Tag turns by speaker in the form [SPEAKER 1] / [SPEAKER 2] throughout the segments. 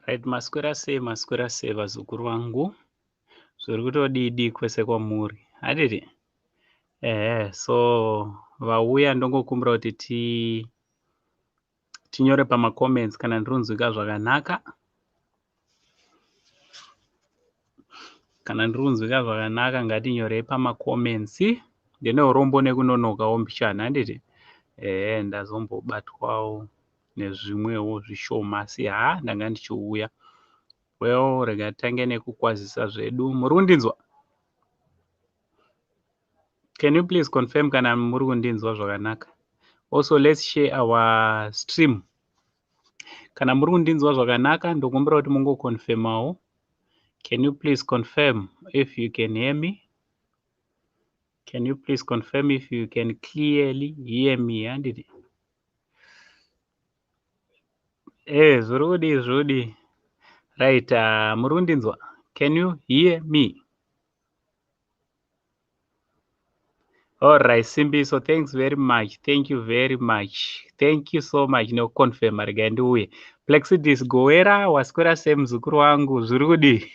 [SPEAKER 1] Right, maswera sei vazukuru vangu, zviri kutodidi kwese kwamuri hadidi. So vauya ndongokumbira kuti tinyore pamacomments kana ndirunzwika zvakanaka. Kana ndirunzwika zvakanaka ngatinyorei pamacomments. Ndine urombo nekunonokawo mbichana handiti. Ndazombobatwawo nezvimwewo zvishoma asi ndanga ndichiuya. Well, rega tange nekukwazisa zvedu. Muri kundinzwa? Can you please confirm kana muri kundinzwa zvakanaka? Also, let's share our stream. Kana muri kundinzwa zvakanaka ndokumbira kuti mungoconfirmawo. Can you please confirm if you can hear me? Can you please confirm if you can clearly hear me? Handiti. Zvrudi. Right, muri kundinzwa? Can you hear me? All right, Simbi, so thanks very much. Thank you very much. Thank you so much. No confirm arigandiwe. Plexidis goera waskwera semzukuru wangu zvirudi.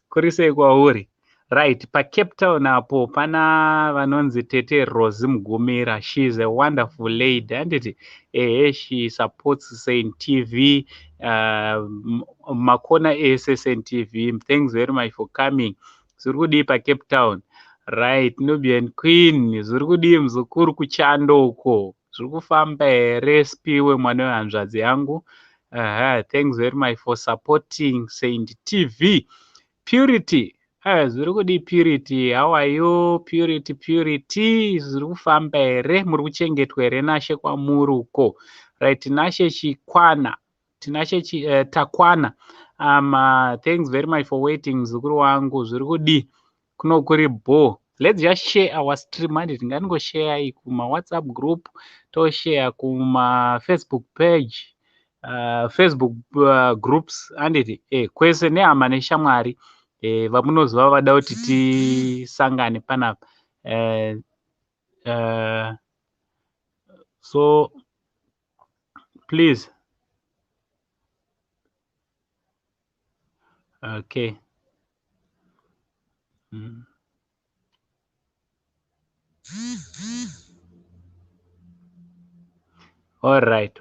[SPEAKER 1] Kurise kwauri. Right, pa Cape Town apo pana vanonzi Tete Rose Mugumira. She is a wonderful lady, and she supports Saint TV, Makona ASSN TV. Thanks very much for coming. Zvirudi pa Cape Town. Right, Nubian Queen, zvirikudi mzukuru kuchando uko. Zvirikufamba here spiwe mwana wehanzvadzi yangu. Thanks very much for supporting Saint TV. Purity, zvirikudi Purity, how are you? Purity, zvirikufamba here, muri kuchengetwa here nashe kwamuri uko. Right, nashe chikwana, tinashe takwana. Thanks very much for waiting mzukuru wangu, zvirikudi. Kuno kuri bo. Let's just share our stream and tingango share kuma WhatsApp group, to share kuma Facebook page, Facebook groups and kwese nehamane shamwari vamunozva vada kuti tisangane panapa. So please. Okay. All right.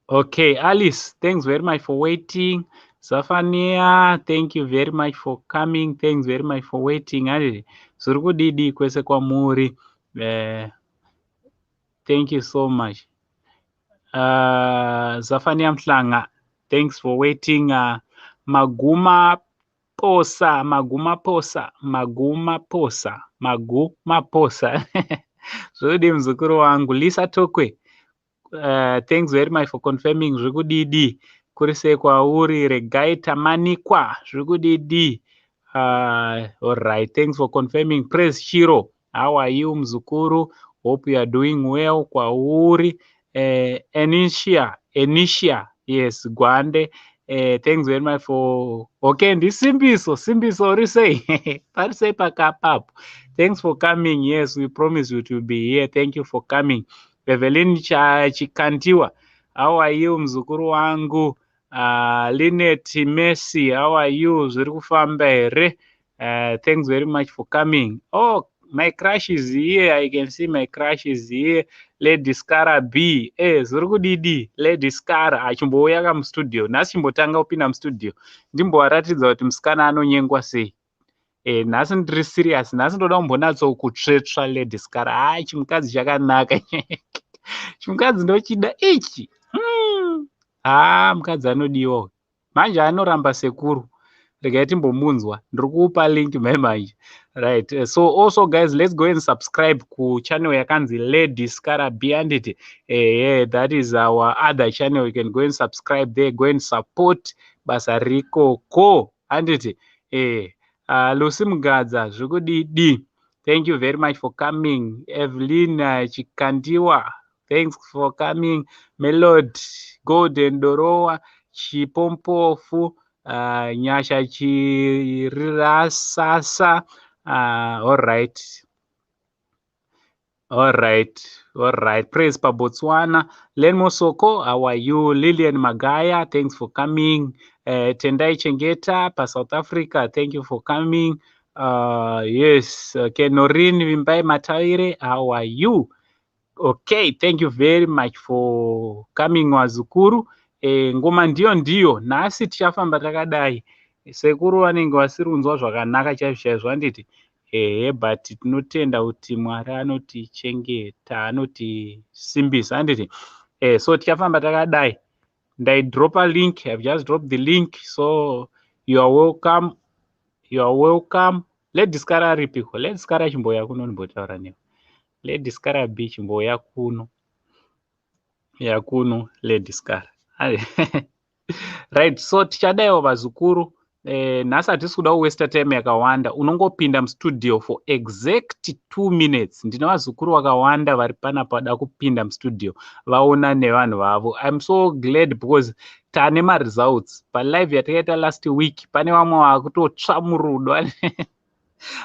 [SPEAKER 1] Okay, Alice, thanks very much for waiting. Zafania, thank you very much for coming. Thanks very much for waiting. Surukudidi kwese kwamuri. Thank you so much. Zafania Mtlanga, thanks for waiting. Maguma posa. Zodi mzukuru wangu. Lisa Tokwe, thanks very much for confirming. Zvikudidi kurise kwauri regaita manikwa. Zvikudidi. All right, thanks for confirming. Praise Shiro, how are you mzukuru? Hope you are doing well. Kwauri Enisha, yes, Gwande. Thanks very much for this Simbiso risei parisei pakapapo. Thanks for coming. Yes, we promise you to be here. Thank you for coming. Evelyn Chikantiwa, how are you mzukuru wangu? Linet Messi, how are you? Zviri kufamba here. Thanks very much for coming. Oh, my crush is here. I can see my crush is here. Lady Skara B. Zviri kudidi. Lady Skara achimbouya kamustudio. Nhasi chimbotanga kupinda mustudio. Ndimbowaratidza kuti musikana anonyengwa sei. Nhasi ndiri serious. Nhasi ndoda kumbonatso kutsvetsva Lady Skara. Chimukadzi chakanaka. Chimukadzi ndochida ichi. Mukadzi anodiwa. Manje anoramba sekuru. Regai timbomunzwa. Ndiri kupa link manje. Right. So also guys, let's go and subscribe ku channel yakanzi Lady Skara B and that is our other channel. You can go and subscribe there, go and support Basariko ko and Lucy Mgadza zvikudidi. Thank you very much for coming. Evelyn Chikandiwa, thanks for coming. Melody Golden Dorowa Chipompofu Nyasha Chirirasasa. All right. All right. Praise pa Botswana. Len Mosoko, how are you? Lillian Magaya, thanks for coming. Tendai Chengeta pa South Africa, thank you for coming. Yes, Kenorin Wimbai Mataire, how are you? Okay, thank you very much for coming Wazukuru. Ngoma ndiyo nhasi tichafamba takadai. Sekuru vanenge vasirunzwa zvakanaka chaizvo handiti. But tinotenda kuti Mwari anotichengeta, anotisimbisa handiti. So tichafamba takadai. Drop a link. I've just dropped the link. So you are welcome. Let diskara ripiko. Let diskara chimboya kuno nimbotaura newe. Let diskara be chimboya kuno. Yakuno let diskara. Right, so tichadaiwo vazukuru. Nhasi hatisi kuda kuwesta time yakawanda. Unongopinda mustudio for exact 2 minutes. Ndine vazukuru vakawanda vari panapa vada kupinda mustudio vaona nevanhu vavo. I'm so glad because tane maresults palive yatakaita last week. Pane vamwe vakutotsva murudo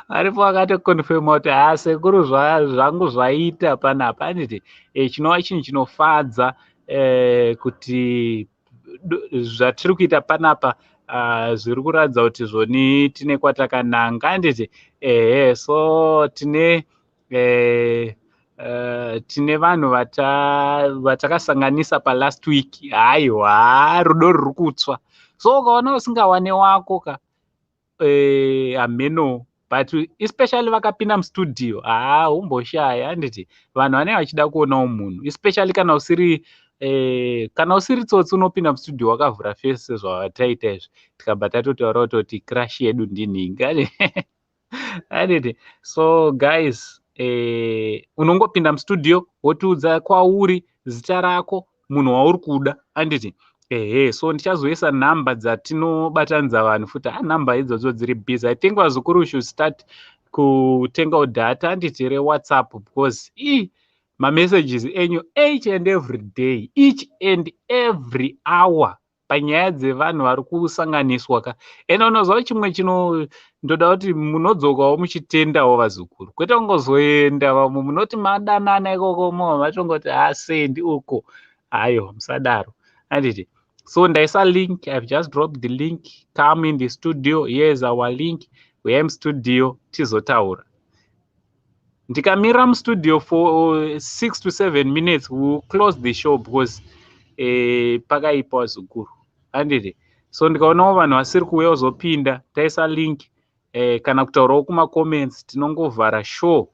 [SPEAKER 1] aripo akatokonfirma kuti sekuru zvangu zvaita panapa anditi chinova chinhu chinofadza kuti zvatiri kuita panapa zviri kuratidza kuti zvoni tine kwatakananga anditi so tine vanhu vatakasanganisa palast week. Haiwa, rudo ruri kutsva. So ukaona usingawane wako ka ameno, but especially vakapinda mustudio umboshaya handiti vanhu vanenge vachida kuonawo munhu, especially kana usiri tsotsi unopinda mustudio wakavhura fese sezvataita izvi tikabva tatotaura kutoti crash yedu ndinhingi handiti. So guys, unongopinda mustudio wotiudza kwauri, zita rako, munhu wauri kuda handiti. So ndichazoisa nhamba dzatinobatanidza vanhu futi. Nhamba idzodzo dziri busy. I think vazukuru should start kutengawo data handiti reWhatsApp because mamessages enyu each and every day, each and every hour panyaya dzevanhu vari kusanganiswa ka. Ene unozva chimwe ndoda kuti munodzokawo muchitendawo vazukuru, kwete kungozoenda vamwe munoti madanana ikoko mova machongoti sendi uko. Hayo musadaro handiti. So ndaisa link. I've just dropped the link. Come in the studio. Here's our link. We are in studio tizotaura. Ndikamira mustudio for 6 to 7 minutes. We'll close the show because pakaipa vazukuru handiti. So ndikaonawo vanhu vasiri kuuya kuzopinda, taisa link kana kutaurawo kumacomments tinongovhara show.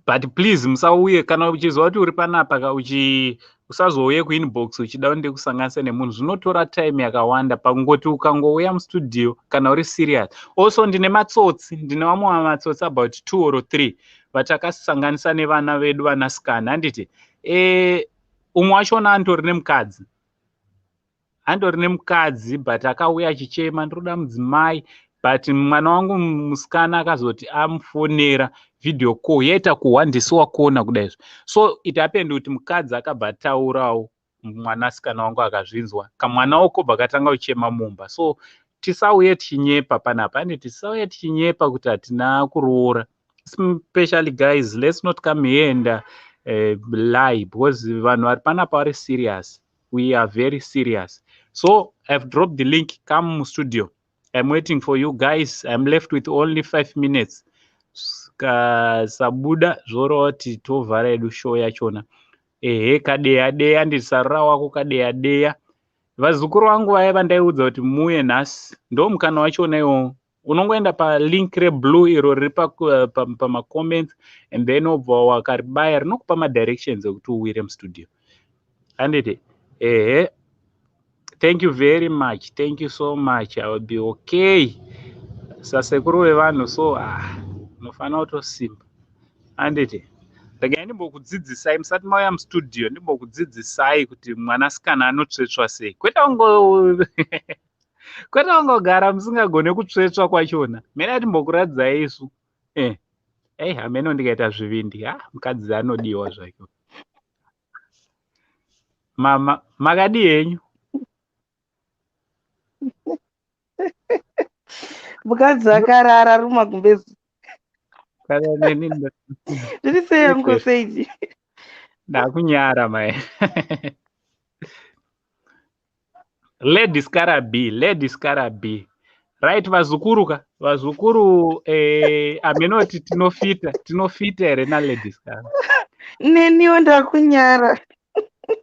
[SPEAKER 1] But please musauye kana uchizwa kuti uri panapa usazouye kuinbox uchida kuti ndikusanganisa nemunhu, zvinotora time yakawanda pakungoti ukangouya mustudio kana uri serious. Also ndine matsotsi, ndine vamwe vamatsotsi about 2 or 3 vatakasanganisa nevana vedu vanasikana handiti. Umwe wachona andori nemukadzi but akauya achichema ndiroda mudzimai, but mwana wangu musikana akazoti amufonera video call yaita kuhwandisiwa kona kudaizvo. So it happened kuti mukadzi akabva ataurawo mwanasikana wangu akazvinzwa, kamwana wako bva katanga kuchema mumba. So tisauye tichinyepa panapa ande tisauye tichinyepa kuti hatina kuroora. Especially guys, let's not come here and lie because vanhu vari panapa vari serious. We are very serious. So I've dropped the link. Come to studio. I'm waiting for you guys. I'm left with only 5 minutes. Sabuda zoroti tovhara edu show yachona. Kadeya ndi Sarura Wako Kadeya. Vazukuru vangu vaya vandaiudza kuti muuye nhasi. Ndo mukana wachona iwo. Unongoenda pa link reblue iro riri pa comments and then obva wakaribaya rinokupa ma directions ekuti uwire mustudio. Handiti thank you very much. Thank you so much. I will be okay. Sasekuru vevanhu so nofana kutosimba handiti. Regai ndimbokudzidzisai musati mauya mustudio, ndimbokudzidzisai kuti mwanasikana anotsvetswa sei. Kwete ungogara musingagone kutsvetswa kwachona. Mena timbokuradzai isu. Hameno ndikaita zvivindi. Mukadzi anodiwa zvake. Mama, makadi henyu?
[SPEAKER 2] Mukadzi akarara rumagumbezi.
[SPEAKER 1] Kana neni
[SPEAKER 2] Did you say Uncle Saint?
[SPEAKER 1] ndakunyara mai. Ladies kara B. Right, vazukuru aminoti tinofita here na ladies kara.
[SPEAKER 2] Neniwo ndakunyara.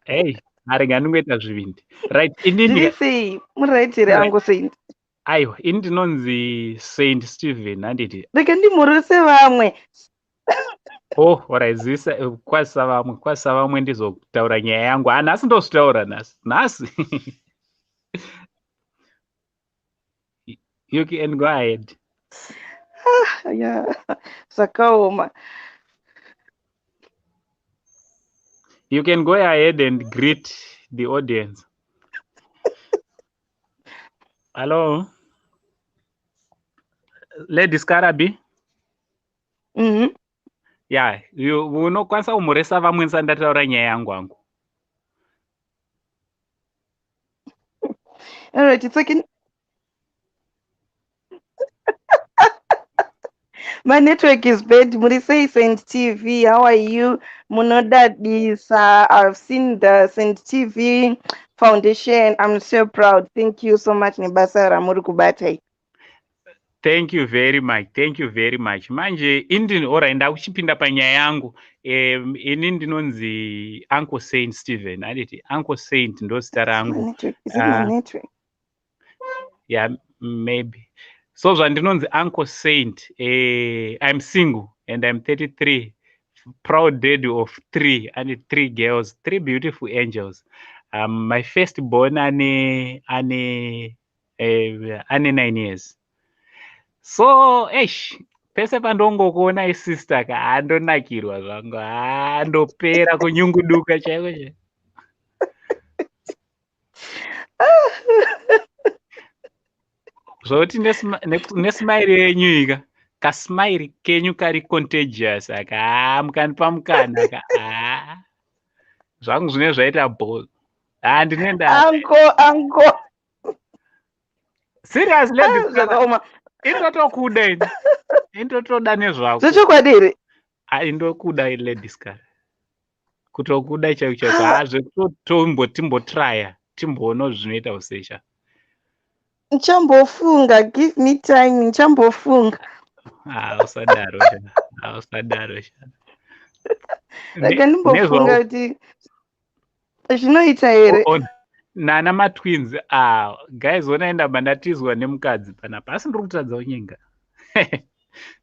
[SPEAKER 1] Hey, arenga ndingoita zvivindi. Right,
[SPEAKER 2] Did you say muraitire Uncle Saint?
[SPEAKER 1] Aiwa, ini ndinonzi Saint Stephen handiti.
[SPEAKER 2] Reka ndimhuruse vamwe.
[SPEAKER 1] Oh, waraizisa kwasa vamwe ndizotaura nyaya yangu. Nhasi ndozvitaura nhasi. You can go ahead.
[SPEAKER 2] Yeah, Sakaoma.
[SPEAKER 1] You can go ahead and greet the audience. Hello? Ladies Karabi? Yeah, unokwanisa kumhurisa vamwe ndataura nyaya yangu.
[SPEAKER 2] All right, it's okay. My network is bad. Murise Saint TV. How are you? Munoda is. I've seen the Saint TV Foundation. I'm so proud. Thank you so much, Nibasa Ramuru Kubatai.
[SPEAKER 1] Thank you very much. Manje ora ndakuchipinda panyaya yangu. Ini ndinonzi Uncle Saint Stephen. Handiti Uncle Saint ndo zita rangu.
[SPEAKER 2] Is it my network?
[SPEAKER 1] Yeah, maybe. So zvandinonzi Uncle Saint. I'm single and I'm 33. Proud daddy of 3 and 3 girls, 3 beautiful angels. My firstborn ane 9 years. So pese pandongokuona isister ka andonakirwa zvangu andopera kunyunguduka chaiko. Zvoti nesmile yenyu ika kasmile kenyu kari contagious aka mukanipa mukana ka zvangu zvine zvaita ball. Ndinenda
[SPEAKER 2] Uncle.
[SPEAKER 1] Seriously, indotokuda indotoda nezvako.
[SPEAKER 2] Zvochokwadiri.
[SPEAKER 1] Indokuda ladies kara. Kutokuda chaiko zvekutimbotraya timboona zvinoita usesha.
[SPEAKER 2] Nchambofunga, give me time, nchambofunga.
[SPEAKER 1] Usadaro.
[SPEAKER 2] Reka ndimbofunga kuti zvinoita here.
[SPEAKER 1] Nana matwins guys onaenda bandatizwa nemukadzi panapa asi ndirikutadzawo nyenga.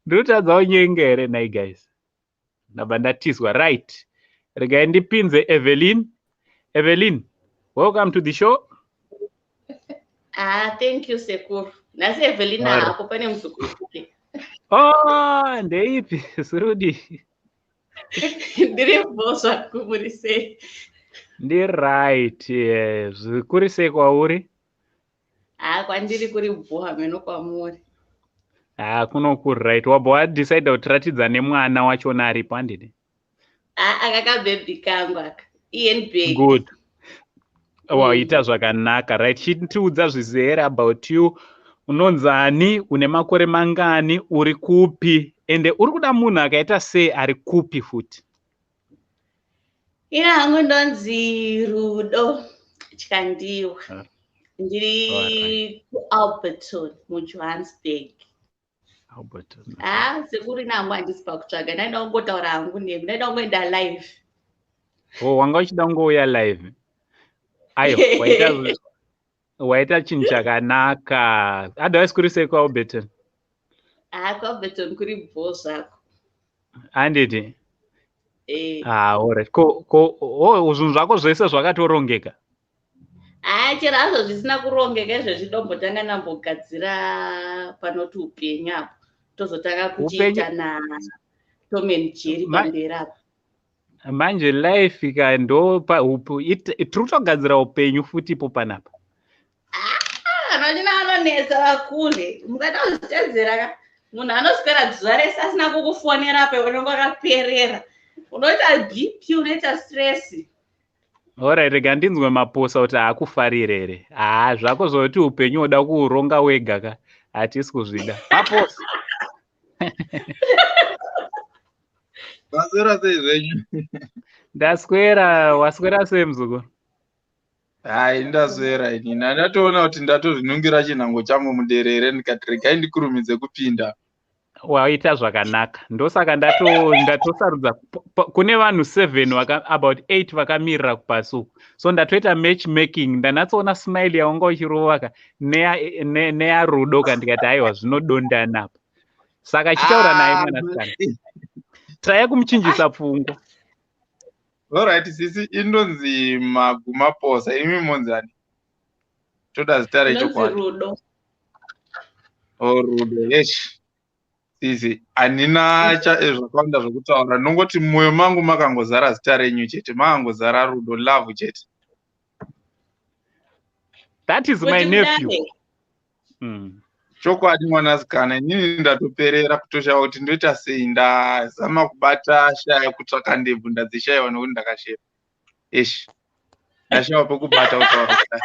[SPEAKER 1] Ndirikutadzawo nyenga here nai guys. Nabandatizwa right. Regai ndipinze Evelyn. Evelyn, welcome to the show.
[SPEAKER 3] Thank you Sekuru. Nasi Evelyn hapo pane muzukuru.
[SPEAKER 1] Ndeipi Surudi.
[SPEAKER 3] Ndiri bosa kumurise.
[SPEAKER 1] Ndi right. Zvikuri sei kwauri?
[SPEAKER 3] Kwandiri kuri bhuha meno kwamuri.
[SPEAKER 1] Kuno kuri right. Wabva decide kutiratidza nemwana wachona aripo handidi?
[SPEAKER 3] Akaka baby kangu aka. Ian baby.
[SPEAKER 1] Good. Waita zvakanaka right. Chitiudza zvizere about you. Unonzani, une makore mangani, uri kupi, ende uri kuda munhu akaita sei ari kupi futi?
[SPEAKER 3] Ina hangu ndonzi Rudo Chikandiwa. Ndiri kuAlberton muJohannesburg.
[SPEAKER 1] Alberton.
[SPEAKER 3] Sekuru nangu handisipa kutsvaga. Ndaida kungotaura hangu nemi. Ndaida kungoenda live.
[SPEAKER 1] Wanga uchida kungouya live? Ayo, waita chinhu chakanaka. Otherwise kuri sei kuAlberton?
[SPEAKER 3] kuAlberton kuri bho zvako.
[SPEAKER 1] Handiti? Alright. Zvinhu zvako zvese zvakatorongeka?
[SPEAKER 3] Chero hazvo zvisina kurongeka izvo zvidombotanga nambogadzira panoti upenyu apo. Tozotanga kuchiita na Tom and Jerry pamberi apo.
[SPEAKER 1] Manje life ika ndo tirikutogadzira upenyu futi ipo panapa.
[SPEAKER 3] Anochina anonetsa vakure. Mukada kuzvitedzera ka. Munhu anoswera zuva rese asina kukufonera pe unenge wakaperera. Unoita BP, unoita stress.
[SPEAKER 1] Alright, rega ndinzwe maposa kuti akufarire here. Zvako zvoti upenyu unoda kuuronga wega ka. Hatisi kuzvida. Maposa.
[SPEAKER 4] Waswera sei zvenyu?
[SPEAKER 1] Ndaswera, waswera sei muzukuru?
[SPEAKER 4] Hai, ndaswera ini. Ndatoona kuti ndatozvinungira chinhango changu muderere ndikati regai ndikurumidze kupinda.
[SPEAKER 1] Waita zvakanaka. Ndosaka ndatosarudza kune vanhu 7 about 8 vakamirira kupasi. So ndatoita matchmaking, ndanatsoona smile yaunga uchirova neya Rudo ndikati aiwa zvinodondana apa. Saka chitaura naye mwanasikana. Try kumuchinjisa pfungwa.
[SPEAKER 4] Alright, sisi inonzi Magumaposa, imi monzani. Toda zita rechokwadi.
[SPEAKER 3] Rudo.
[SPEAKER 4] Oh, Rudo, yes. Sisi, handina zvakawanda zvokutaura. Nongoti mumwoyo mangu makangozara zita renyu chete, makangozara Rudo, love chete.
[SPEAKER 1] That is my nephew.
[SPEAKER 4] Chokwadi mwanasikana, inini ndatoperera kutoshawa kuti ndoita sei, ndazama kubata shaya kutsvaka ndebvu ndadzishayiwa nokuti ndakashepa. Ish, ndashayiwa pekubata kutaura kudai.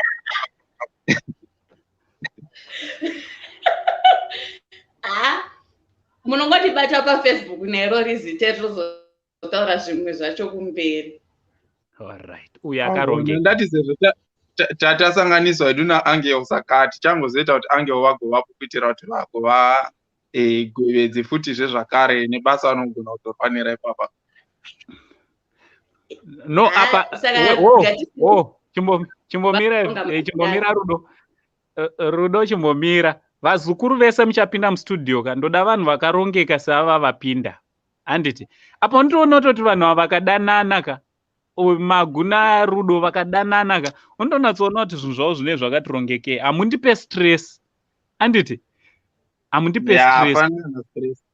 [SPEAKER 3] Munongotibata paFacebook nero rizite tozotaura zvimwe zvacho kumberi.
[SPEAKER 1] Alright, uya akarongeka.
[SPEAKER 4] Ndati sezvo tatasanganiswa hedu naAnge usakati changozoita kuti Ange vagovapo kuitira kuti vagova govedze futizve zvakare nebasa vanogona kutofanira ipapa.
[SPEAKER 1] No, apa chimbomira Rudo chimbomira. Vazukuru vese muchapinda mustudio kandoda vanhu vakarongeka seava vapinda. Handiti apa ndinoona kuti vanhu ava vakadanana ka Maguna Rudo vakadanana ka undonatsoona kuti zvinhu zvavo zvine zvakatirongekei. Hamundipe stress. Handiti hamundipe stress.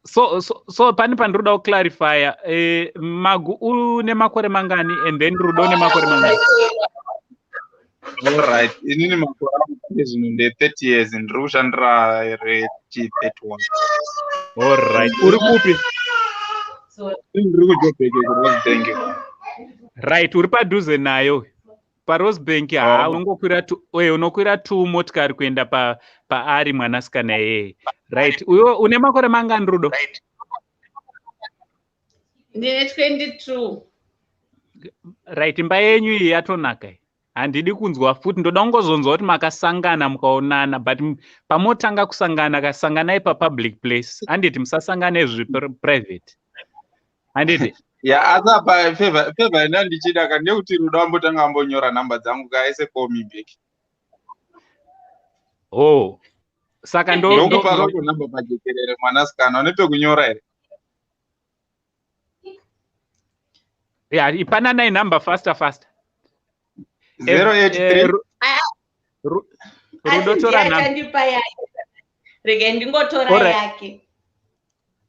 [SPEAKER 1] So pani pandiroda kuclarifya Magu une makore mangani and then Rudo une makore mangani?
[SPEAKER 4] Alright, inini makore angu zvino nde30 years ndiri kushandira rechi31.
[SPEAKER 1] Alright, uri kupi?
[SPEAKER 4] Ndiri kuJoburg kuRosebank.
[SPEAKER 1] Right, uri padhuze nayo paRosebank. Unokwira 2 motikari kuenda paari mwanasikana yeye. Right, uyo une makore mangani Rudo?
[SPEAKER 3] Ndine 22.
[SPEAKER 1] Right, imba yenyu iyi yatonaka. Handidi kunzwa futi, ndoda kungozonzwa kuti makasangana mukaonana, but pamotanga kusangana kasanganai papublic place. Handiti musasangane private. Handiti?
[SPEAKER 4] Ya, asa pa favor ina ndichida ka ndekuti Rudo ambotanga ambonyora namba dzangu kaise call me back.
[SPEAKER 1] Oh. Saka
[SPEAKER 4] ndokupa namba pajekerere mwanasikana unepe kunyora here.
[SPEAKER 1] Yeah, ipanana inamba faster.
[SPEAKER 4] 083
[SPEAKER 1] Rudo tora namba.
[SPEAKER 3] Rege ndingotora yake.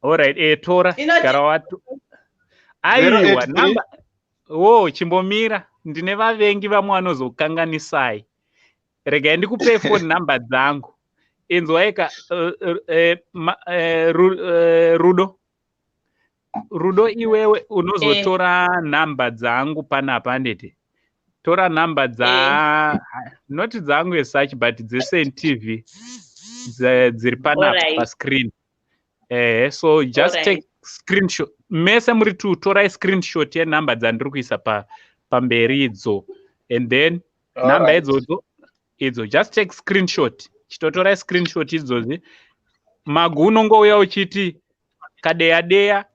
[SPEAKER 1] Alright, tora gara watu. Aiwa namba. Chimbomira ndine vavengi vamwe vanozokanganisai. Rege ndikupe phone number dzangu. Inzwaika Rudo iwewe unozotora namba dzangu panapa ndete. Tora namba not dzangu as such but Saint TV dziri panapa pa screen. So just take screenshot. Mese muri tu tora screenshot ye namba dzandiri kuisa pamberi idzo. And then namba idzo just take screenshot. Chitotora screenshot idzozi. Magu unongouya uchiti Kadeya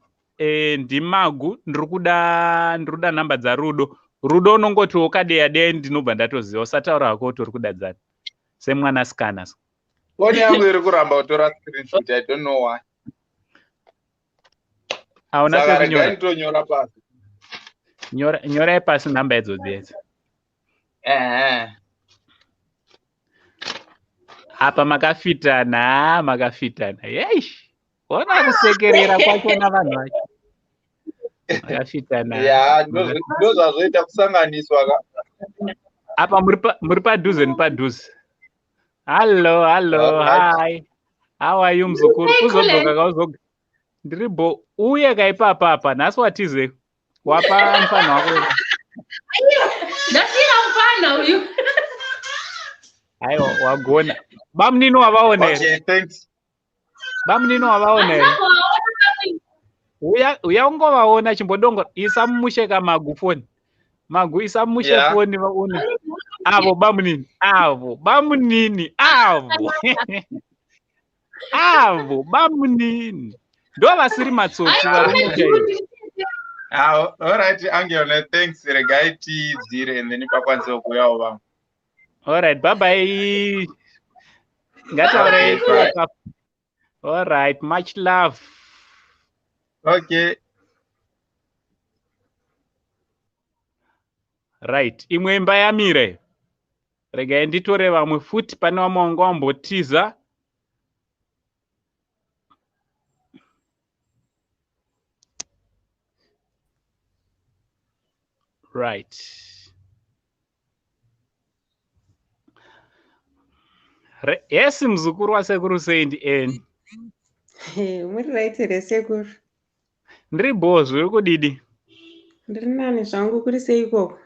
[SPEAKER 1] ndimagu ndikuda namba dzaRudo. Rudo unongoti Kadeya ndinobva ndatoziva. Usataura hako kuti uri kudadzana semwanasikana.
[SPEAKER 4] Foni yangu iri kuramba kutora screenshot, I don't know why.
[SPEAKER 1] Hauna
[SPEAKER 4] pekunyora. Ndonyora pasi.
[SPEAKER 1] Nyora pasi namba idzodzo. Apa makafitana. Yesh. Ona kusekerera kwacho navanhu vacho. Makafitana.
[SPEAKER 4] Ya, ndozvazoita kusanganiswa ka.
[SPEAKER 1] Apa muri padhuze nepadhuze. Hello, hi. How are you mzukuru? Uzodzoka kauzoga. Ndiribo uye kaipapa apa nhasi watize. Wapa mfano wako.
[SPEAKER 3] Ndasira mfano uyu.
[SPEAKER 1] Aiwa wagona. Bamnino wavaona here.
[SPEAKER 4] Okay, thanks.
[SPEAKER 1] Bamnino wavaona here. uya ungovaona chimbodongo isamusheka magu foni magu isamushe
[SPEAKER 4] Yeah.
[SPEAKER 1] foni vaone avo bamunini avo bamunini avo avo bamunini ndo vasiri matsotsi vari munyika iyi.
[SPEAKER 4] All right, Angela, thanks. Regai tidzire and then pakwanisa kuuyawo vamwe.
[SPEAKER 1] All right, bye bye.
[SPEAKER 4] Okay, bye.
[SPEAKER 1] All right, much love.
[SPEAKER 4] Okay.
[SPEAKER 1] Right, imwe imba yamire. Regai nditore vamwe futi pane vamwe vanga vambotiza. Right. Yes, muzukuru wasekuru Saint N.
[SPEAKER 5] Muri right here sekuru.
[SPEAKER 1] Ndiri boss, uri kudidi?
[SPEAKER 5] Ndiri nani zvangu kuri seikoko?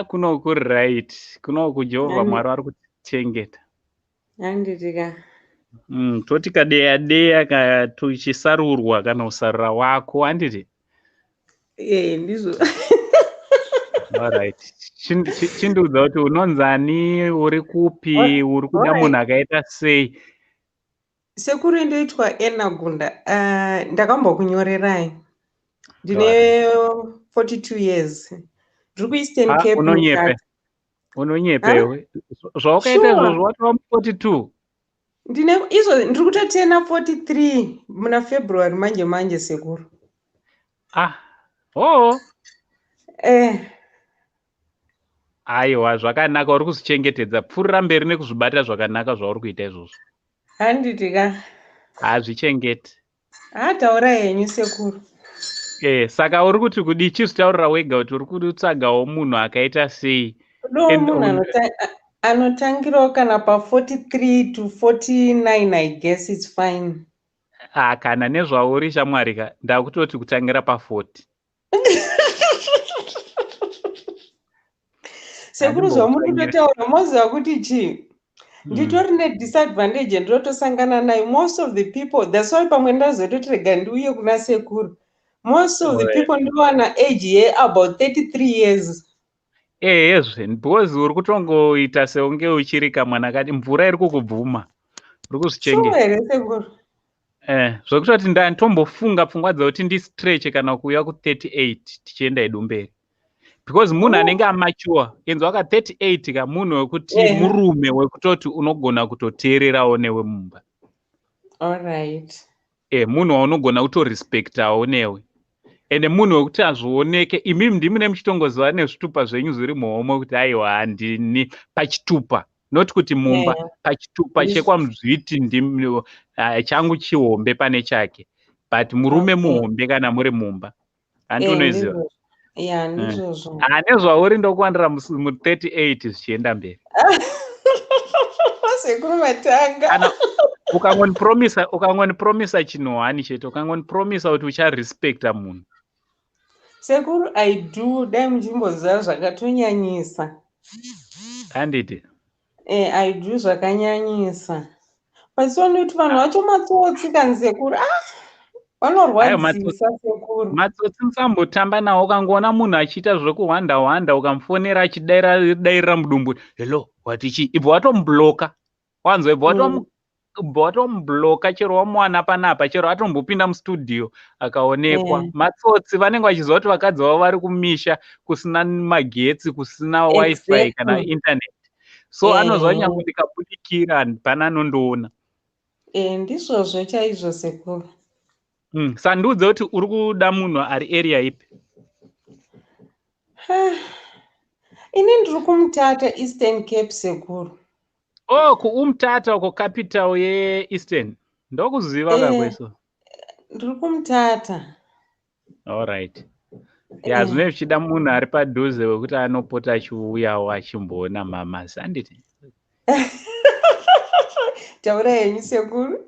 [SPEAKER 1] Kuno kuri right. Kuno kuJehovha Mwari ari kuchengeta.
[SPEAKER 5] Handitika.
[SPEAKER 1] Toti kadeya deya tuchisarurwa kana usarura wako handiti?
[SPEAKER 5] Ndizvo.
[SPEAKER 1] Alright. Chindiudza kuti unonzani, uri kupi, uri kuda munhu akaita sei?
[SPEAKER 5] Sekuru ndoitwa Enagunda. Ndakambokunyorerai. Ndine 42 years. Ndiri kuEastern Cape.
[SPEAKER 1] Unonyepe iwe. Zvawakaita izvozvo watova 42?
[SPEAKER 5] Ndiri kutotena 43 muna February manje sekuru.
[SPEAKER 1] Aiwa, zvakanaka, uri kuzvichengetedza. Pfuurira mberi nekuzvibata zvakanaka zvauri kuita izvozvo.
[SPEAKER 5] Handitika.
[SPEAKER 1] Zvichengete.
[SPEAKER 5] Taura henyu sekuru.
[SPEAKER 1] Saka uri kuti kudi chizvitaurira wega kuti uri kutsvagawo munhu akaita sei?
[SPEAKER 5] Munhu anotangirawo kana pa 43 to 49, I guess it's fine.
[SPEAKER 1] Kana nezvauri shamwari ka ndakutoti kutangira pa 40.
[SPEAKER 5] Sekuru zvamuri kutotaura moziva kuti chii? Nditori nedisadvantage ndinotosangana nayo. Most of the people, that's why pamwe ndazototi rega ndiuye kuna sekuru. Most of the people ndivana age ye about 33 years.
[SPEAKER 1] Yezve, because uri kutongoita seunge uchiri kamwana kati mvura iri kukubvuma. Uri kuzvichengeta.
[SPEAKER 5] Sure, sekuru.
[SPEAKER 1] Zvokutoti ndantombofunga pfungwa dzauti ndistretch kana kuuya ku38 tichienda edu mberi. Because munhu anenge amature, enzwa ka 38 ka munhu wekuti murume wekutoti unogona kutoteererawo newe mumba.
[SPEAKER 5] All right.
[SPEAKER 1] Munhu waunogona kutorespectawo newe. Ende munhu wekuti azvioneke, imimi ndimi nemuchitongoziva nezvitupa zvenyu zviri muhomwe kuti aiwa handini pachitupa. Not kuti mumba, pachitupa chekwamuzviti ndimi changu chihombe pane chake. But murume muhombe kana muri mumba. Handinoziva.
[SPEAKER 5] Ndizvozvo.
[SPEAKER 1] Nezvauri ndokuwandira mu38 zvichienda mberi.
[SPEAKER 5] Sekuru matanga.
[SPEAKER 1] Ukangonipromisa chinhu hani chete, ukangonipromisa kuti ucharespecta munhu.
[SPEAKER 5] Sekuru, I do. Dai muchimboziva zvakatonyanyisa.
[SPEAKER 1] Handiti?
[SPEAKER 5] I do zvakanyanyisa. Pasiona kuti vanhu vacho matsotsi kanzi sekuru. Vanorwadzisa sekuru.
[SPEAKER 1] Matsotsi musambotamba nawo, ukangoona munhu achiita zvekuhwanda ukamufonera achidairira mudumbu. Hello, wati chii? Ibvo watomubloka. Wanzwa ibvo watomubloka chero wamuwana panapa, chero atombopinda mustudio akaonekwa. Matsotsi vanenge vachiziva kuti vakadzi vavo vari kumisha kusina magetsi, kusina wifi kana internet. So anozva nyangu ndikabudikira pana anondoona.
[SPEAKER 5] Ndizvozvo chaizvo sekuru.
[SPEAKER 1] Sandiudze kuti uri kuda munhu ari area ipi?
[SPEAKER 5] Ini ndiri kumutata Eastern Cape sekuru.
[SPEAKER 1] Kuumtata uko capital yeEastern. Ndokuziva kakweso.
[SPEAKER 5] Ndiri kumutata.
[SPEAKER 1] All right. Zvine zvichida munhu ari padhuze wekuti anopota achiuyawo achimboona mama sanditi.
[SPEAKER 5] Taura henyu sekuru.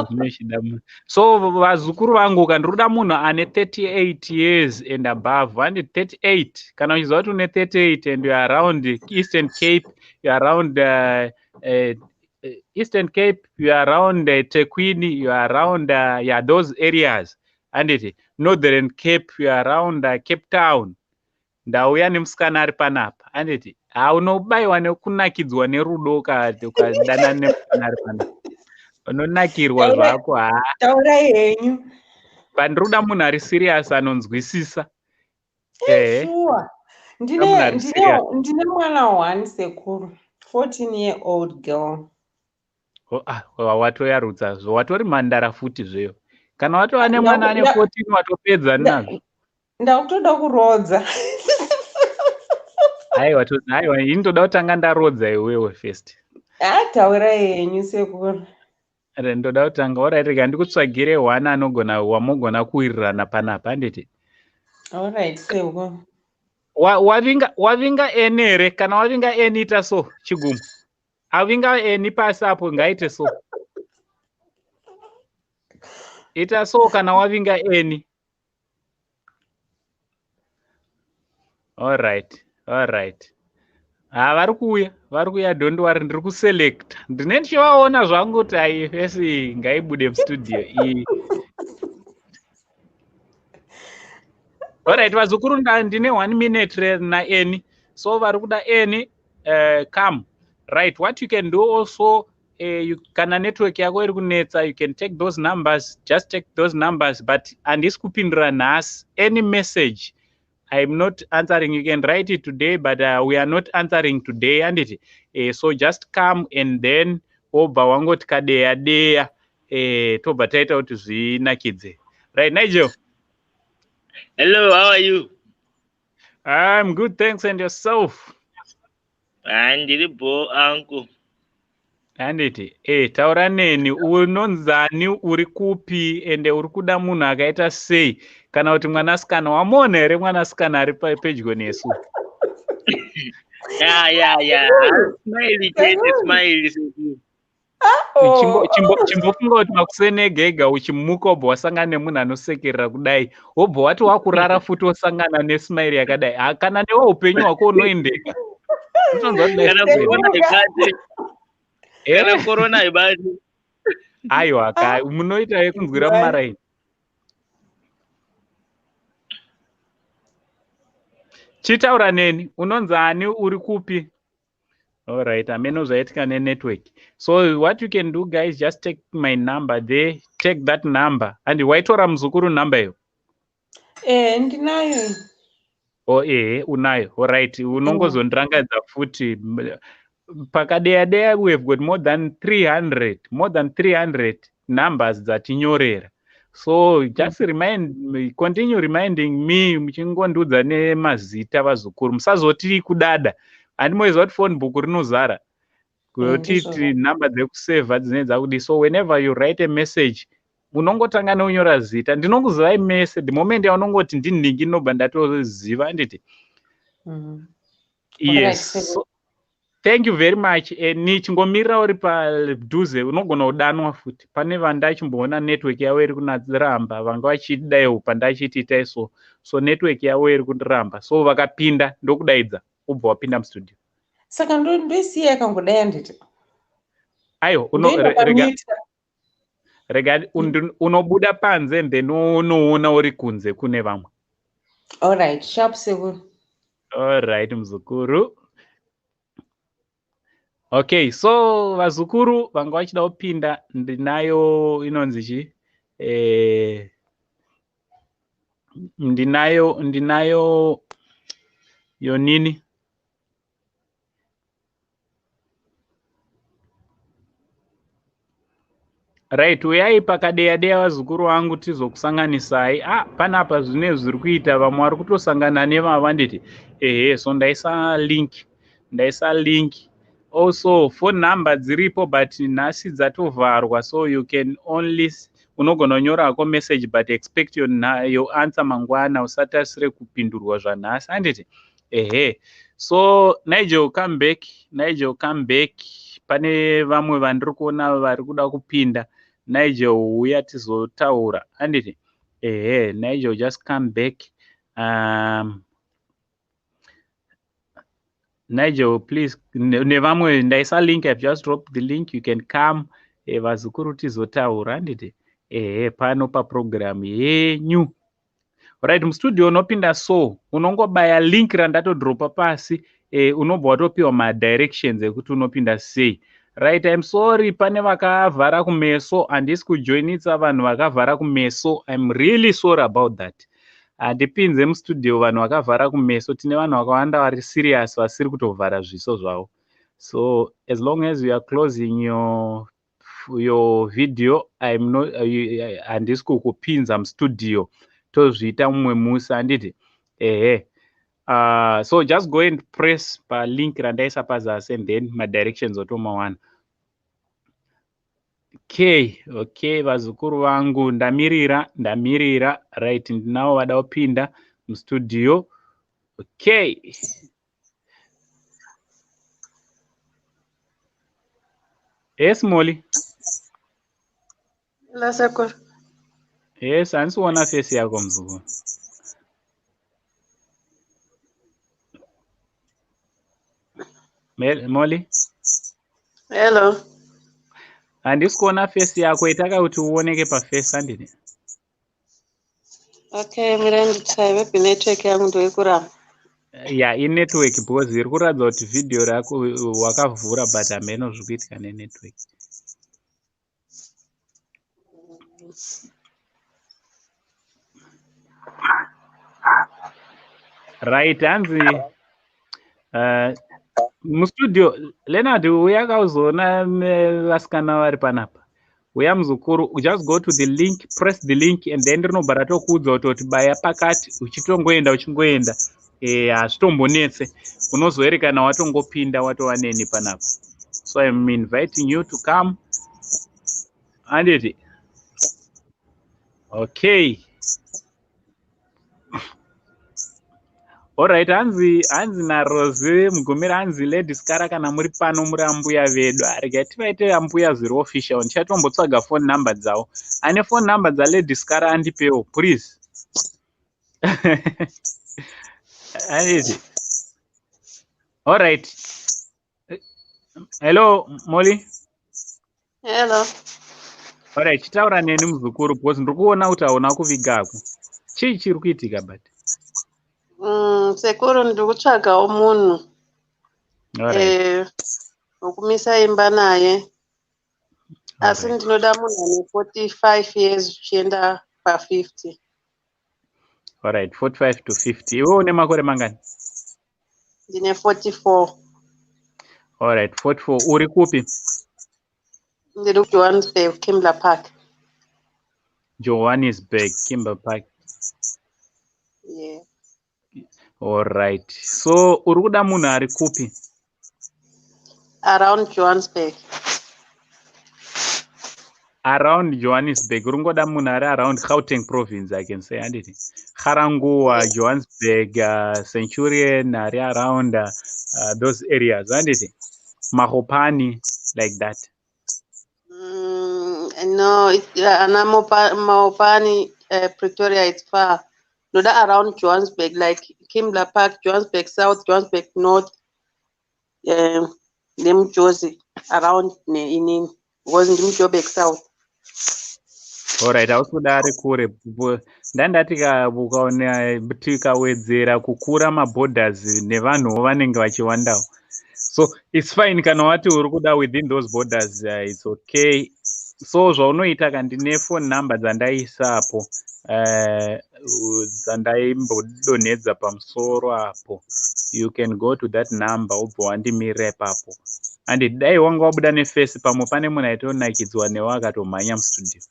[SPEAKER 1] Zvine zvichida munhu. So vazukuru vangu kandiruda munhu ane 38 years and above. And 38 kana uchiziva kuti une 38 and you are around Eastern Cape, you are around Eastern Cape, you are around Tekwini, you are around those areas. Anditi, Northern Cape, you are around Cape Town. Ndauya nemusikana ari panapa. Anditi, unobayiwa nekunakidzwa nerudo ukadanana nemusikana ari panapa. Unonakirwa zvako.
[SPEAKER 5] Taurai henyu.
[SPEAKER 1] Pandiroda munhu ari serious anonzwisisa.
[SPEAKER 5] Sure. Ndine mwana one sekuru, 14-year-old girl.
[SPEAKER 1] Watoyarutsa zvo, watori mhandara futi zveyo. Kana watova nemwana ane 14 watopedza nazvo.
[SPEAKER 5] Ndakutoda kurodza.
[SPEAKER 1] Aiwa, ini ndoda kutanga ndarodza iwewe first.
[SPEAKER 5] Taurai henyu sekuru.
[SPEAKER 1] Ndoda kutanga, alright, rega ndikutsvagire wamogona kuwirirana panapa. Handiti?
[SPEAKER 5] Alright, sekuru.
[SPEAKER 1] Wavinga eni here? Kana wavinga eni ita so chigumu. Avinga eni pasi apo ngaite so. Ita so kana wavinga eni. Alright. Vari kuuya, don't worry, ndiri kuselect. Ndine ndichivaona zvangu kuti ai fesi ngaibude mustudio iyi. Alright, vazukuru, ndine 1 minute naeni. So vari kuda eni, come. Right, what you can do also, kana network yako iri kunetsa, you can take those numbers, just take those numbers, but handisi kupindura nhasi. Any message I'm not answering, you can write it today, but we are not answering today, and so just come and then obva wangoti Kadeya tobva taita kuti zvinakidze. Right, Nigel?
[SPEAKER 6] Hello, how are you?
[SPEAKER 1] I'm good, thanks, and yourself?
[SPEAKER 6] Ndiri bo uncle.
[SPEAKER 1] Handiti, taura neni, unonzani, uri kupi, ende uri kuda munhu akaita sei? Kana kuti mwanasikana wamuona here mwanasikana ari pedyo nesu?
[SPEAKER 6] Yeah. Smile.
[SPEAKER 1] Chimbofunga kuti makusenegega uchimuka wobva wasangana nemunhu anosekerera kudai, wobva wati wakurara futi wosangana nesmile yakadai. Kana newe upenyu hwako unoendeka.
[SPEAKER 6] Kana corona ibati.
[SPEAKER 1] Aiwa, munoita yekunzwira mumaraini. Chitaura neni, unonzani, uri kupi? Alright, ameno zvaitika network. So what you can do, guys, just take my number there, take that number, and waitora muzukuru number yo?
[SPEAKER 5] Ndinayo.
[SPEAKER 1] Unayo. Alright, unongozondirangadza futi. Pakadeya we have got more than 300 numbers dzatinyorera. So just continue reminding me, muchingondudza nemazita vazukuru. Musazoti kudada. Handimoziva kuti phone book rinozara. Kuti number dzekuseva dzinedza kudi. So whenever you write a message, unongotanga neunyora zita. Ndinongozivai mese, the moment yaunongoti ndiningi nobva ndatoziva, handiti? Yes. So, thank you very much. Nichingomirira uri padhuze, unogona kudanwa futi. Pane vandachimboona network yavo iri kunaramba, vanga vachidaiwo pandachiti itai so network yavo iri kuramba. So vakapinda ndokudaidza, ubva wapinda mustudio.
[SPEAKER 5] Saka ndoisiya yakangodai nditi.
[SPEAKER 1] Aiwa, rega unobuda panze then unoona uri kunze kune vamwe.
[SPEAKER 5] Alright, sharp sekuru.
[SPEAKER 1] Alright, muzukuru. Okay, so vazukuru vanga vachida kupinda, ndinayo inonzi chi? Ndinayo yonini? Right, uyai pakadeya vazukuru vangu tizokusanganisai. Panapa zvine zviri kuita, vamwe vari kutosangana nevava nditi. So ndaisa link. Also, phone number dziripo, but nhasi dzatovharwa, so you can only unogona kunyorako message, but expect your answer mangwana, usatasire kupindurwa zvanhasi, handiti? So Nigel, come back. Pane vamwe vandiri kuona vari kuda kupinda. Nigel, uya tizotaura, handiti? Nigel, just come back. Nigel, please, nevamwe ndaisa link. I've just dropped the link. You can come. Vazukuru tizotaura nditi pano paprogram yenyu. Right, mustudio unopinda so unongobaya link randatodropa pasi, unobva watopiwa madirections ekuti unopinda sei. Right, I'm sorry pane vakavhara kumeso, handisi kujoinitsa vanhu vakavhara kumeso. I'm really sorry about that. Handipinze mustudio vanhu vakavhara kumeso, tine vanhu vakawanda vari serious vasiri kutovhara zviso zvavo. So as long as you are closing your video, I'm not handisi kukupinza mustudio, tozviita mumwe musi handiti. So just go and press pa link randaisa pazasi and then madirections otomawana. Okay, vazukuru vangu, ndamirira. Right, ndinavo vada kupinda mustudio. Okay. Yes, Molly.
[SPEAKER 2] Hello, Sekuru.
[SPEAKER 1] Yes, handisiona face yako mzukuru. Molly?
[SPEAKER 2] Hello.
[SPEAKER 1] Handisi kuona face yako, itaka kuti uoneke pa face handiti.
[SPEAKER 2] Okay, mirandi chaive network yangu ndoikuramba.
[SPEAKER 1] Yeah, in network because iri kuratidza kuti video rako wakavhura but hameno zviri kuitika nenetwork. Right, hanzi mustudio Leonard uya kauzoona vasikana vari panapa. Uya muzukuru, just go to the link, press the link and then rinobva ratokuudza kuti baya pakati uchingoenda. Hazvitombonetse, unozoerekana watongopinda watova neni panapa. So I'm inviting you to come. Handiti. Okay. Alright, hanzi naRose mugomera, hanzi ladies kara kana muri pano muri ambuya vedu. Arega tivaite ambuya zviri official. Ndichatombotsvaga phone number dzavo. Ane phone number dzaLadies kara andipewo, please. Handiti. Alright. Hello, Molly.
[SPEAKER 2] Hello.
[SPEAKER 1] Alright, chitaura neni muzukuru because ndiri kuona kuti hauna kuvigako. Chii chiri kuitika but?
[SPEAKER 2] Sekuru, ndiri kutsvagawo munhu wokumisa imba naye, asi ndinoda munhu ane 45 years uchienda pa50.
[SPEAKER 1] Alright, 45 to 50. Iwe une makore mangani?
[SPEAKER 2] Ndine 44.
[SPEAKER 1] Alright, 44. Uri kupi?
[SPEAKER 2] Ndiri kuJohannesburg, Kimberley Park.
[SPEAKER 1] Johannesburg, Kimberley Park.
[SPEAKER 2] Yeah.
[SPEAKER 1] Alright. So uri kuda munhu ari kupi?
[SPEAKER 2] Around Johannesburg.
[SPEAKER 1] Around Johannesburg. Uri ngoda munhu ari around Gauteng province, I can say, handiti. Garanguwa, Johannesburg, Centurion, ari around those areas, handiti. Mahopani, like that.
[SPEAKER 2] No, Mahopani, Pretoria, it's far. Ndoda around Johannesburg, like Kimberley Park, Johannesburg South, Johannesburg North, them Josie around in wasn't Johannesburg South.
[SPEAKER 1] Alright, hausoda ari kure. Ndandati tikawedzera kukura maborders nevanhu vanenge vachiwandawo. So it's fine kana wati uri kuda within those borders, it's okay. So zvaunoita kandine phone number dzandaisapo, dzandaimbodonhedza pamusoro apo. You can go to that number ubva wandimirira ipapo. And dai wanga wabuda neface pamwe pane munhu aitonakidzwa newe akatomhanya mustudio.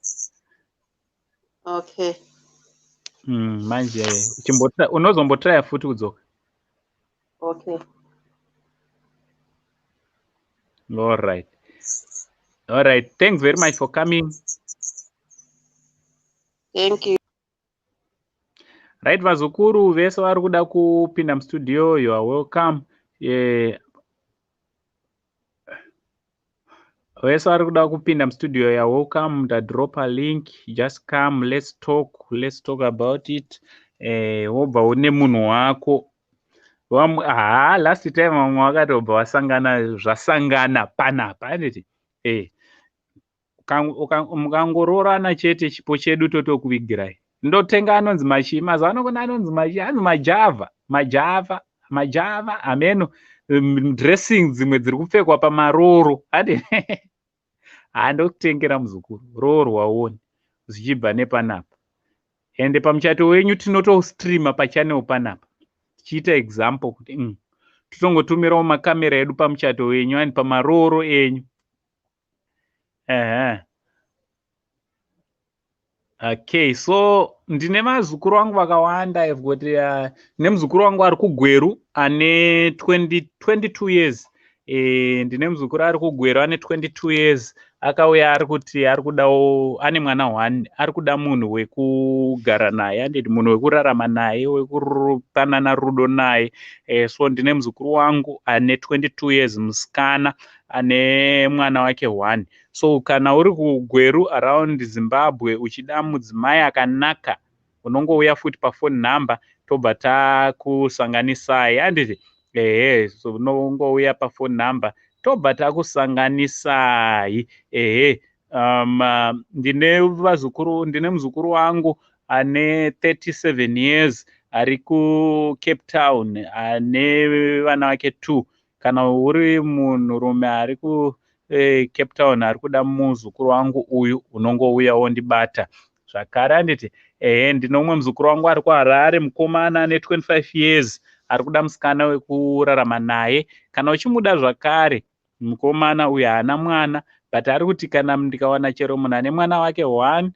[SPEAKER 2] Okay.
[SPEAKER 1] Manje unozombotraya futi kudzoka.
[SPEAKER 2] Okay.
[SPEAKER 1] All right. Thanks very much for coming.
[SPEAKER 2] Thank you.
[SPEAKER 1] Right, vazukuru vese vari kuda kupinda mustudio, you are welcome. Vese vari kuda kupinda mustudio, you are welcome. Drop a link, just come, let's talk about it. Wobva une munhu wako Last time vamwe wakatobva wasangana zvasangana panapa anditi mukangororana chete chipo chedu totokuvigirai. Ndotenga anonzi machii mazuva anokona anonzi machii anzi majava ameno dressing dzimwe dziri kupfekwa pamaroro ati handokutengera muzukuru roro waoni zvichibva nepanapa. Ende pamuchato wenyu tinotostreama pachannel panapa tichiita example kuti totongotumirawo makamera edu pamuchato wenyu ani pamaroro enyu. Okay, so ndine mazukuru wangu vakawanda. I've got nemuzukuru wangu ari kuGweru ane 22 years. Ndine muzukuru ari kuGweru ane 22 years. Akauya ari kuti ari kudawo, ane mwana 1, ari kuda munhu wekugara naye, handiti munhu wekurarama naye, wekupanana rudo naye. So ndine muzukuru wangu ane 22 years, musikana ane mwana wake 1. So kana uri kuGweru around Zimbabwe uchida mudzimai akanaka, unongouya futi pafoni number tobva takusanganisai, handiti so unongouya pafoni number tobva takusanganisai. Ndine muzukuru wangu ane 37 years ari kuCape Town ane vana vake 2. Kana uri munhurume ari ku Cape Town ari kuda muzukuru wangu uyu unongouya wondibata zvakare, handiti ndine umwe muzukuru wangu ari kuHarare, mukomana ane 25 years ari kuda musikana wekurarama naye. Kana uchimuda zvakare mukomana uyu haana mwana, but ari kuti kana ndikawana chero munhu ane mwana wake 1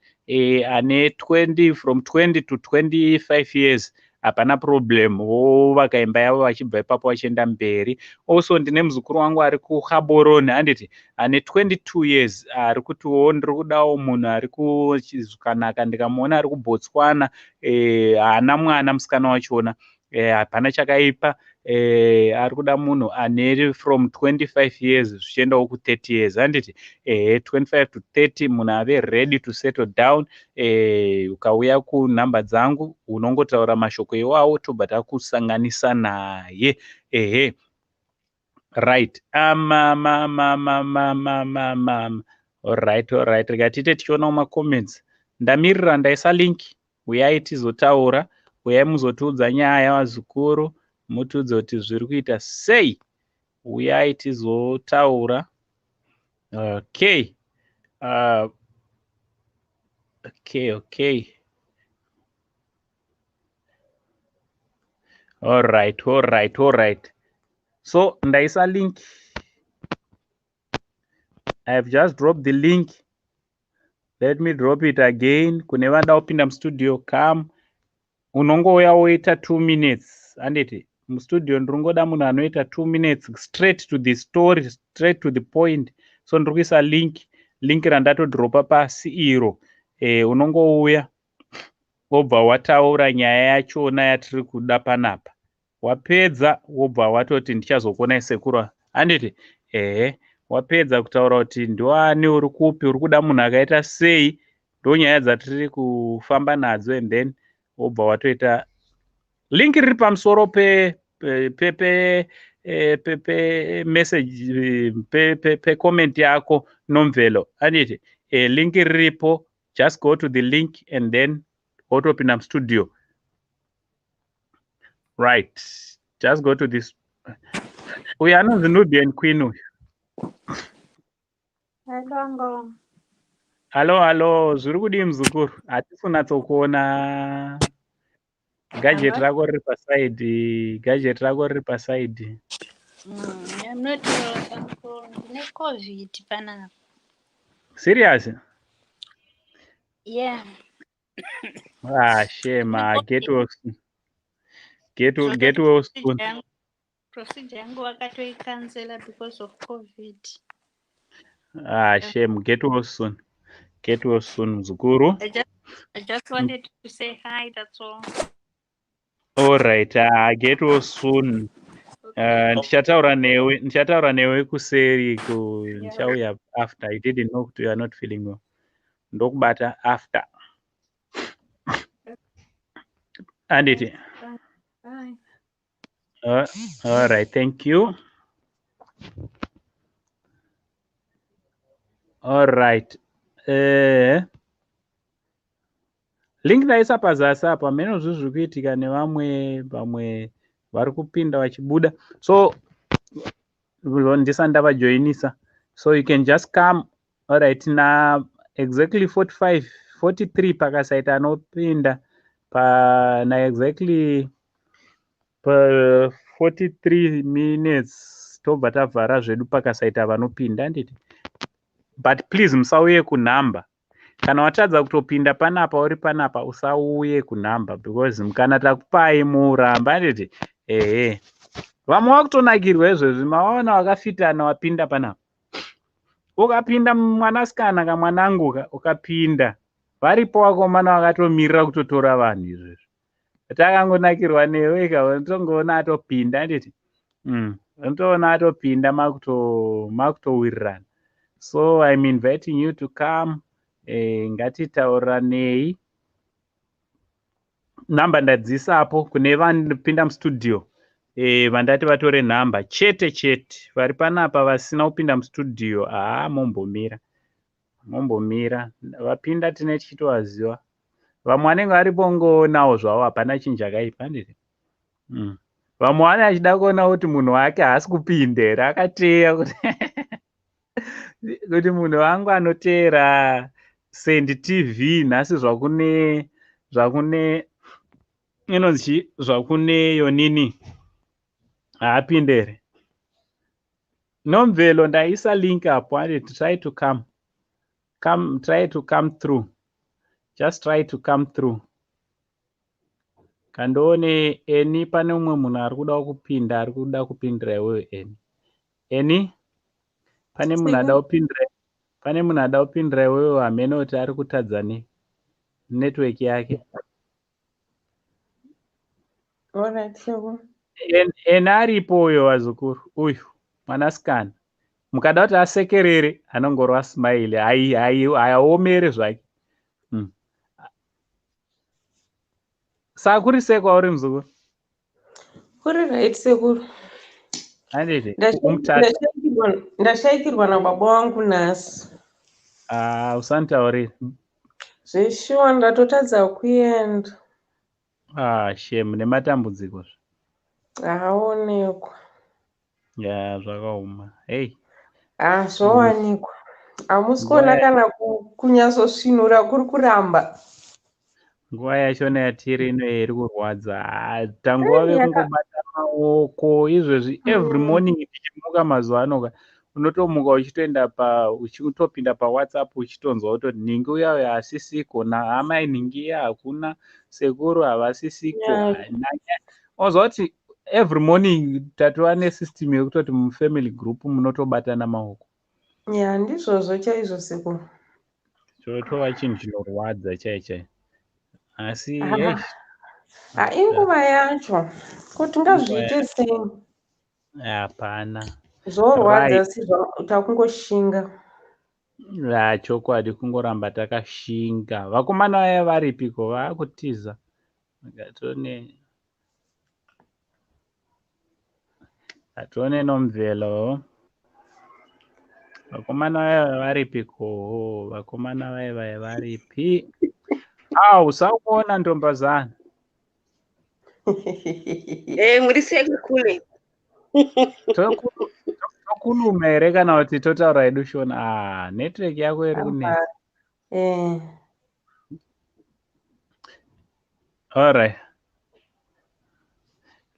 [SPEAKER 1] ane 20 from 20 to 25 years hapana problem, vovaka imba yavo vachibva ipapo vachienda mberi. Also ndine muzukuru wangu ari kuGaborone, handiti ane 22 years ari kutiwo ndiri kudawo munhu ari kukanaka, ndikamuona ari kuBotswana, haana mwana musikana wachona, hapana chakaipa. Ari kuda munhu ane from 25 years zvichiendawo ku30 years, handiti 25 to 30 munhu ave ready to settle down. Ukauya kunhamba dzangu unongotaura mashoko iwawo tobva takusanganisa naye. Right. Alright. Rega tiite tichionawo macomments. Ndamirira, ndaisa link. Uyai tizotaura, uyai muzotiudza nyaya vazukuru, mutiudze kuti zviri kuita sei. Uyai tizotaura. Okay. Okay. Alright. So ndaisa link. I have just dropped the link. Let me drop it again. Kune vada kupinda mustudio, come. Unongouya woita 2 minutes. Handiti mustudio ndiringoda munhu anoita 2 minutes straight to the story, straight to the point. So ndiri kuisa link randatodropa pasi iro. Unongouya wobva wataura nyaya yachona yatiri kuda panapa. Wapedza wobva watoti ndichazokuonai sekuru, handiti wapedza kutaura kuti ndiwani, uri kupi, uri kuda munhu akaita sei, ndonyaya dzatiri kufamba nadzo, and then wobva watoita link riri pamusoro pe message pe comment yako nomvelo, handiti link riripo. Just go to the link and then wotopinda mustudio. Right, just go to this. Uyu anonzi Nubian Queen uyu. Halo, zviri kudii muzukuru? Hatisi kunatsokuona gadget rako riri pasaidi.
[SPEAKER 7] I'm not well, uncle. Ndine COVID panapa.
[SPEAKER 1] Serious?
[SPEAKER 7] Yeah.
[SPEAKER 1] Shame. Get well soon.
[SPEAKER 7] Procedure yangu wakatoicancela because of COVID.
[SPEAKER 1] Shame. Get well soon, muzukuru.
[SPEAKER 7] I just wanted to say hi, that's all.
[SPEAKER 1] All right, get well soon. Ndichataura newe kuseri ndichauya after. I didn't know you are not feeling well. Ndokubata after. Anditi.
[SPEAKER 7] Bye.
[SPEAKER 1] All right, thank you. All right. Link ndaisa pazasi apa meno zviri kuitika nevamwe vari kupinda vachibuda, so ndisati ndavajoinisa, so you can just come. All right, na exactly 43 pakasaita anopinda na exactly pa 43 minutes tobva tavhara zvedu pakasaita vanopinda nditi, but please musauye kunhamba. Kana watadza kutopinda panapa uri panapa usauye kunhamba, because mukana takupai muramba nditi vamwe vakutonakirwa izvezvi. Maona wakafitana wapinda panapa, ukapinda mwanasikana kamwanangu ukapinda varipo vakomana vakatomirira kutotora vanhu izvezvi. Takangonakirwa newe unotongoona atopinda nditi unotoona atopinda makutowirirana. So I'm inviting you to come. Ngatitauranei. Namba ndadzisapo kune vanopinda mustudio, vandati vatore nhamba chete. Vari panapa vasina kupinda mustudio, mombomira. Vapinda tine tichitovaziva. Vamwe vanenge varipo ngoonawo zvavo, hapana chinhu chakaipa nditi. Vamwe vane achida kuona kuti munhu wake haasi kupinda here, akateya kuti munhu wangu anoteera Saint TV nhasi zvakune inonzi zvakune yonini haapinde here. Nomvelo ndaisa link apo anditi try to come through, just try to come through. Kandoone eni pane umwe munhu ari kuda kupindira iwewe eni pane munhu ada kupindira iwewe hamene kuti ari kutadza network yake. Eni aripo uyo wazukuru uyu mwanasikana, mukada kuti asekerere anongorwa smile, haiomere zvake. Saka kuri sei kwauri muzukuru?
[SPEAKER 5] Kuri right sekuru.
[SPEAKER 1] Handiti
[SPEAKER 5] Ndashayikirwa nababa wangu nhasi.
[SPEAKER 1] Usantaurire
[SPEAKER 5] Zveshuwa ndatotadza kuenda.
[SPEAKER 1] Shame nematambudziko
[SPEAKER 5] Haonekwa.
[SPEAKER 1] Zvakaoma. Hey.
[SPEAKER 5] Zvowanikwa. Hamusi kuona kana kunyatsosvinura kuri kuramba.
[SPEAKER 1] Nguva yachona yatiri ino iri kurwadza. Tanguva vekungobata maoko izvezvi every morning ndichimuka mazuva ano unotomuka uchitopinda paWhatsApp uchitonzwa kuti Ningi uya hasisiko, naamai Ningi iya hakuna, Sekuru havasisiko. Ozwa kuti every morning tatova nesystem yekutoti mufamily group munotobatana maoko.
[SPEAKER 5] Ndizvozvo chaizvo sekuru.
[SPEAKER 1] Chotova chinhu chinorwadza chaicho. Asi
[SPEAKER 5] inguva yacho kuti ngazviite sei.
[SPEAKER 1] Hapana.
[SPEAKER 5] Zvorwadza takungoshinga.
[SPEAKER 1] Chokwadi kungoramba takashinga. Vakomana vaya varipiko vaakutiza. Gatone nomvelo. Vakomana vaya varipiko. Vakomana vaya varipi. Usakuona ntombazana.
[SPEAKER 2] Muri sekule.
[SPEAKER 1] Tokulume here kana kuti totaura hedu shona. Network yako iri kunetsa. All right.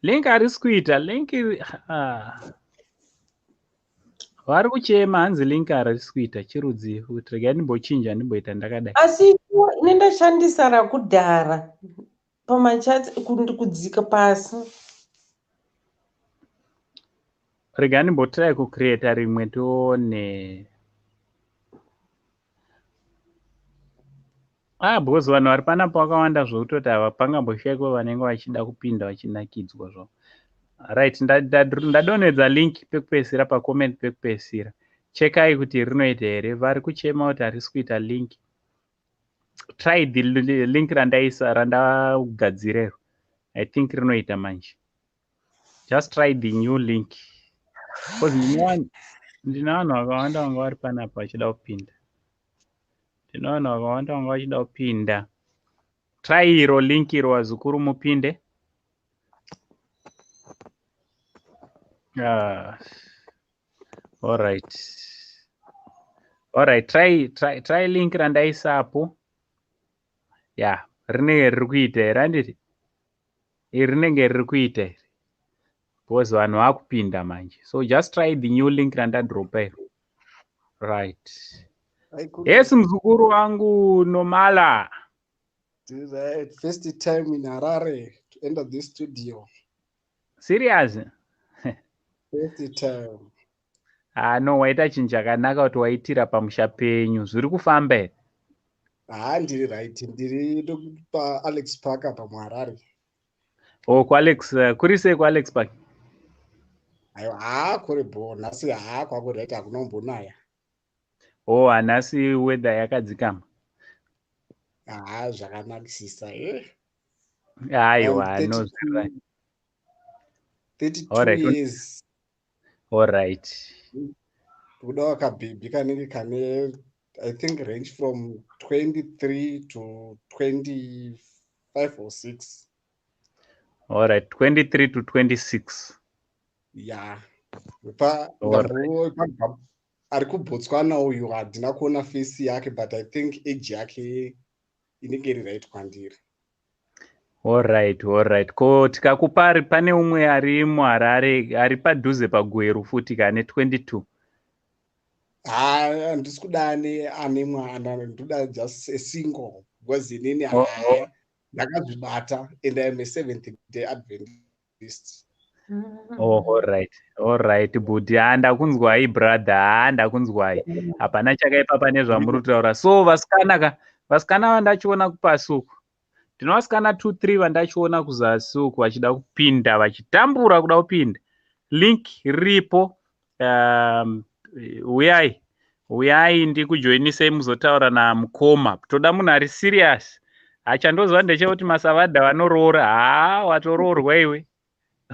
[SPEAKER 1] Link harisi kuita. Link vari kuchema hanzi link harisi kuita chirudzi kuti regai ndimbochinja ndimboita ndakadai.
[SPEAKER 5] Asi ine ndashandisa rakudhara pamachati kudzika pasi.
[SPEAKER 1] Regai ndimbotrai kucreata rimwe tione. Because vanhu vari panapa vakawanda zvokutoti hapangamboshayikwa vanenge vachida kupinda vachinakidzwa zvo. Right, ndadonedza link pekupedzisira pacomment pekupedzisira. Chekai kuti rinoita here. Vari kuchema kuti harisi kuita link. Try the link randagadzirero. I think rinoita manje. Just try the new link. Because ndina vanhu vakawanda vanga vari panapa vachida kupinda. Ndina vanhu vakawanda vanga vachida kupinda. Try iro link iro wazukuru mupinde. All right, try link randaisapo. Yeah, rinenge riri kuita here handiti? Iri rinenge riri kuita here. Because vanhu vakupinda manje. So just try the new link randadropa iro. Right. Yes, mzukuru wangu Nomala.
[SPEAKER 8] Right. First time in Harare to enter this studio.
[SPEAKER 1] Serious?
[SPEAKER 8] First time.
[SPEAKER 1] No, waita chinhu chakanaka kuti waitira pamusha penyu. Zviri kufamba here?
[SPEAKER 8] Ndiri right. Ndiri paAlex Park apa muHarare.
[SPEAKER 1] Oh, kuAlex, kuri sei kuAlex Park?
[SPEAKER 8] Aiwa, kuri bo, nhasi kwakuri right hakunombonaya.
[SPEAKER 1] Oh, hanasi weather yakadzikama.
[SPEAKER 8] Zvakanakisisa
[SPEAKER 1] Aiwa, no.
[SPEAKER 8] 32 years.
[SPEAKER 1] All right.
[SPEAKER 8] Kuda wakabhebhi kanenge kane, I think range from 23 to 25 or 6.
[SPEAKER 1] All right, 23 to 26.
[SPEAKER 8] Yeah. Ari kuBotswana uyu handina kuona face yake, but I think age yake inenge iri right kwandiri.
[SPEAKER 1] All right. Ko tikakupa pane umwe ari muHarare ari padhuze paGweru futi kane 22.
[SPEAKER 8] Handisi kuda ane mwana, ndoda just a single because inini ndakazvibata and I am a Seventh-day Adventist.
[SPEAKER 1] Oh, all right, but ndakunzwai brother, ndakunzwai. Hapana chakaipa pane zvamuri kutaura. So vasikana vandachiona kupasi uku. Ndino vasikana 2-3 vandachiona kuzasi uku vachida kupinda, vachitambura kuda kupinda. Link riripo. Uyai ndikujoinisei muzotaura namukoma. Toda munhu ari serious. Hachandozwa ndechekuti masavadha vanoroora. Watoroorwa iwe.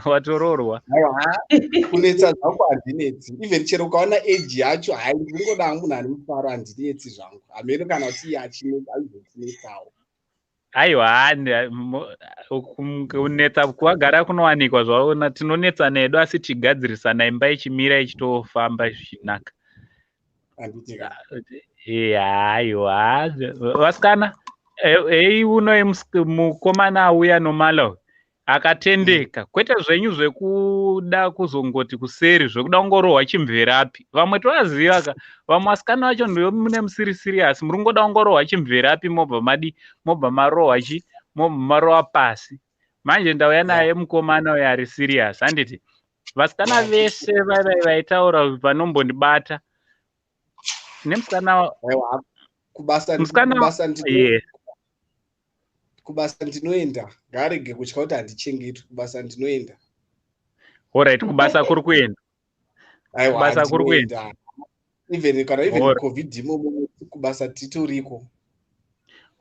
[SPEAKER 1] Watoroorwa.
[SPEAKER 8] Kunetsa zvangu handinetsi. Even chero ukaona age yacho, ndingoda munhu ane mufaro handinetsi zvangu. Hamene kana kuti iye achizotinetsawo.
[SPEAKER 1] Aiwa, kunetsa kwagara kunowanikwa zvaona, tinonetsa nedu asi tigadzirisana imba ichimira ichitofamba zvinaka. Aiwa, vasikana, uno mukomana auya Nomala akatendeka, kwete zvenyu zvekuda kuzongoti kuseri zvekuda kungorohwa chimverapi. Vamwe tovaziva, vamwe vasikana vacho ndio mune musiri serious, muri kungoda kungorohwa chimverapi mobva marohwa pasi. Manje ndauya naye mukomana uyo ari serious, handiti? Vasikana vese vaitaura vanombondibata. Nemusikana
[SPEAKER 8] kubasa ndinoenda, ngarege kutya kuti handichengetwi, kubasa ndinoenda.
[SPEAKER 1] Alright, kubasa kuri kuenda. Kubasa kuri kuenda.
[SPEAKER 8] Even COVID imomo kubasa titoriko.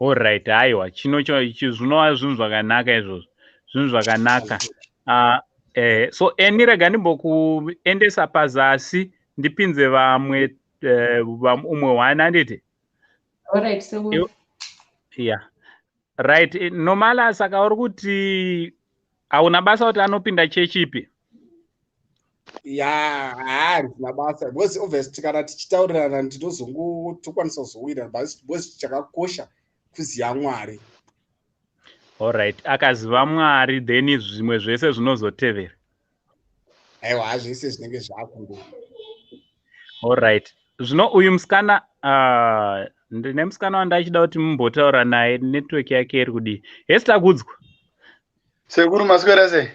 [SPEAKER 1] Alright, aiwa, zvinova zvinhu zvakanaka izvozvo. Zvinhu zvakanaka. So rega ndimbokuendesa pazasi ndipinze vamwe umwe one handiti?
[SPEAKER 3] Alright, so
[SPEAKER 1] yeah. Right, Nomala, saka uri kuti hauna basa kuti anopinda chechipi?
[SPEAKER 8] Handina basa. Because obviously kana tichitaurirana tokwanisa kuzowira, because chakakosha kuziva Mwari.
[SPEAKER 1] Alright, akaziva Mwari then zvimwe zvese zvinozotevera.
[SPEAKER 8] Aiwa, zvese zvinenge zvakundo.
[SPEAKER 1] Alright. Zvino uyu musikana ndine musikana wandachida kuti mumbotaura naye, network yake iri kudii. Hesi takudzwa.
[SPEAKER 9] Sekuru maswera sei?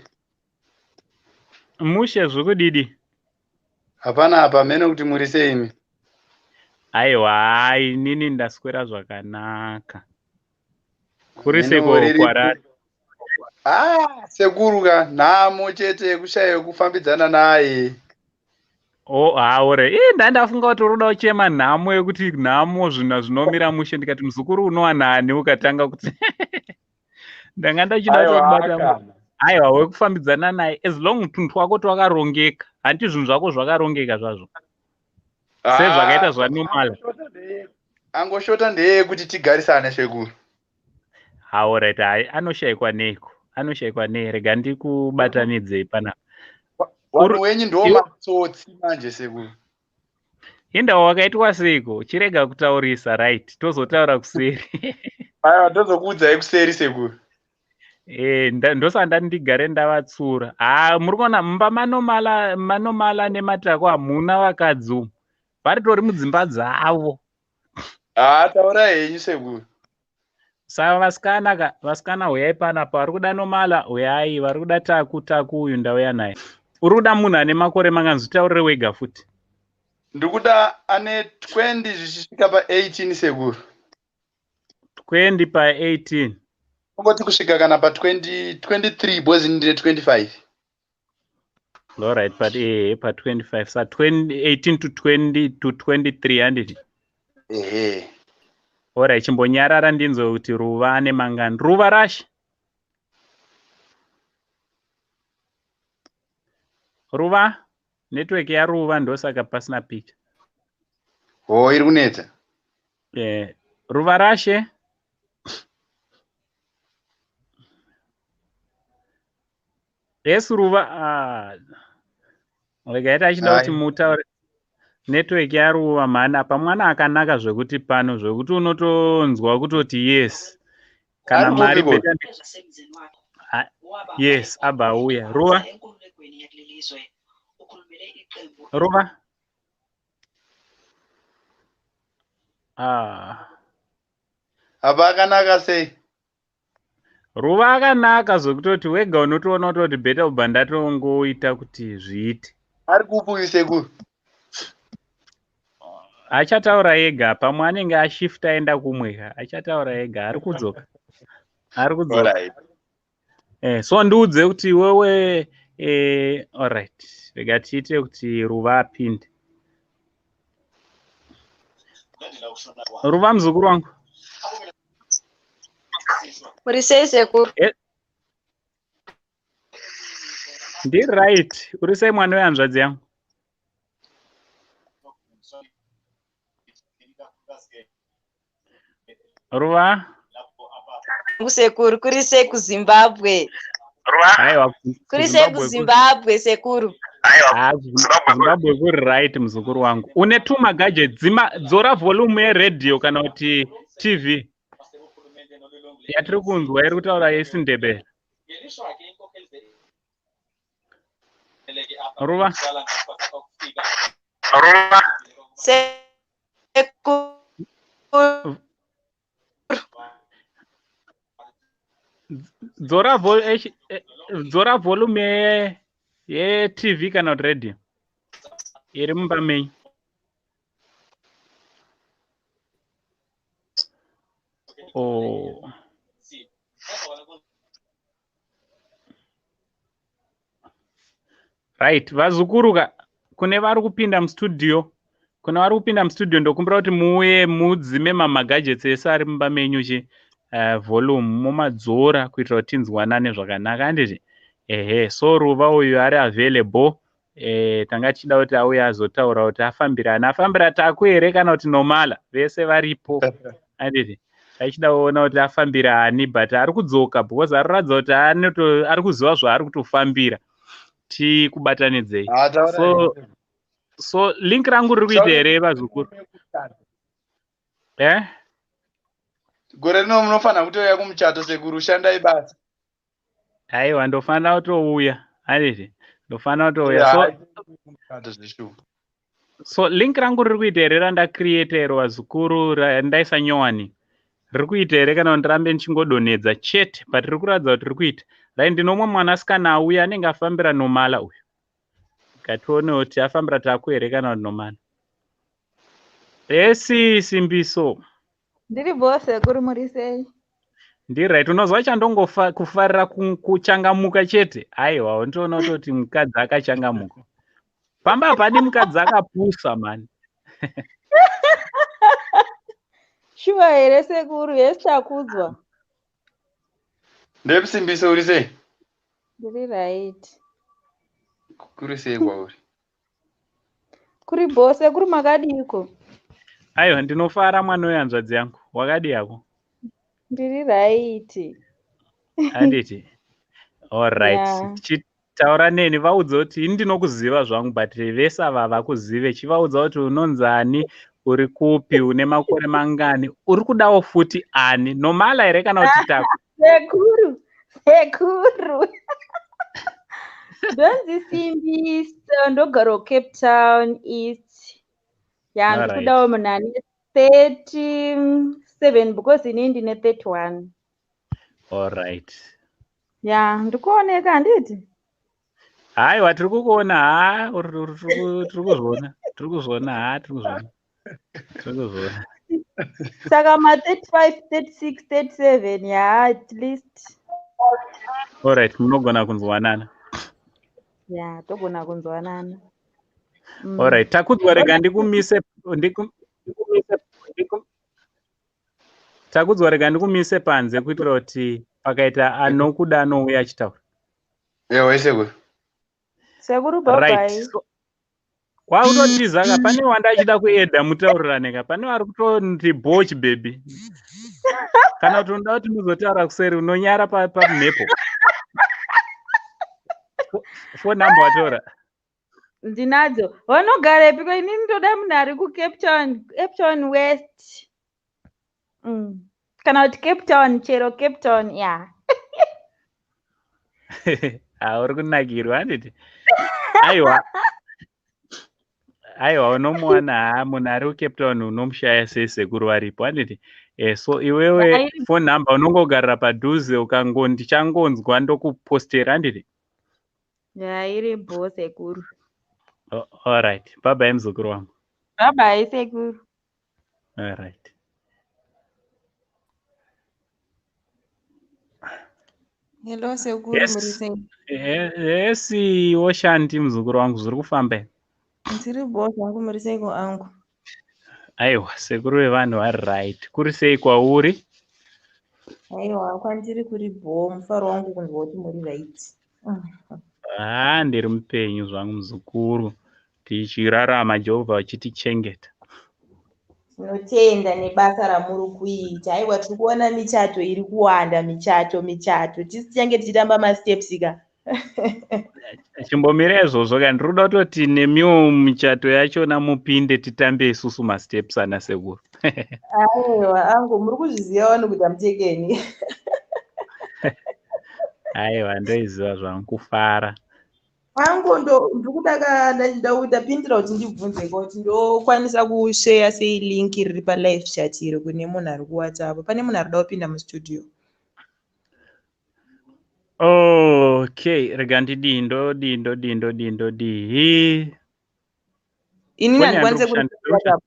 [SPEAKER 1] Mushe zvekudidi?
[SPEAKER 9] Hapana apa mene kuti muri sei imi?
[SPEAKER 1] Aiwa, inini ndaswera zvakanaka. Kuri seko kwarari.
[SPEAKER 9] Sekuru ka nhamo chete kushaya kufambidzana naye.
[SPEAKER 1] Aure. Ndandafunga kuti unoda kuchema nhamo yekuti nhamo zvinomira mushe, ndikati muzukuru unowa nani ukatanga kuti ndanga ndachida kubata. aiwa wekufambidzana naye as long tuntu twako twakarongeka hanti zvinhu zvako zvakarongeka zvazvo sezvakaita zvanomala
[SPEAKER 9] angoshota ndeye kuti tigarisane sekuru.
[SPEAKER 1] Alright, hai anoshayikwa neiko anoshayikwa nei rega ndikubatanidzei panapa.
[SPEAKER 9] Vanhu wenyu ndo matsotsi manje sekuru.
[SPEAKER 1] Indawo wakaitwa seiko chirega kutaurisa right tozotaura kuseri.
[SPEAKER 9] Aiwa tozokuudzai kuseri sekuru.
[SPEAKER 1] Ndosanda ndigare ndavatsura. Muri kuona mumba manomala nematako hamuna vakadzi varitori mudzimba dzavo.
[SPEAKER 9] Taura henyu sekuru.
[SPEAKER 1] Saka vasikana huyai panapa vari kuda nomala huyai vari kuda taku uyu ndauya naye. Uri kuda munhu ane makore manganzvitaurire wega futi.
[SPEAKER 9] Ndikuda ane 20 zvichisvika pa18 sekuru.
[SPEAKER 1] 20 pa18.
[SPEAKER 9] Ungoti kusvika kana pa23 bozi ndine 25.
[SPEAKER 1] Alright, but pa25 sa 18 to 20 to 23 handiti. Alright, chimbonyarara ndinzo kuti ruva ane mangani. Ruva rashi. Ruva network ya ruva ndosaka pasina picture.
[SPEAKER 9] Iri kunetsa.
[SPEAKER 1] Ruva rashe. Yes, ruva regaita achida kuti mutaure network ya ruva mana pamwana akanaka zvekuti pano zvekuti unotonzwa kutoti yes kana mari beta. Yes, abauya ruva. Ruva.
[SPEAKER 9] Apa akanaka sei?
[SPEAKER 1] Ruva akanaka zvekutoti wega unotoona kutoti beta ubva ndatongoita kuti zviite.
[SPEAKER 9] Ari kupi sekuru?
[SPEAKER 1] Achataura ega pamwe anenge ashifta aenda kumwe achataura ega ari kudzoka. So ndiudze kuti wewe alright rega tiite kuti ruva apinde. Ruva muzukuru wangu.
[SPEAKER 2] Uri sei sekuru?
[SPEAKER 1] Ndiri right. Uri sei mwana wehanzvadzi yangu? Ruva?
[SPEAKER 2] Sekuru, kuri sei kuZimbabwe?
[SPEAKER 1] Aiwa,
[SPEAKER 2] kuri sei kuZimbabwe sekuru?
[SPEAKER 1] Zimbabwe kuri right muzukuru wangu. Une tuma gadgets dzora volume yeredio kana kuti TV. Yatiri kunzwa iri kutaura yesindebele. Ruva. Dzora volume ye-TV kana kuti radio. Iri mumba menyu. Right, vazukuruka kune vari kupinda mustudio. Kuna vari kupinda mustudio ndokumbira kuti muuye mudzime mamagadgets ese ari mumba menyu volume mumadzora kuitira kuti tinzwanane zvakanaka handiti. So ruva uyu ari available. Tanga tichida kuti auye azotaura kuti afambira taku here kana kuti nomala vese varipo handiti. Tachida kuona kuti afambira ani but ari kudzoka because ari kuratidza kuti ari kuziva zvaari kutofambira. Tikubatanidzei. So link rangu riri kuita here vazukuru?
[SPEAKER 9] Gore rino munofanira kutouya kumuchato sekuru, shandai basa.
[SPEAKER 1] Aiwa ndofanira kutouya handiti. Ndofanira kutouya. So link rangu riri kuita here randacreate here vazukuru randaisa nyowani. Riri kuita here kana ndirambe ndichingodonhedza chete but riri kuratidza kuti riri kuita. Rai ndinomwe mwanasikana auya anenge afambira nomala uyu. Ngatione kuti afambira taku here kana kuti nomala. Simbiso.
[SPEAKER 10] Ndiri bose kuri muri sei?
[SPEAKER 1] Ndiri right. Unozwa chandongofa kufarira kuchangamuka chete. Aiwa untoona kuti mukadzi akachangamuka. Pamba padi mukadzi akapusa man.
[SPEAKER 10] Shuwa here sekuru, yes takudzwa.
[SPEAKER 9] Ndepsimbiso uri sei?
[SPEAKER 10] Ndiri right.
[SPEAKER 9] Kuri sei kwauri?
[SPEAKER 10] Kuri bose kuri makadiko.
[SPEAKER 1] Aiwa, ndinofara mwana wehanzvadzi yangu. Wakadi yako?
[SPEAKER 10] Ndiri right.
[SPEAKER 1] Handiti? Alright.
[SPEAKER 10] Yeah.
[SPEAKER 1] Tichitaura neni vaudza kuti ini ndinokuziva zvangu but vese ava vakuzive. Chivaudza kuti unonzi ani, uri kupi, une makore mangani, uri kudawo futi ani, nomala here kana kuti tako?
[SPEAKER 10] Sekuru. Ndonzi Simbiso, ndogara Cape Town East. Yeah, ndikudawo munani 37 because inini ndine 31.
[SPEAKER 1] Alright.
[SPEAKER 10] Yeah, ndikuoneka handiti?
[SPEAKER 1] Aiwa, tiri kukuona. Tiri kuzviona.
[SPEAKER 10] Saka ma 35, 36, 37, yeah, at least.
[SPEAKER 1] Alright, munogona kunzwanana.
[SPEAKER 10] Yeah, togona kunzwanana.
[SPEAKER 1] Alright, takudzwa rega ndikumise panze kuitira kuti pakaita anokuda anouya achitaura.
[SPEAKER 9] Ewa Sekuru.
[SPEAKER 10] Sekuru bye bye.
[SPEAKER 1] Right. Kwakutotiza ka pane wanda achida kuedha mutaurirane ka pane vari kutonti boch baby. Kana kuti unoda kuti muzotaura kuseri unonyara pamhepo. Phone number watora.
[SPEAKER 10] Ndinadzo. Vanogara piko inini ndoda munhu ari kuCape Town West. Kana kuti Cape Town, chero Cape Town, yeah.
[SPEAKER 1] Uri kunakirwa handiti? Aiwa, unomuwana munhu ari kuCape Town unomushaya sei Sekuru varipo handiti? So iwewe phone number unongogarira padhuze ndichangonzwa ndokupostera handiti?
[SPEAKER 10] Yeah, iripo Sekuru.
[SPEAKER 1] Alright, bye bye muzukuru wangu.
[SPEAKER 10] Bye bye Sekuru.
[SPEAKER 1] Alright.
[SPEAKER 10] Hello Sekuru Murisei.
[SPEAKER 1] Yes, Oshandi muzukuru wangu zviri kufamba.
[SPEAKER 10] Ndiri boss wangu Murisei ko angu.
[SPEAKER 1] Aiwa, Sekuru wevanhu vari right. Kuri sei kwauri?
[SPEAKER 10] Aiwa, kwandiri kuri bo, mufaro wangu kunzwa kuti muri right.
[SPEAKER 1] Ndiri mupenyu zvangu muzukuru. Tichirarama Jehovha achitichengeta.
[SPEAKER 10] Tinotenda nebasa ramuri kuita. Aiwa, tiri kuona michato iri kuwanda, michato. Tisi tichenge tichitamba masteps ka.
[SPEAKER 1] Chimbomira izvozvo ka ndinoda kutoti nemiwo michato yachona mupinde titambe isusu masteps ana Sekuru.
[SPEAKER 10] Aiwa, angu muri kuzviziva vanhu kuti hamutekeni.
[SPEAKER 1] Aiwa, ndoiziva zvangu kufara.
[SPEAKER 10] Angu ndapindira kuti ndibvunze kuti ndokwanisa kushare sei link riri palive chat iri kune munhu ari kuWhatsApp. Pane munhu ari kuda kupinda mustudio.
[SPEAKER 1] Okay, rega ndidi.
[SPEAKER 10] Inini handikwanise kuWhatsApp.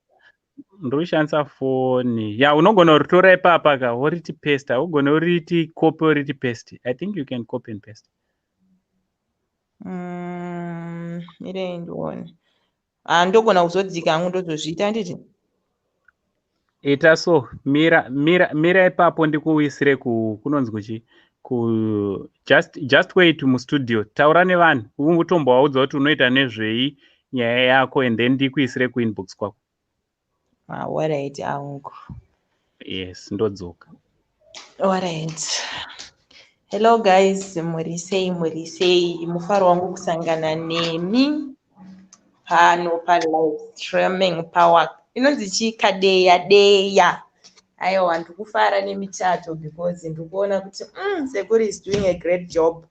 [SPEAKER 1] Ndoshandisa foni. Yeah, unogona kuritora ipapa ka woriti paste. Ugona uriti copy oriti paste. I think you can copy and paste.
[SPEAKER 10] Mire ndione. Ndogona kuzodzika hangu ndozozviita nditi.
[SPEAKER 1] Ita so, mira ipapo ndikuwisire kunonzi kuchi just wait mustudio. Taura nevanhu. Ungutombovaudza kuti unoita nezvei nyaya yako and then ndikuisire kuinbox kwako.
[SPEAKER 10] Alright, angu.
[SPEAKER 1] Yes, ndodzoka.
[SPEAKER 10] Alright. Hello guys, murisei. Mufaro wangu kusangana nemi. Pano pa live streaming power. Inonzi chi Kadeya. Aiwa, ndikufara nemichato because ndikuona kuti Sekuru is doing a great job.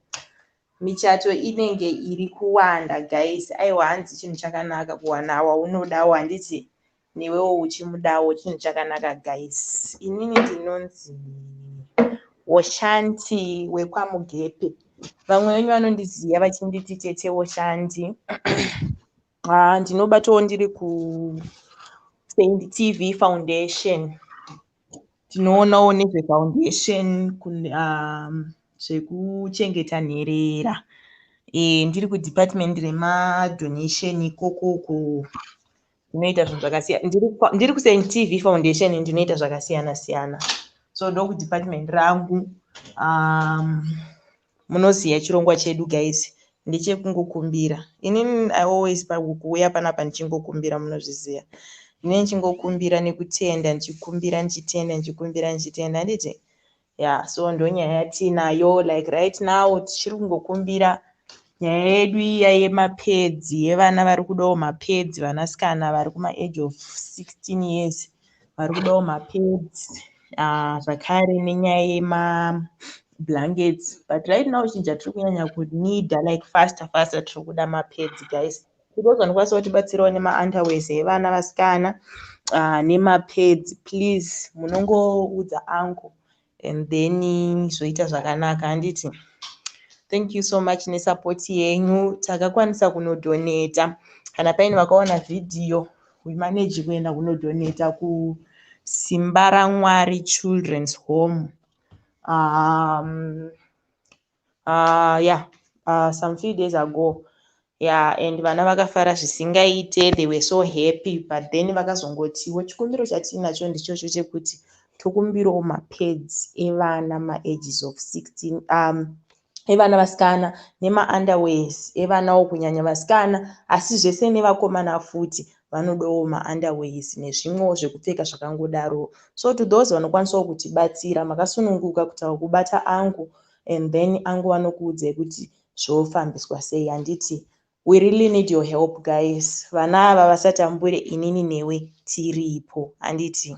[SPEAKER 10] Michato inenge iri kuwanda guys. Aiwa, hanzi chinhu chakanaka kuwana waunodawo handiti newewo uchimudawo chinhu chakanaka guys. Inini ndinonzi Oshanti wekwamugepe. Vamwe venyu vanondiziva vachinditi tete Oshanti. Ndinobatawo ndiri ku Saint TV Foundation. Tinoonawo nezvefoundation zvekuchengeta nherera. Ndiri kudepartment remadonation ikoko ndinoita zvinhu zvakasiyana. Ndiri kuSaint TV Foundation ndinoita zvakasiyana siyana. So ndokudepartment rangu. munoziya chirongwa chedu guys, ndechekungokumbira. Inini I always pakuuya panapa ndichingokumbira, munozviziva. Inini ndichingokumbira nekutenda, ndichikumbira ndichitenda, ndichikumbira ndichitenda, handiti? Yeah, so ndonyaya yatinayo like right now tichiri kungokumbira nyaya yedu iya yemapedzi, yevana vari kudawo mapedzi, vanasikana vari kuma-age of 16 years vari kudawo mapedzi, zvakare nenyaya yemablankets. But right now chinja tiri kunyanya kunidha like faster tiri kuda mapedzi guys. Because vanokwanisa kutibatsirawo nema-underwears evana vasikana nemapedzi. Please munongoudza uncle and then zvoita zvakanaka, handiti? Thank you so much nesupport yenyu. Takakwanisa kunodonata. Kana paine vakaona vhidhiyo, we manage kuenda kunodonata kusimba raMwari Children's Home. Some few days ago. Yeah, and vana vakafara zvisingaite, they were so happy, but then vakazongotiwo chikumbiro chatinacho ndichocho chekuti tokumbirawo mapads evana ma-ages of 16, evana vasikana nema-underwears evanawo kunyanya vasikana, asi zvese nevakomana futi vanodawo ma-underwears nezvimwewo zvekupfeka zvakangodaro. So to those vanokwanisawo kutibatsira, makasununguka kutaura kubata angu, and then angu vanokuudzai kuti zvofambiswa sei, handiti? We really need your help guys. Vana ava vasatambure, inini newe tiripo, handiti?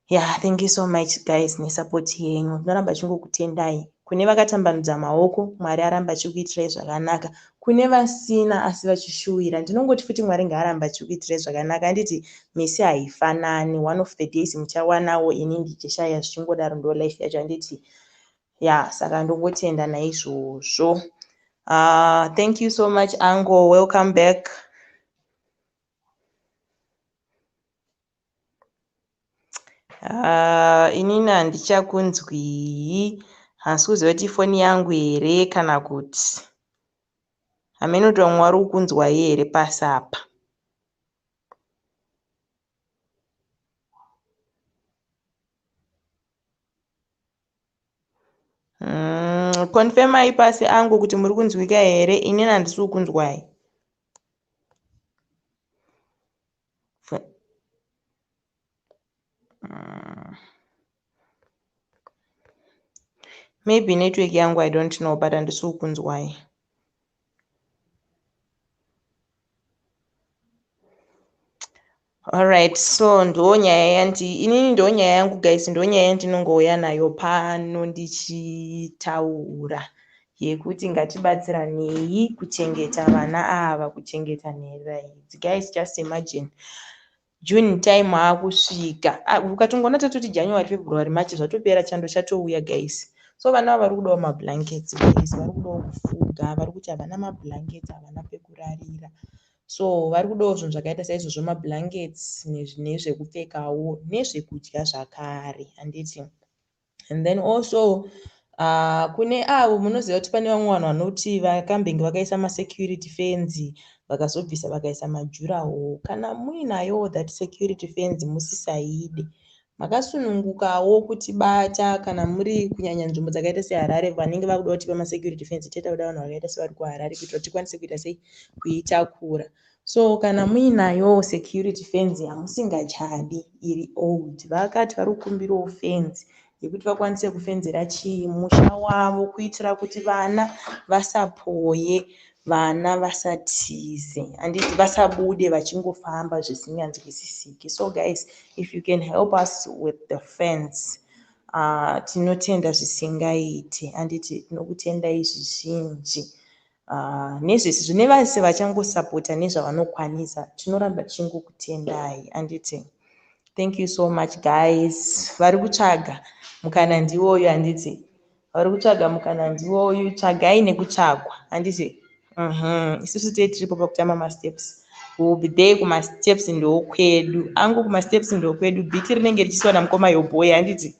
[SPEAKER 10] Yeah, thank you so much guys nesupport yenyu. Tinoramba chingokutendai. Kune vakatambanudza maoko, Mwari aramba achikuitirai zvakanaka. Kune vasina asi vachishuwira, ndinongoti futi Mwari ngaaramba achikuitirai zvakanaka, handiti? Misi haifanani, one of the days muchawanawo, ini ndichishaya, zvichingodaro ndo life yacho, handiti? Yeah, saka ndongotenda naizvozvo. Thank you so much uncle, welcome back. Inini handichakunzwi, hasi kuziva kuti foni yangu here kana kuti hamene kuti vamwe vari kukunzwai here pasi apa. Confirmai pasi angu kuti muri kunzwika here. Inini handisi kukunzwai. Maybe network yangu, I don't know, but handisi kukunzwai. Alright, so inini ndo nyaya yangu guys, ndo nyaya yandinongouya nayo pano ndichitaura, yekuti ngatibatsiranei kuchengeta vana ava, kuchengeta nhera idzi. Guys, just imagine June time aakusvika, ukatongoona tatoti January, February, March zvatopera, chando chatouya guys. So vana ava vari kudawo mablankets guys, vari kudawo kufuga, vari kuti havana mablankets, havana pekurarira. So vari kudawo zvinhu zvakaita saizvozvo, mablankets nezvekupfekawo nezvekudya zvakare, handiti? And then also kune avo munoziva kuti pane vamwe vanhu vanoti vakambenge vakaisa masecurity fence vakazobvisa vakaisa majuraho. Kana muinayo that security fence musisaide. Makasunungukawo kutibata kana muri kunyanya nzvimbo dzakaita seHarare, vanenge vakuda kuti pamasecurity fence chete kuda vanhu vakaita sevari kuHarare kuitira kuti tikwanise kuita sei kuitakura. So kana muinayo security fence hamusingachadi iri old, vakati vari kukumbirawo fence yekuti vakwanise kufenzera musha wavo kuitira kuti vana vasapoye, vana vasatize, handiti? Vasabude vachingofamba zvisinganzwisisiki. So guys, if you can help us with the fence, tinotenda zvisingaite, handiti? Tinokutendai zvizhinji. Nezvese nevese vachangosapota nezvavanokwanisa, tinoramba tichingokutendai, handiti? Thank you so much guys. Vari kutsvaga mukana ndiwoyu, handiti? Vari kutsvaga mukana ndiwoyu, tsvagai nekutsvagwa, handiti? Isusu tiripo pakutama masteps. We will be there kumasteps ndokwedu. Angu kumasteps ndokwedu. Bhiki rinenge richisiwa namukoma yobhoy, handiti?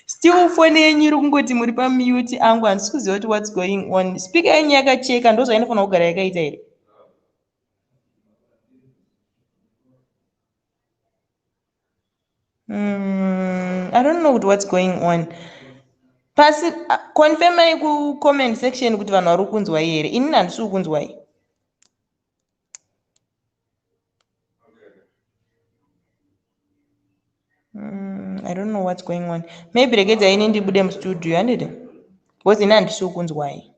[SPEAKER 10] Still foni yenyu iri kungoti muri pamute angu, handisi kuziva kuti what's going on. Speaker yenyu yakacheka, ndo zvainofanira kugara yakaita here. I don't know what's going on. Pasi confirmai comment section kuti vanhu vari kunzwai here. Ini handisi kunzwai. I don't know what's going on. Maybe rekedza ini ndibude mustudio handiti? Because ini handisi kunzwai.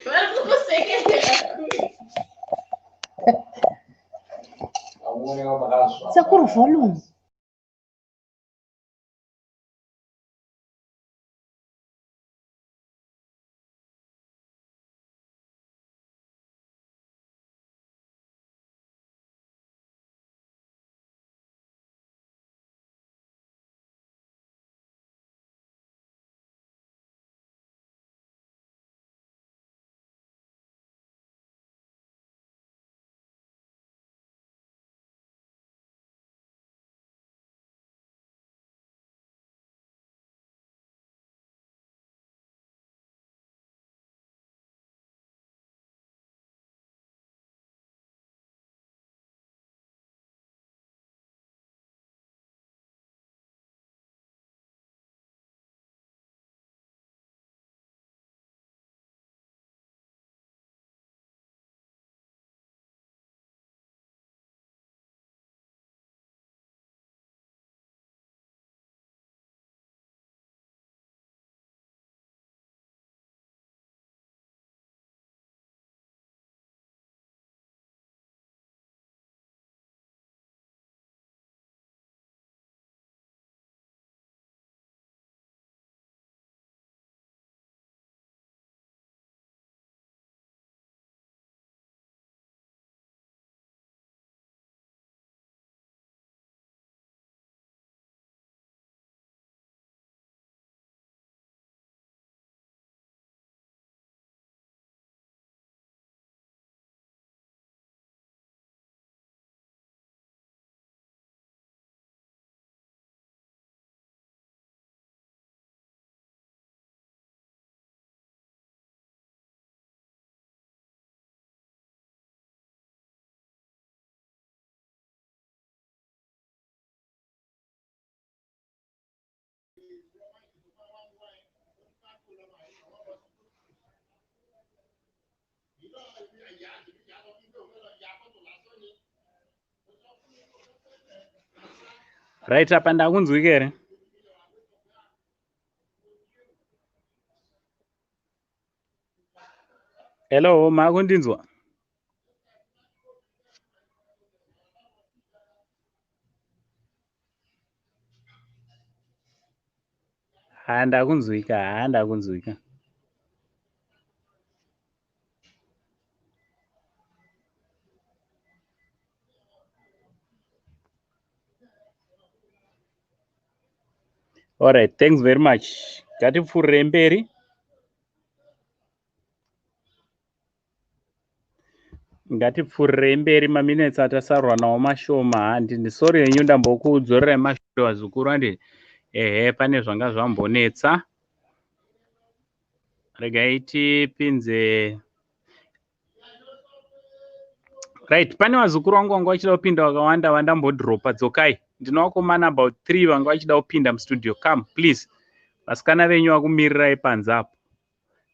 [SPEAKER 3] vari kukusekera.
[SPEAKER 10] Sekuru volume.
[SPEAKER 1] Right apa ndakunzwi here. Hello, makundinzwa? Ndakunzwika. All right, thanks very much. Ngatipfuurire mberi. Ngatipfuurire mberi, maminutes atasarwa nawo mashoma. Handini sorry henyu ndambokudzorera mashoma zukuru handi. Pane zvanga zvambonetsa. Regai tipinze. Right, pane vazukuru vangu vanga vachida kupinda vakawanda vandambodropa dzokai. Ndinovakomana about 3 vanga vachida kupinda mustudio. Come please. Vasikana venyu vakumirirai panze apo.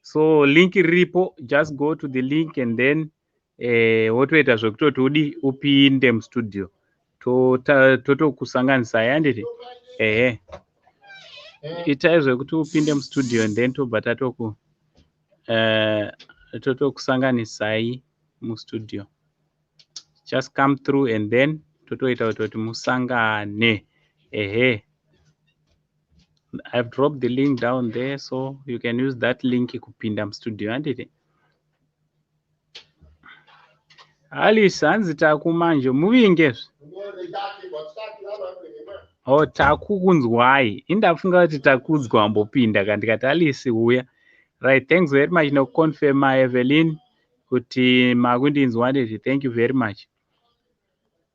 [SPEAKER 1] So link riripo, just go to the link and then wotoita zvekutoti upinde mustudio. Totokusanganisai handiti. Itai zvekuti upinde mustudio and then tobva totokusanganisai mustudio. Just come through and then totoita kuti musangane. I've dropped the link down there, so you can use that link kupinda mustudio handiti. Alice hanzi takumanje muvinge. Takukunzwai. Indafunga kuti takudzwa mbopinda kandi kati Alice uya. Right, thanks very much nokuconfirm Evelyn kuti makundinzwa handiti. Thank you very much.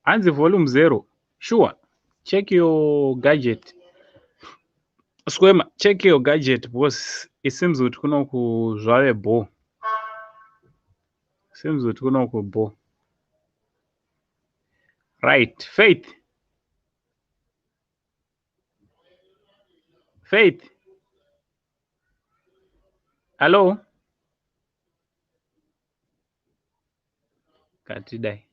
[SPEAKER 1] Hanzi volume 0. Sure. Check your gadget. Squema, check your gadget because it seems kuti kunoku zvave bo. Seems kuti kunoku bo. Right, Faith. Faith. Hello. Katidai.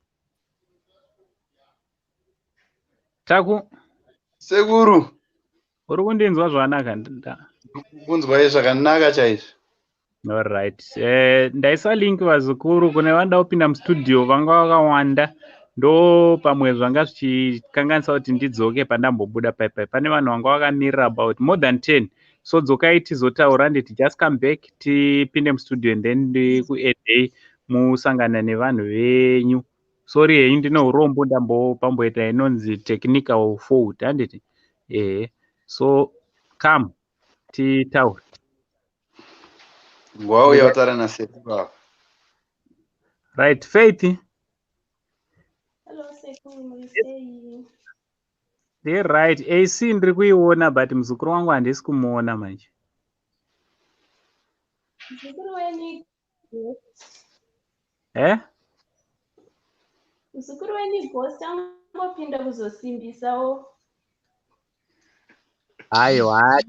[SPEAKER 1] Taku.
[SPEAKER 9] Sekuru.
[SPEAKER 1] Uri kundinzwa zvakanaka?
[SPEAKER 9] Kunzwai zvakanaka chaizvo.
[SPEAKER 1] All right. Ndaisa link vazukuru kune vanoda kupinda mustudio vanga vakawanda ndo pamwe zvanga zvichikanganisa kuti ndidzoke pandambobuda paipai. Pane vanhu vanga vakamirira about more than 10. So dzokai tizotaura nditi just come back tipinde mustudio and then kuedei musangana nevanhu venyu. Sorry henyu ndine urombo ndambopamboita inonzi technical fault handiti. So come titaure.
[SPEAKER 9] Nguva uya utaura nasekuru.
[SPEAKER 1] Right, Faith.
[SPEAKER 7] Hello, Sekuru, murisei.
[SPEAKER 1] They're right. AC ndiri kuiona but muzukuru wangu handisi kumuona manje.
[SPEAKER 7] Muzukuru wenyu muzukuru wenyu ghost angopinda kuzosimbisawo.
[SPEAKER 1] Aiwa,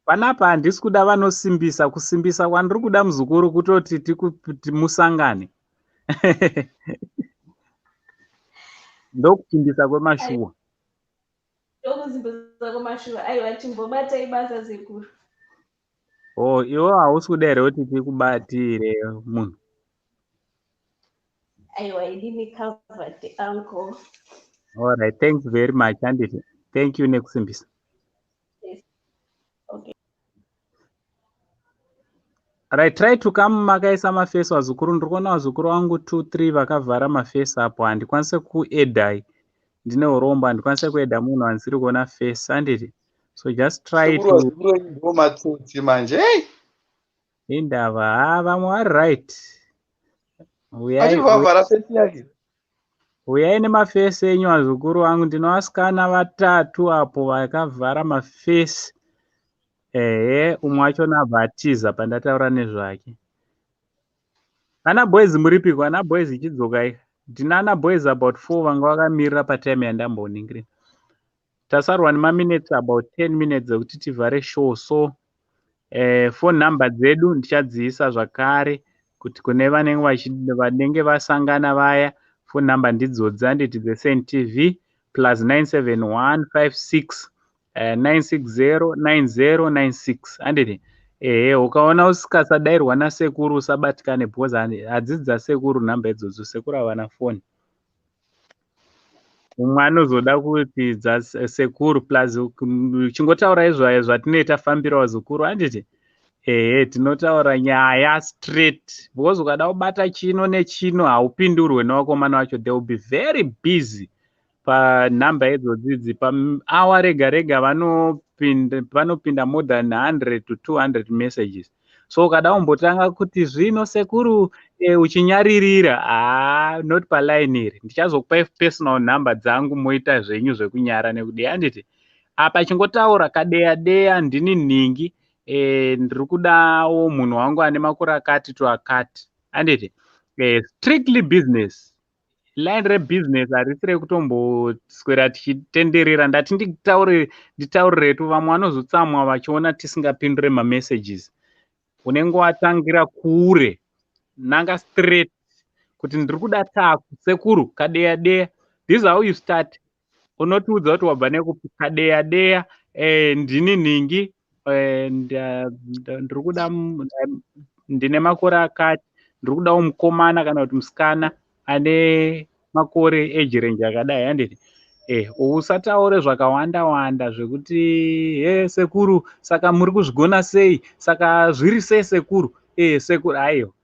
[SPEAKER 1] panapa handisi kuda vanosimbisa. Kusimbisa kwandiri kuda muzukuru kutoti musangane. Ndokusimbisa kwemashuwa.
[SPEAKER 7] Ndokusimbisa kwemashuwa. Aiwa, timbobatai basa Sekuru.
[SPEAKER 1] Oh, iwo hausi kuda here kuti tikubatire munhu.
[SPEAKER 7] Aiwa, idini covered uncle.
[SPEAKER 1] All right, thanks very much handiti. Thank you nekusimbisa.
[SPEAKER 7] Yes. Okay.
[SPEAKER 1] Right, try to come makaisa mafesi wazukuru. Ndiri kuona wazukuru wangu 2-3 vakavhara mafesi apo. Handikwanise kuedhai. Ndine urombo handikwanise kuedha munhu handisiri kuona face handiti. So just try to.
[SPEAKER 9] Sekuru ndo matsotsi manje. Hey!
[SPEAKER 1] Indava vamwe vari right.
[SPEAKER 9] Achivavhara face yake.
[SPEAKER 1] Uyai nemafesi enyu wazukuru wangu. Ndinovasikana 3 apo vakavhara mafesi. Umwe wacho nabhatiza pandataura nezvake. Ana boys muripiko? Ana boys ichidzokai. Ndina ana boys about 4 vanga vakamirira patime yandamboningirira. Tasarwa nemaminutes about 10 minutes ekuti tivhare show. So phone number dzedu ndichadziisa zvakare kuti kune vanenge vasangana vaya. Phone number ndidzodzi handiti dzeSaint TV +971 56 960 9096 handiti. Ukaona usikasadairwa nasekuru usabatikane because hadzidzi dzasekuru nhamba idzodzo. Sekuru havana foni. Umwe anozoda kuti dzasekuru plus chingotaurai zvatinoita fambira wazukuru handiti. Tinotaura nyaya straight because ukada kubata chino nechino haupindurwe nevakomana vacho. They will be very busy panhamba idzodzidzi. Paawa rega rega vanopinda more than 100 to 200 messages. So ukada kumbotanga kuti zvino sekuru uchinyaririra not paline iri. Ndichazokupai personal number dzangu moita zvenyu zvekunyara nekudei handiti. Apa chingotaura Kadeya ndini ningi. Ndiri kudawo munhu wangu ane makore akati to akati handiti. Strictly business. Line rebusiness harisi rekutomboswera tichitenderera. Ndati nditauriretu vamwe vanozotsamwa vachiona tisingapindure mamessages. Unenge watangira kure nanga straight kuti ndiri kuda taku sekuru Kadeya. This is how you start. Unotiudza kuti wabva nekupi Kadeya. Ndini ningi. Ndiri kuda ndine makore akati. Ndiri kudawo mukomana kana kuti musikana ane makore age range akadai handiti. Usataure zvakawanda wanda zvekuti sekuru saka muri kuzvigona sei, saka zviri sei sekuru. Sekuru aiyo.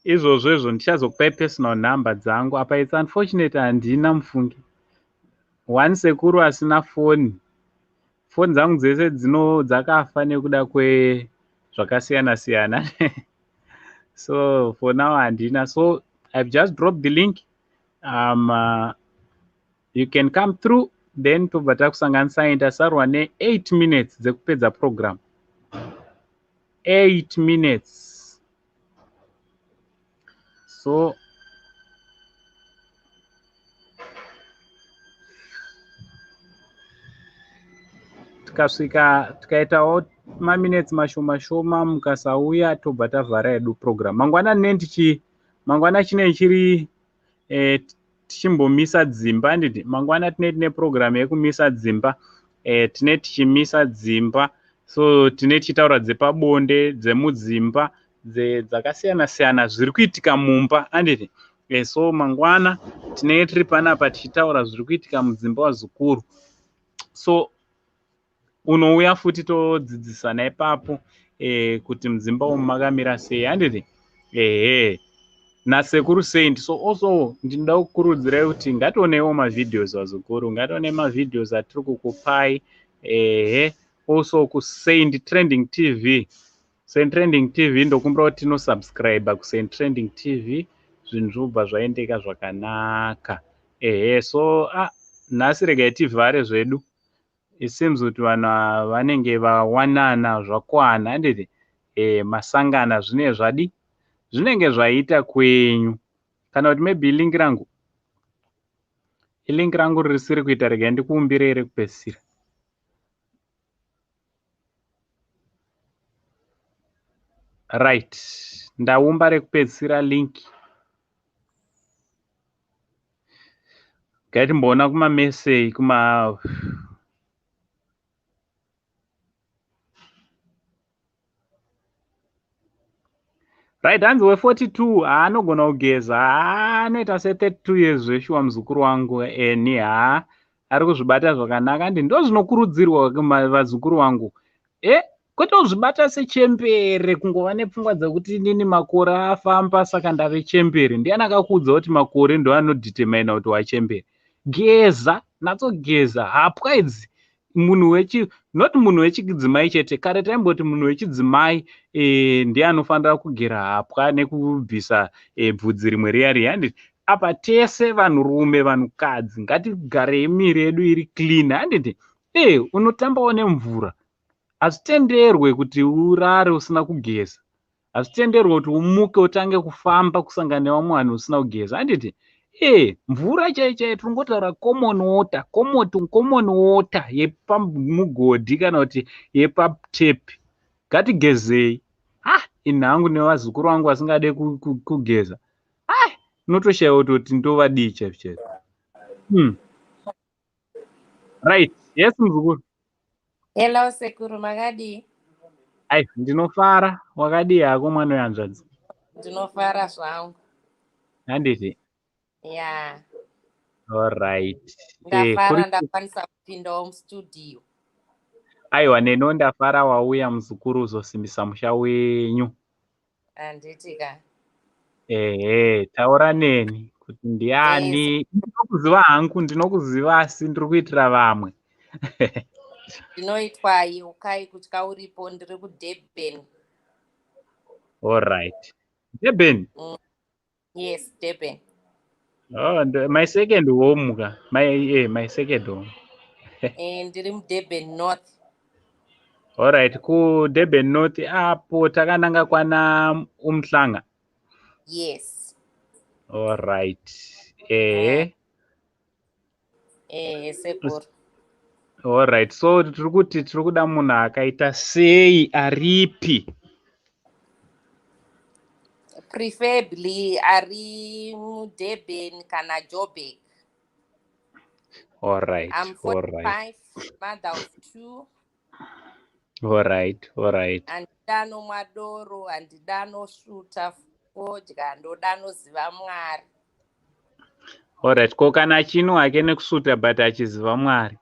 [SPEAKER 1] Izvozvo ndichazokupai personal number dzangu. Apa it's unfortunate handina mufungi. One sekuru asina foni. Foni dzangu dzese dzakafa nekuda zvakasiyana siyana. So for now handina. So I've just dropped the link. You can come through then tobva takusanganisa ndasarwa ne8 minutes dzekupedza program. 8 minutes. So tikaitawo maminutes mashoma mukasauya tobva tavhara yedu program. Mangwana chine chiri tichimbomisa dzimba nditi. Mangwana tine program yekumisa dzimba. Tine tichimisa dzimba So tine tichitaura dzepabonde, dzemudzimba, dzakasiyana-siyana zviri kuitika mumba anditi. So mangwana tinenge tiri panapa tichitaura zviri kuitika mudzimba wazukuru. So unouya futi todzidzisana ipapo kuti mudzimba umu makamira sei handiti. naSekuru Saint. So also ndinoda kukurudzirai kuti ngationewo mavideos wazukuru, ngatione mavideos atiri kukupai. Also kuSaint Trending TV. Saint Trending TV ndokumbura kuti tinosubscribe kuSaint Trending TV, zvinhu zvobva zvaendeka zvakanaka. So nhasi regai tivhare zvedu. It seems kuti vanhu vanenge vawanana zvakwana handiti. Masangana zvine zvadi zvinenge zvaita kwenyu, kana kuti maybe ilingi rangu risiri kuita, regai ndikuumbire rekupedzisira. Right, ndaumba rekupedzisira link. Ngatimboona kumamesseji right, hanzi we42 haanogona kugeza, anoita se32 years zveshuwa muzukuru wangu. Ni ari kuzvibata zvakanaka, ndo zvinokurudzirwa vazukuru wangu. Kwete kuzvibata sechembere, kungova nepfungwa dzekuti nini makore afamba saka ndave chembere. Ndiani akakuudza kuti makore ndo anodetermine kuti wachembere? Geza, natsogeza. Hapwa idzi not munhu wechidzimai chete. Kare taimboti munhu wechidzimai ndiye anofanira kugera hapwa nekubvisa bvudzi rimwe riya handiti. Apa tese vanhurume vanhukadzi ngatigarei miri yedu iri clean handiti. Unotambawo nemvura. Hazvitenderwe kuti urare usina kugeza. Hazvitenderwe kuti umuke utange kufamba kusangana nevamwe vanhu usina kugeza handiti. Mvura chaichai tiringotaura common water yepamugodhi kana kuti yepatepi. Ngatigezei. Ina hangu nevazukuru vangu vasingade kugeza. Notoshayiwa kuti ndovadii chaivo. Right, yes muzukuru.
[SPEAKER 11] Hello Sekuru, makadii?
[SPEAKER 1] Ndinofara. Wakadii hako mwana wehanzvadzi?
[SPEAKER 11] Ndinofara zvangu.
[SPEAKER 1] Handiti?
[SPEAKER 11] Yeah.
[SPEAKER 1] Alright.
[SPEAKER 11] Ndafara ndakwanisa kupindawo mustudio.
[SPEAKER 1] Aiwa, neno ndafara wauya muzukuru uzosimbisa musha wenyu.
[SPEAKER 11] Handitika.
[SPEAKER 1] Taura neni kuti ndiani. Ndinokuziva hangu, ndinokuziva asi ndiri kuitira vamwe.
[SPEAKER 11] Ndinoitwa Yokai kutya uripo, ndiri kuDurban.
[SPEAKER 1] Alright. Durban?
[SPEAKER 11] Yes, Durban.
[SPEAKER 1] My second home ka. My second home.
[SPEAKER 11] Ndiri muDurban North.
[SPEAKER 1] Alright, kuDurban North apo takananga kwana Umhlanga.
[SPEAKER 11] Yes.
[SPEAKER 1] Alright.
[SPEAKER 11] Sekuru.
[SPEAKER 1] Alright, so tiri kuda munhu akaita sei, aripi?
[SPEAKER 11] Preferably ari muDurban kana Joburg.
[SPEAKER 1] Alright.
[SPEAKER 11] I'm 45, mother of 2.
[SPEAKER 1] Alright.
[SPEAKER 11] Handida nomadoro, handida nosvuta fodya, ndoda noziva Mwari.
[SPEAKER 1] Alright, ko kana chino hake nekusuta but achiziva Mwari.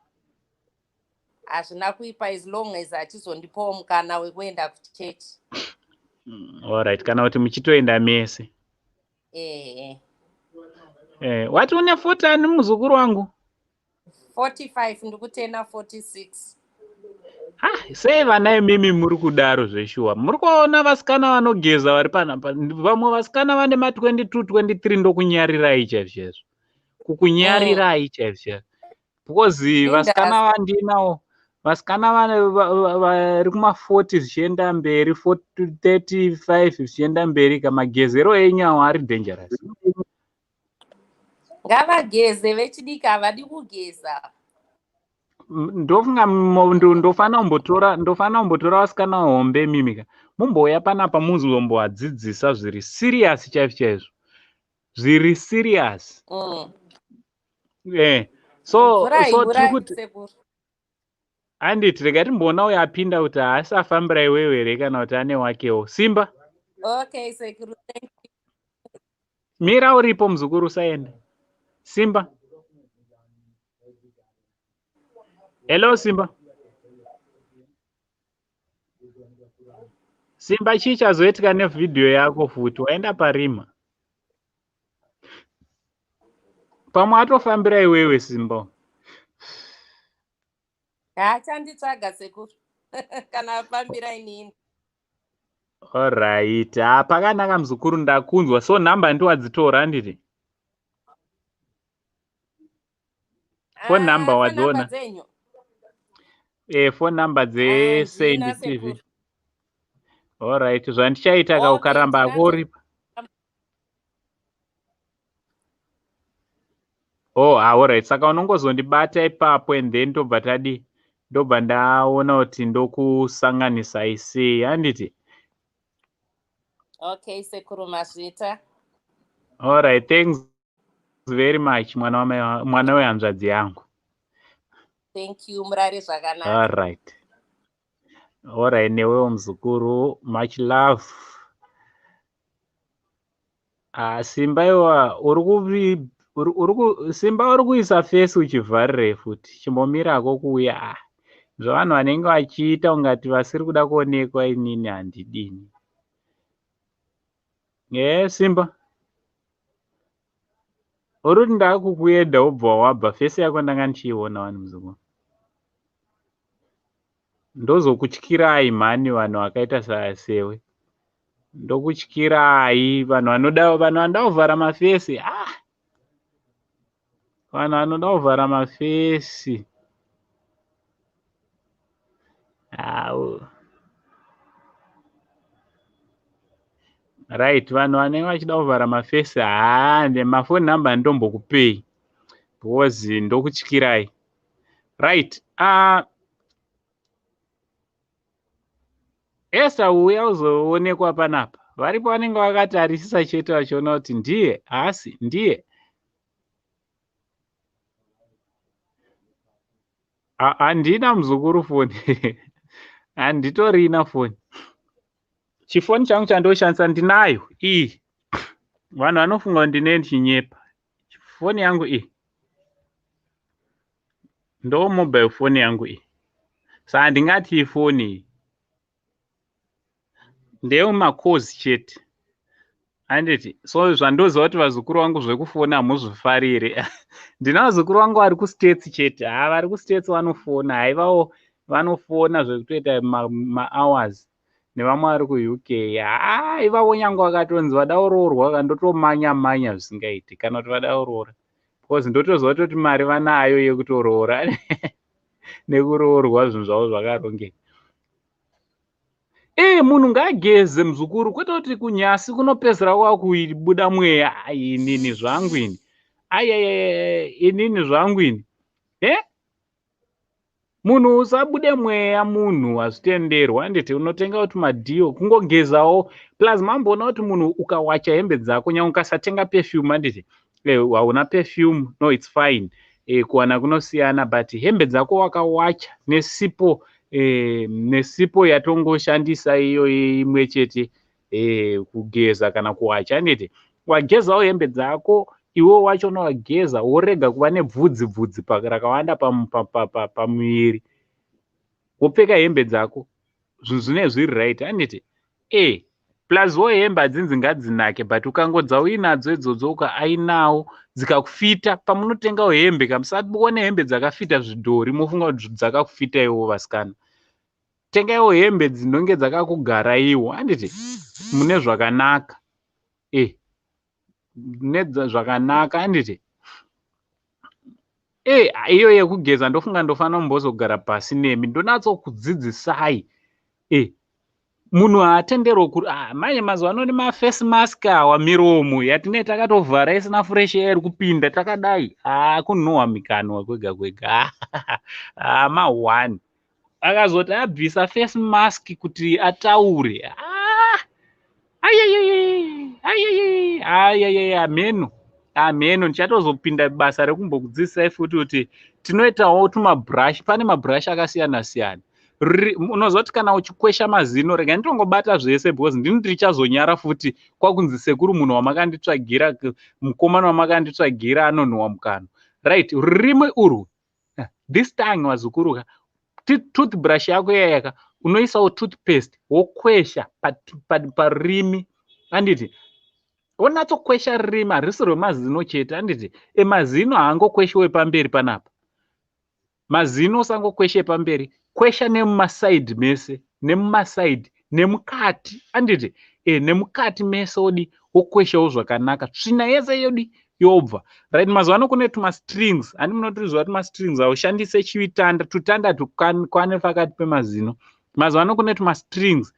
[SPEAKER 11] Hazvina kuipa as long as achizondipawo mukana wekuenda kuchechi.
[SPEAKER 1] Alright, kana kuti muchitoenda mese. Wati une 40 muzukuru wangu?
[SPEAKER 11] 45 ndikutena 46.
[SPEAKER 1] Sei vana imimi muri kudaro zveshuwa? Muri kuona vasikana vanogeza vari panapa. Vamwe vasikana vane ma22, 23 ndokunyarirai chaizvo. Kukunyarirai chaizvo. Because vasikana vandinawo. Vasikana vari kuma40 zvichienda mberi, 35 zvichienda mberi, kamagezero enyu ari dangerous.
[SPEAKER 11] Ngavageze vechidiki havadi kugeza.
[SPEAKER 1] Ndofunga ndofana kumbotora vasikana hombe mimika. Mumbouya panapa muzombovadzidzisa zviri serious chaizvo. Zviri serious. So tiri kuti Anditi rega timboona uyo apinda kuti haasafambira iwewe here kana kuti ane wakewo. Simba,
[SPEAKER 11] Okay, Sekuru, thank you.
[SPEAKER 1] mira uripo muzukuru Saint. Simba. Hello Simba. Simba, chii chazoitika nevhidhiyo yako futi? Waenda parima. Pamwe atofambira iwewe Simba.
[SPEAKER 11] Haachanditsvaga Sekuru kana afambira inini.
[SPEAKER 1] Alright. Pakanaka muzukuru, ndakunzwa. So nhamba ndiwadzitora handiti? Phone number
[SPEAKER 11] Phone number
[SPEAKER 1] wadziona?
[SPEAKER 11] dzenyu.
[SPEAKER 1] Phone number
[SPEAKER 11] Handina
[SPEAKER 1] dzeSaint TV.
[SPEAKER 11] Sekuru.
[SPEAKER 1] Alright. Zvandichaita ka
[SPEAKER 11] Okay,
[SPEAKER 1] ukaramba akoripa. Oh, alright. Saka unongozondibata ipapo and then ndobva tadi. Ndobva ndaona kuti ndokusanganisa isei handiti?
[SPEAKER 11] Okay, Sekuru Masvita.
[SPEAKER 1] Alright, thanks very much mwana wehanzvadzi yangu.
[SPEAKER 11] Thank you, murare zvakanaka.
[SPEAKER 1] Alright. Alright, newewo muzukuru, much love. Simba iwa Simba uri kuisa face uchivharire futi. Chimbomirako kuuya. Zvavanhu vanenge vachiita ungati vasiri kuda kuonekwa inini handidini. Simba. Uri kuti ndakukuedha wobva wabva, face yako ndanga ndichiiona vanhu muzukuru. Ndozokutyirai mhani vanhu vakaita sewe. Ndokutyirai vanhu vanoda kuvhara mafesi. Vanhu vanoda kuvhara mafesi. Right, vanhu vanenge vachida kuvhara mafesi. Mafoni namba ndombokupei because ndokutyirai. Right. Esther uya uzoonekwa panapa. Varipo vanenge vakatarisisa chete vachiona kuti ndiye, asi ndiye. Handina muzukuru foni. Handitorina foni. Chifoni changu chandoshandisa ndinayo iyi. Vanhu vanofunga kuti ndine chinyepa. Foni yangu iyi. Ndo mobile phone yangu iyi. Saka handingati ifoni iyi. Ndeyemakozi chete. Handiti, so zvandoziva kuti vazukuru vangu zvekufona hamuzvifarire. Ndina vazukuru vangu vari kustates chete. Vari kustates vanofona. Haivavo vanofona zvekutoita ma-hours. Nevamwe vari kuUK. Ivavo nyange vakatonzi vada kuroorwa vakandotomanya-manya zvisingaiti kana kuti vada kuroora. Because ndotoziva kuti mari vanayo yekutoroora nekuroorwa zvinhu zvavo zvakarongeka. Munhu ngaageze muzukuru, kwete kuti kunyasi kunopedzera kwakubuda mweya. Inini zvangu ini. Inini zvangu ini. Munhu usabude mweya, munhu hazvitenderwa. Handiti unotenga kuti madhiyo kungogezawo. Plus mamboona kuti munhu ukawacha hembe dzako nyangwe ukasatenga perfume, handiti hauna perfume, no it's fine. Kuwana kunosiyana, but hembe dzako wakawacha nesipo yatongoshandisa iyo imwe chete kugeza kana kuwacha. Handiti wagezawo hembe dzako iwo wacho unowageza worega kuva nebvudzi rakawanda pamuviri. Wopfeka hembe dzako zvinhu zvinenge zviri right. Handiti plus wo hembe hadzinzi ngadzinake, but ukangodza uinadzo idzodzo ainawo dzikakufita, pamunotengawo hembe kamusaone hembe dzakafita zvidhori mofunga kuti dzakakufita iwo vasikana. Tengaiwo hembe dzinonge dzakakugara iwo. Handiti mune zvakanaka. Mune zvakanaka. Handiti iyo yekugeza ndofunga ndofanira kumbozogara pasi nemi ndonatsokudzidzisai. Munhu haatenderwo kuti manje mazuva ano nemaface mask awa miromo yatinenge takatovhara isina fresh air kupinda takadai. Kunhuhwa mikanwa kwega kwega. Ma1 akazoti abvisa face mask kuti ataure. Meno ameno ndichatozopinda basa rekumbokudzidzisai futi kuti tinoitawo tumabrush. Pane mabrush akasiyana siyana. Unozoti kana uchikwesha mazino, rega nditongobata zvese because ndini ndichazonyara futi kwakunzi Sekuru munhu wamakanditsvagira, mukomana wamakanditsvagira anonhuwa mukano. Right, rurimi urwu, this tongue wazukuru, toothbrush yako yayaka unoisawo toothpaste wokwesha parurimi. Handiti onatsokwesha rurimi, harisi rwemazino chete. Handiti mazino haangokweshiwe pamberi panapa. Mazino usangokweshe pamberi, kwesha nemumasaidhi mese, nemumasaidhi nemukati. Handiti nemukati mese odi wokweshawo zvakanaka, tsvina yese yodi yobva. Right, mazuva ano kune tumastrings, handi munotiriziva tumastrings aushandise chivitanda, tutanda tukwane pakati pemazino. Mazuva ano kune tumastrings,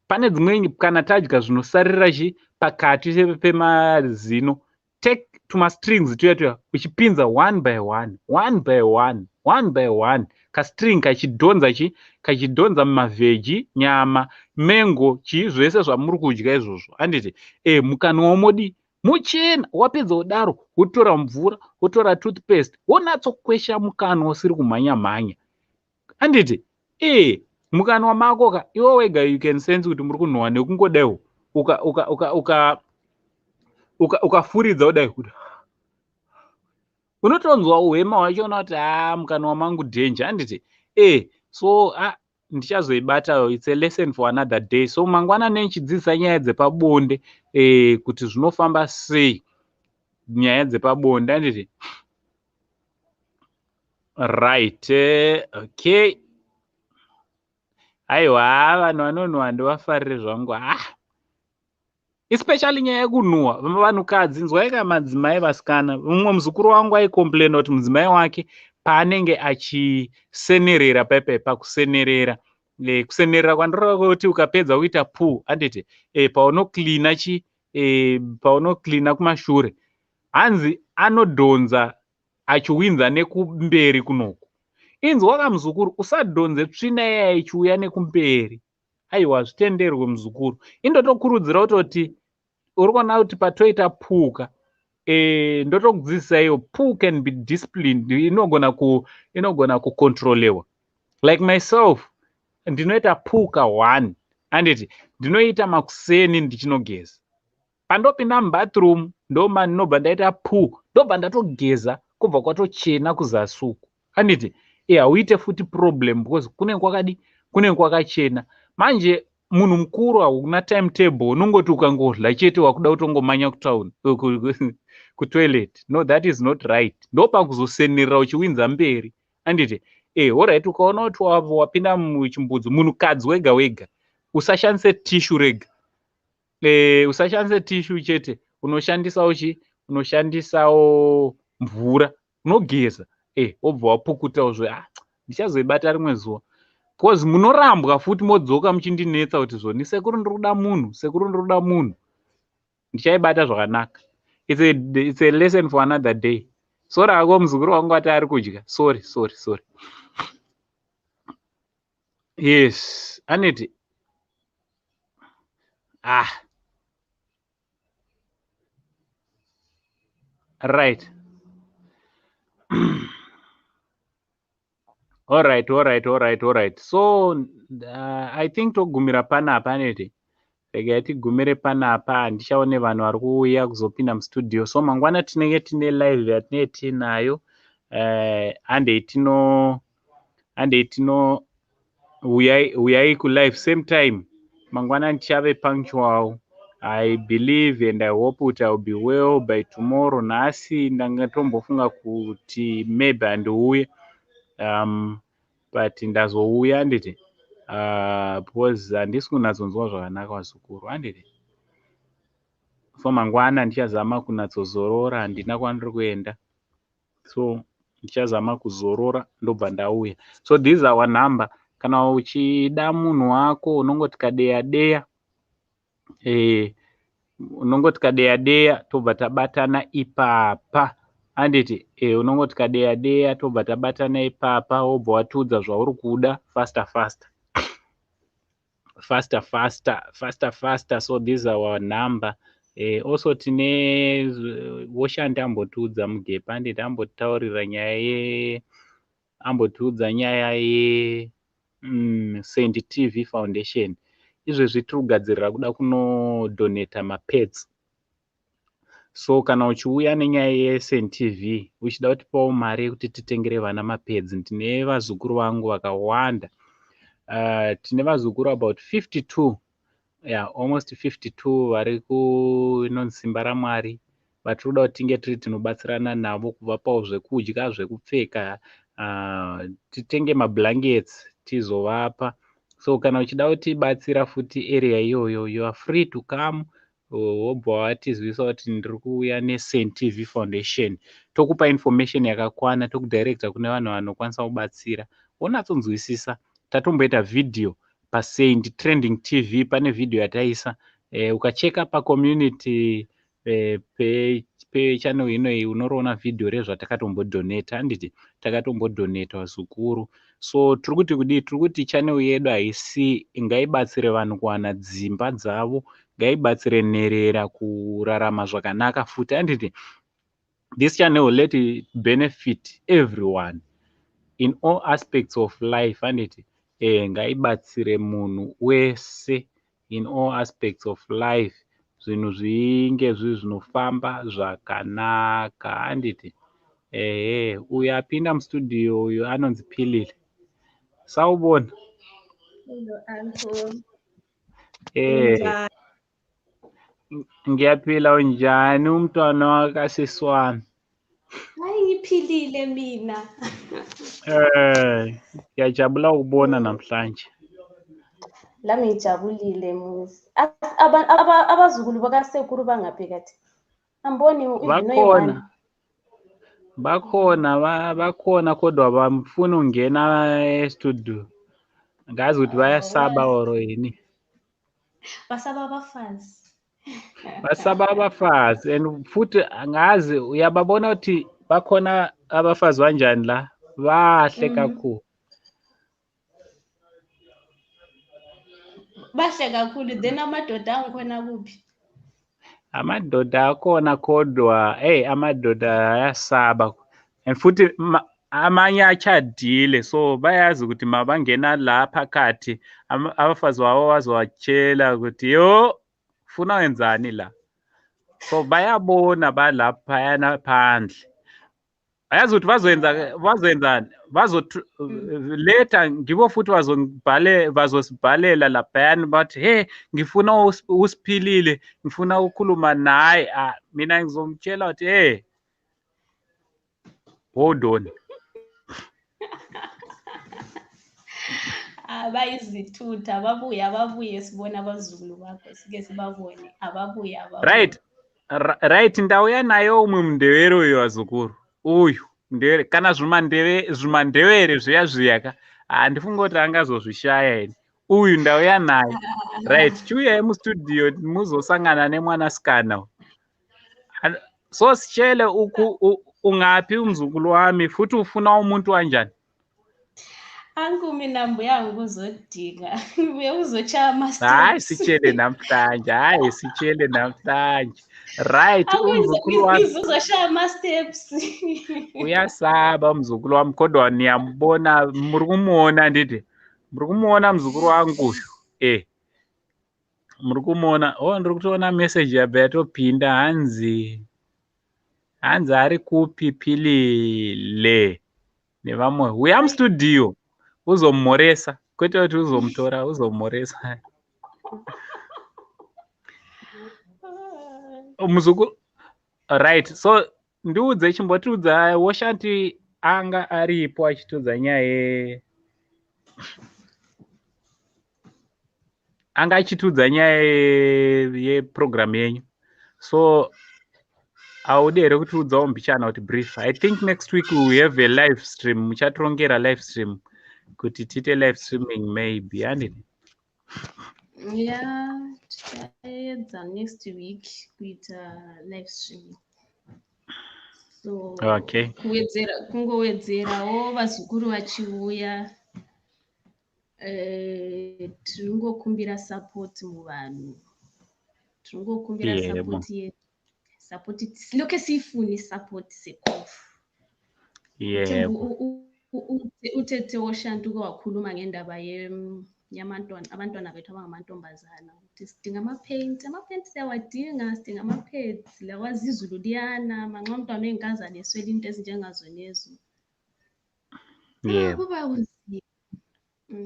[SPEAKER 1] pane dzimwe kana tadya zvinosarira pakati pemazino, take tumastrings tuya uchipinza one by one, one by one, one by one, kastring kachidhonza mumavheji, nyama, mengo, chii zvese zvamuri kudya izvozvo. Handiti mukanwa modi muchena. Wapedza kudaro wotora mvura, wotora toothpaste, wonatsokwesha mukanwa usiri kumhanya mhanya. Handiti mukanwa mako iwo wega you can sense kuti muri kunhuwa nekungodaiwo ukafuridza kudai kuti unotonzwa uhema wachiona kuti mukanwa mangu danger. Handiti so ndichazoibatayo, it's a lesson for another day. So mangwanani nenichidzidzisa nyaya dzepabonde, kuti zvinofamba sei nyaya dzepabonde. Handiti right, okay. Aiwa, vanhu vanonhuwa ndivafarire zvangu. Especially nyaya yekunhuwa vanhukadzi, nzwai ka madzimai vasikana. Mumwe muzukuru wangu aikomplaina kuti mudzimai wake paanenge achisenerera pakusenerera, kusenerera kwandireva kuti ukapedza kuita poo, handiti paunoklina kumashure, hanzi anodhonza achiwinza nekumberi kunoku. Inzwa kamuzukuru, usadhonze tsvina yaya ichiuya nekumberi. Aiwa, zvitenderwe muzukuru. Indotokurudzira kutoti uri kuona kuti patoita puka, ndotokudzidzisaiwo poo can be disciplined, inogona kucontrolewa. Like myself, ndinoita puka 1, handiti ndinoita makuseni ndichinogeza. Pandopinda mubathroom ndobva ndaita poo, ndobva ndatogeza kubva kwatochena kuzasuku. Handiti hauite futi problem because kunenge kwakachena. Manje munhu mukuru hauna timetable, unongoti ukangodla chete wakuda kutongomanya kutoilet. No, that is not right. Ndopakuzosenerera uchiwinza mberi. Handiti alright, ukaona kuti wapinda muchimbudzo, munhukadzi wega wega usashandise tissue rega, usashandise tissue chete, unoshandisawo mvura, unogeza wobva wapukutawo ndichazoibata rimwe zuva. Because munorambwa futi modzoka muchindinetsa kuti zvoni sekuru ndikuda munhu, sekuru ndikuda munhu. Ndichaibata zvakanaka. It's a lesson for another day. Sorry ako muzukuru wangu ati ari kudya. Sorry. Yes, Aneti. Right. All right. So I think togumira panapa Aneti. Rega tigumire panapa, ndichaone vanhu vari kuuya kuzopinda mustudio. So mangwana tinenge tine live yatinenge tinayo, ande tino uyai ku live same time. Mangwana ndichave punctual. I believe and I hope that I will be well by tomorrow. Nasi ndangatombofunga kuti maybe andiuye, but ndazouya handiti. Because handisi kunatsonzwa zvakanaka vazukuru, handiti. So mangwana ndichazama kunatsozorora, handina kwandiri kuenda. So ndichazama kuzorora ndobva ndauya. So this is our number. Kana uchida munhu wako unongoti Kadeya, unongoti Kadeya tobva tabatana ipapa. Handiti unongoti Kadeya tobva tabatana ipapa, wobva watiudza zvauri kuda faster. So this is our number. Also tine Woshandi ambotiudza mugepande tambotaurira nyaya ambotiudza nyaya ye Saint TV Foundation. Izvezvi tiri kugadzirira kuda kunodonata mapads. So kana uchiuya nenyaya yeSaint TV uchida kutipawo mari yekuti titengere vana mapads, ndine vazukuru vangu vakawanda. Tine vazukuru about 52, almost 52 vari kunonzi Simba raMwari. Vatiri kuda kuti tinge tiri tinobatsirana navo kuvapawo zvekudya, zvekupfeka, titenge mablankets tizovapa. So kana uchida kutibatsira futi area iyoyo, you are free to come. Wobva watizivisa kuti ndiri kuuya neSaint TV Foundation. Tokupa information yakakwana, tokudirecta kune vanhu vanokwanisa kubatsira. Wonatsonzwisisa. Tatomboita video paSaint Trending TV, pane video yataisa. Ukacheka pacommunity pechannel inoyi unoroona video rezvatakatombodonator, handiti takatombodonata vazukuru. So tiri kuti kudii, tiri kuti channel yedu haisi ngaibatsire vanhu kuwana dzimba dzavo, ngaibatsire nherera kurarama zvakanaka futi, handiti this channel will let it benefit everyone in all aspects of life, handiti ngaibatsire munhu wese in all aspects of life, zvinhu zvinge zvinofamba zvakanaka, handiti uyo apinda mustudio uyo anonzi Pilile. Sawubona. Ngiyaphila, unjani umntwana wakasisi wami?
[SPEAKER 12] Hayi ngiphilile mina.
[SPEAKER 1] Ngiyajabula ukubona namhlanje.
[SPEAKER 12] Lami ngijabulile muzi. Abazukulu bakasekuru bangaphi kathi? Amboni
[SPEAKER 1] Bakhona. Bakhona kodwa bafuna ungena estudio. Ngazi ukuthi bayasaba oro yini.
[SPEAKER 12] Basaba abafazi.
[SPEAKER 1] Basaba abafazi, and futhi angazi uyababona ukuthi bakhona abafazi kanjani la, bahle kakhulu.
[SPEAKER 12] Bahle kakhulu, then amadoda angikhona kuphi?
[SPEAKER 1] Amadoda akhona kodwa amadoda ayasaba, and futhi amanye achadile, so bayazi ukuthi mabangena la phakathi abafazi wabo bazowatshela ukuthi yo funa wenzani la. So bayabona balaphayana phandle. Ayazi ukuthi bazoyenzani, later ngibo futhi bazosibhalela laphayana bathi ngifuna uSiphilile, ngifuna ukukhuluma naye. Mina ngizomtshela ukuthi hold on.
[SPEAKER 12] Bayizithutha, ababuye sibone abazukulu bakho, sike sibabone, ababuye.
[SPEAKER 1] Right, ndauya nayo umwe mundevere uyu wazukuru uyu ndevere, kana zvimandevere zviya ka handifunga kuti angazozvishaya ine. Uyu ndauya naye. Right, chiuyai mustudio muzosangana nemwanasikana. So sichele ungapi umzukulu wami futhi ufuna umuntu wanjani?
[SPEAKER 12] Angu mina mbuya yangu kuzodinga, mbuya uzochaya masteps.
[SPEAKER 1] Hayi sichele namhlanje. Right, umzukulu wami
[SPEAKER 12] uzochaya masteps.
[SPEAKER 1] Uyasaba umzukulu wami kodwa niyambona, muri kumuona nditi. Muri kumuona mzukuru wangu uyu. Muri kumuona, ndiri kutoona message yatopinda hanzi ari kupi Pilile nevamwe. Uya mustudio uzomuresa, kwete kuti uzomutora, uzomuresa. Muzukuru, right, so ndiudze chimbotiudza Woshandi anga aripo achitiudza nyaya anga achitiudza nyaya yeprogram yenyu. So audi here kutiudzawo mbichana kuti brief. I think next week we will have a live stream, muchatirongera live stream kuti tite live streaming maybe, handiti?
[SPEAKER 12] Yeah, tichaedza next week kuita live streaming. So
[SPEAKER 1] okay,
[SPEAKER 12] kungowedzerawo vazukuru vachiuya, tiringokumbira support muvanhu, Zvongokumbira support yedu. Support siloke sifuni support Sekuru. Utete oshanduka wakhuluma ngendaba abantwana bethu abangamantombazana ukuthi sidinga amapaint siyawadinga, sidinga ama-pads lakwazi izulu liyana manxa umntwana oyinkazana eswela into ezinjengazonezo. Kuba kunzima.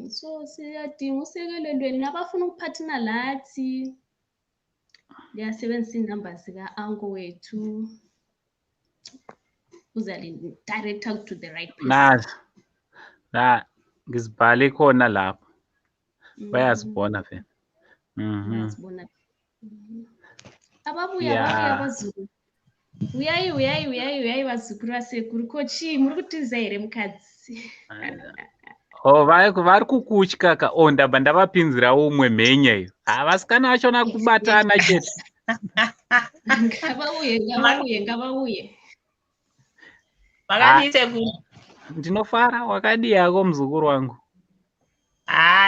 [SPEAKER 12] So siyadinga usekelelweni nabafuna ukuphathina lathi. Liyasebenzisa inamba zika-uncle wethu. Direct to the right person.
[SPEAKER 1] Ngizibhale khona lapho. Bayazibona vele.
[SPEAKER 12] Bayazibona. Ababuya abazulu. Uyayi bazukuru basekuru kochi muri kutiza here mukadzi.
[SPEAKER 1] Vari kukutya ka ndabva ndavapinzira umwe mhenya iyo. Vasikana vachona kubatana chete.
[SPEAKER 12] Ngavauye.
[SPEAKER 10] Makaniite ku.
[SPEAKER 1] Ndinofara wakadi yako mzukuru wangu.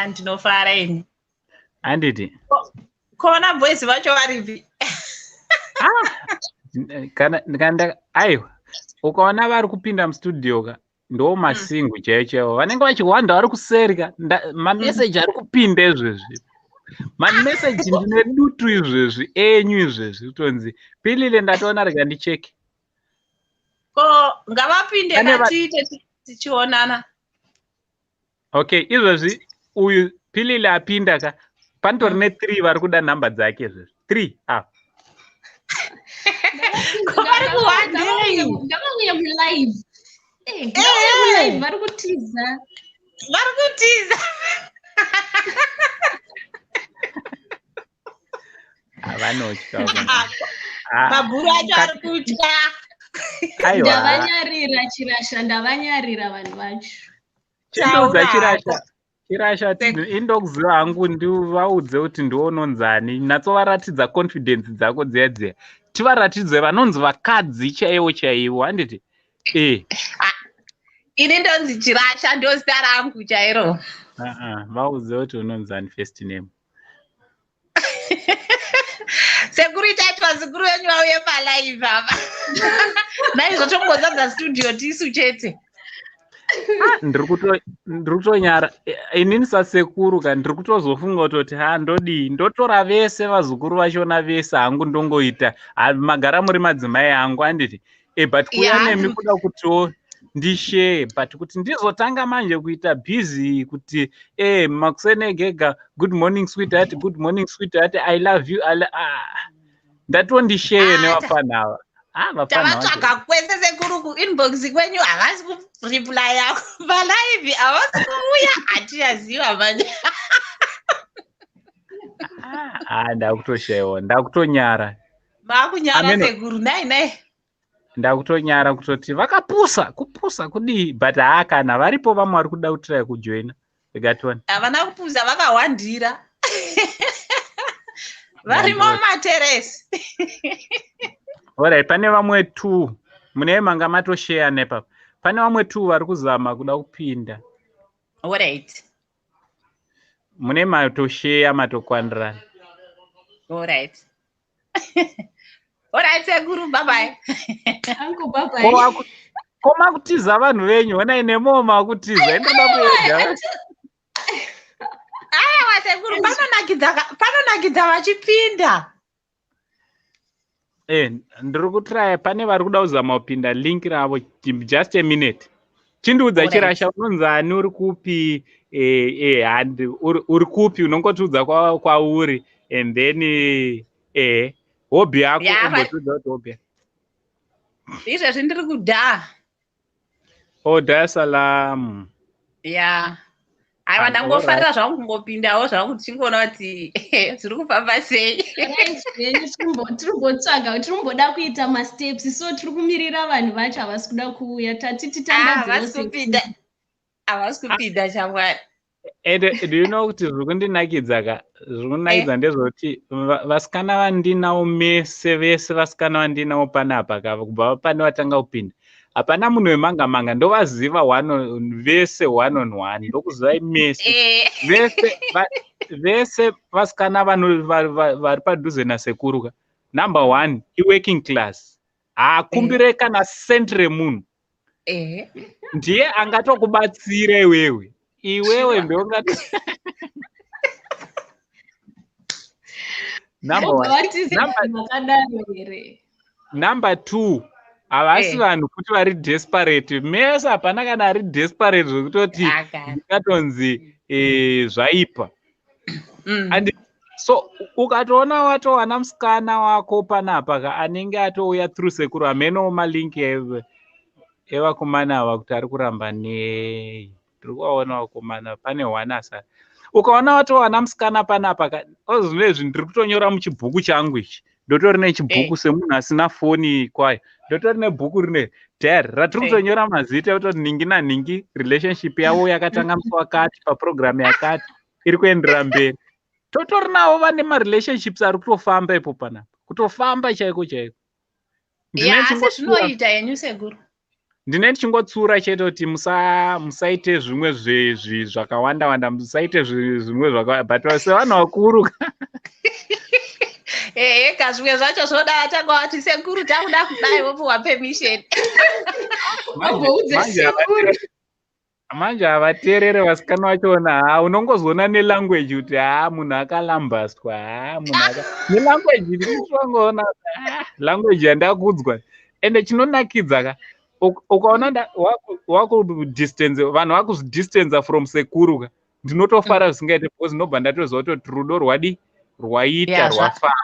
[SPEAKER 10] Ndinofara ini.
[SPEAKER 1] Handiti.
[SPEAKER 10] Kona boys vacho varipi.
[SPEAKER 1] Aiwa ukaona vari kupinda mustudio ka ndo masingu chaicho vanenge vachiwanda vari kuserika mameseji ari kupinda izvezvi mameseji ndine dutu izvezvi enyu izvezvi kutonzi pilile ndatoona rega ndicheke
[SPEAKER 10] ko ngavapinde katiite tichionana.
[SPEAKER 1] Okay izvezvi uyu pilile apinda ka panitori ne3 vari kuda nhamba dzake izvezvi 3
[SPEAKER 12] Ngavauye mulive. Vari kutiza.
[SPEAKER 1] Vanotya.
[SPEAKER 10] Mabhuru acho ari kutya.
[SPEAKER 12] Ndavanyarira chirasha ndavanyarira vanhu vacho.
[SPEAKER 1] Chirasha indokuziva hangu ndivaudze kuti ndiononzani natsovaratidza confidence dzako dziya tivaratidze vanonzi vakadzi chaivo handiti
[SPEAKER 10] ini ndonzi Chirasha ndozita rangu chairo.
[SPEAKER 1] Vaudze kuti unonzani first name.
[SPEAKER 10] Sekuru itaitwa zikuru wenyu vauye palive apa. Naizvotongozadza studio tisu chete.
[SPEAKER 1] Ndiri kutonyara inini sasekuru ka ndiri kutozofunga kutoti ndodii ndotora vese vazukuru vachona vese hangu ndongoita magara muri madzimai angu handiti but kuya nemi kuda kutiwo ndishare but kuti ndizotanga manje kuita busy kuti makusenegega good morning sweetheart I love you ndatondishare nevafanava
[SPEAKER 10] tavatsvaga kwese Sekuru kuinbox kwenyu havasi kureplya palive havasi kuuya hatiyaziva manje.
[SPEAKER 1] Ndakutoshayiwa ndakutonyara.
[SPEAKER 10] Makunyara Sekuru nai.
[SPEAKER 1] Ndakutonyara kutoti kupusa kudii but kana varipo vamwe vari kuda kutira kujoina vegatoni.
[SPEAKER 10] Havana kupusa vakawandira. Varimo mumateresi.
[SPEAKER 1] Alright, pane vamwe 2 mune manga matoshare nepa. Pane vamwe 2 vari kuzama kuda kupinda.
[SPEAKER 10] Alright.
[SPEAKER 1] Mune matoshare matokwandirana.
[SPEAKER 10] Alright. Alright Sekuru bye bye.
[SPEAKER 12] Uncle bye bye.
[SPEAKER 1] Koma kutiza vanhu venyu ona inemo makutiza endoda kuenda.
[SPEAKER 10] Sekuru panonakidza vachipinda.
[SPEAKER 1] Ndiri kutraya pane vari kuda kuzama kupinda link ravo just a minute. Chindiudza Chirasha unonzani uri kupi uri kupi unongotiudza kwauri and then hobby yako umbotudza kuti hobby.
[SPEAKER 10] Izvezvi ndiri kudhaa.
[SPEAKER 1] Dar es Salaam.
[SPEAKER 10] Aiwa ndangofarira zvangu kungopindawo zvangu tichingoona kuti zviri kufamba sei.
[SPEAKER 12] Tirimboda kuita masteps so tiri kumirira vanhu vacho havasi kuda kuuya tatiti
[SPEAKER 10] havasi kupinda chamwari.
[SPEAKER 1] Do you know kuti zviri kundinakidza ndezvekuti vasikana vandinawo mese vese vasikana vandinawo panapa kubva pane vatanga kupinda hapana munhu wemanga vese 1 on 1 ndokuziva mese vese vese vasikana vari padhuze naSekuru, number 1 working class, haakumbire kana senti remunhu, ndiye angatokubatsira iwewe ndoungato number 2 havasi vanhu kuti vari desperate, mese hapana kana ari desperate zvekutoti ndingatonzi zvaipa. And so ukatoona watowana musikana wako panapa anenge atouya through Sekuru, hamenowo malinki evakomana ava kuti ari kuramba nei, tiri kuvaona vakomana pane 1 asara. Ukaona watowana musikana panapa ozvinezvi ndiri kutonyora muchibhuku changu ichi, ndotori nechibhuku semunhu asina foni kwayo, ndotori nebhuku rine diary ratiri kutonyora mazita ekutoti ningi naningi relationship yavo yakatanga musi wakati paprogramu yakati iri kuendera mberi. Totori navo vane marelationships ari kutofamba ipo panapa, kutofamba chaiko chaiko.
[SPEAKER 7] zvinoita yenyu Sekuru.
[SPEAKER 1] Ndine ndichingotsura chete kuti musaite zvimwe zvakawanda, musaite zvimwe zvakawanda, but sevanhu vakuru
[SPEAKER 7] eka zvimwe zvacho zvoda atanga wati Sekuru takuda kudai wopuwa permission.
[SPEAKER 1] Manje havateerere vasikana vachona, unongozoona nelanguage kuti munhu akalambaswa, nelanguage ndiritongoona language yandakudzwa. Ende chinonakidza ukaona wakudistance, vanhu vakudistance from Sekuru, ndinotofara zvisingaite, because ndobva ndatoziva kuti rudo rwaita rwafamba.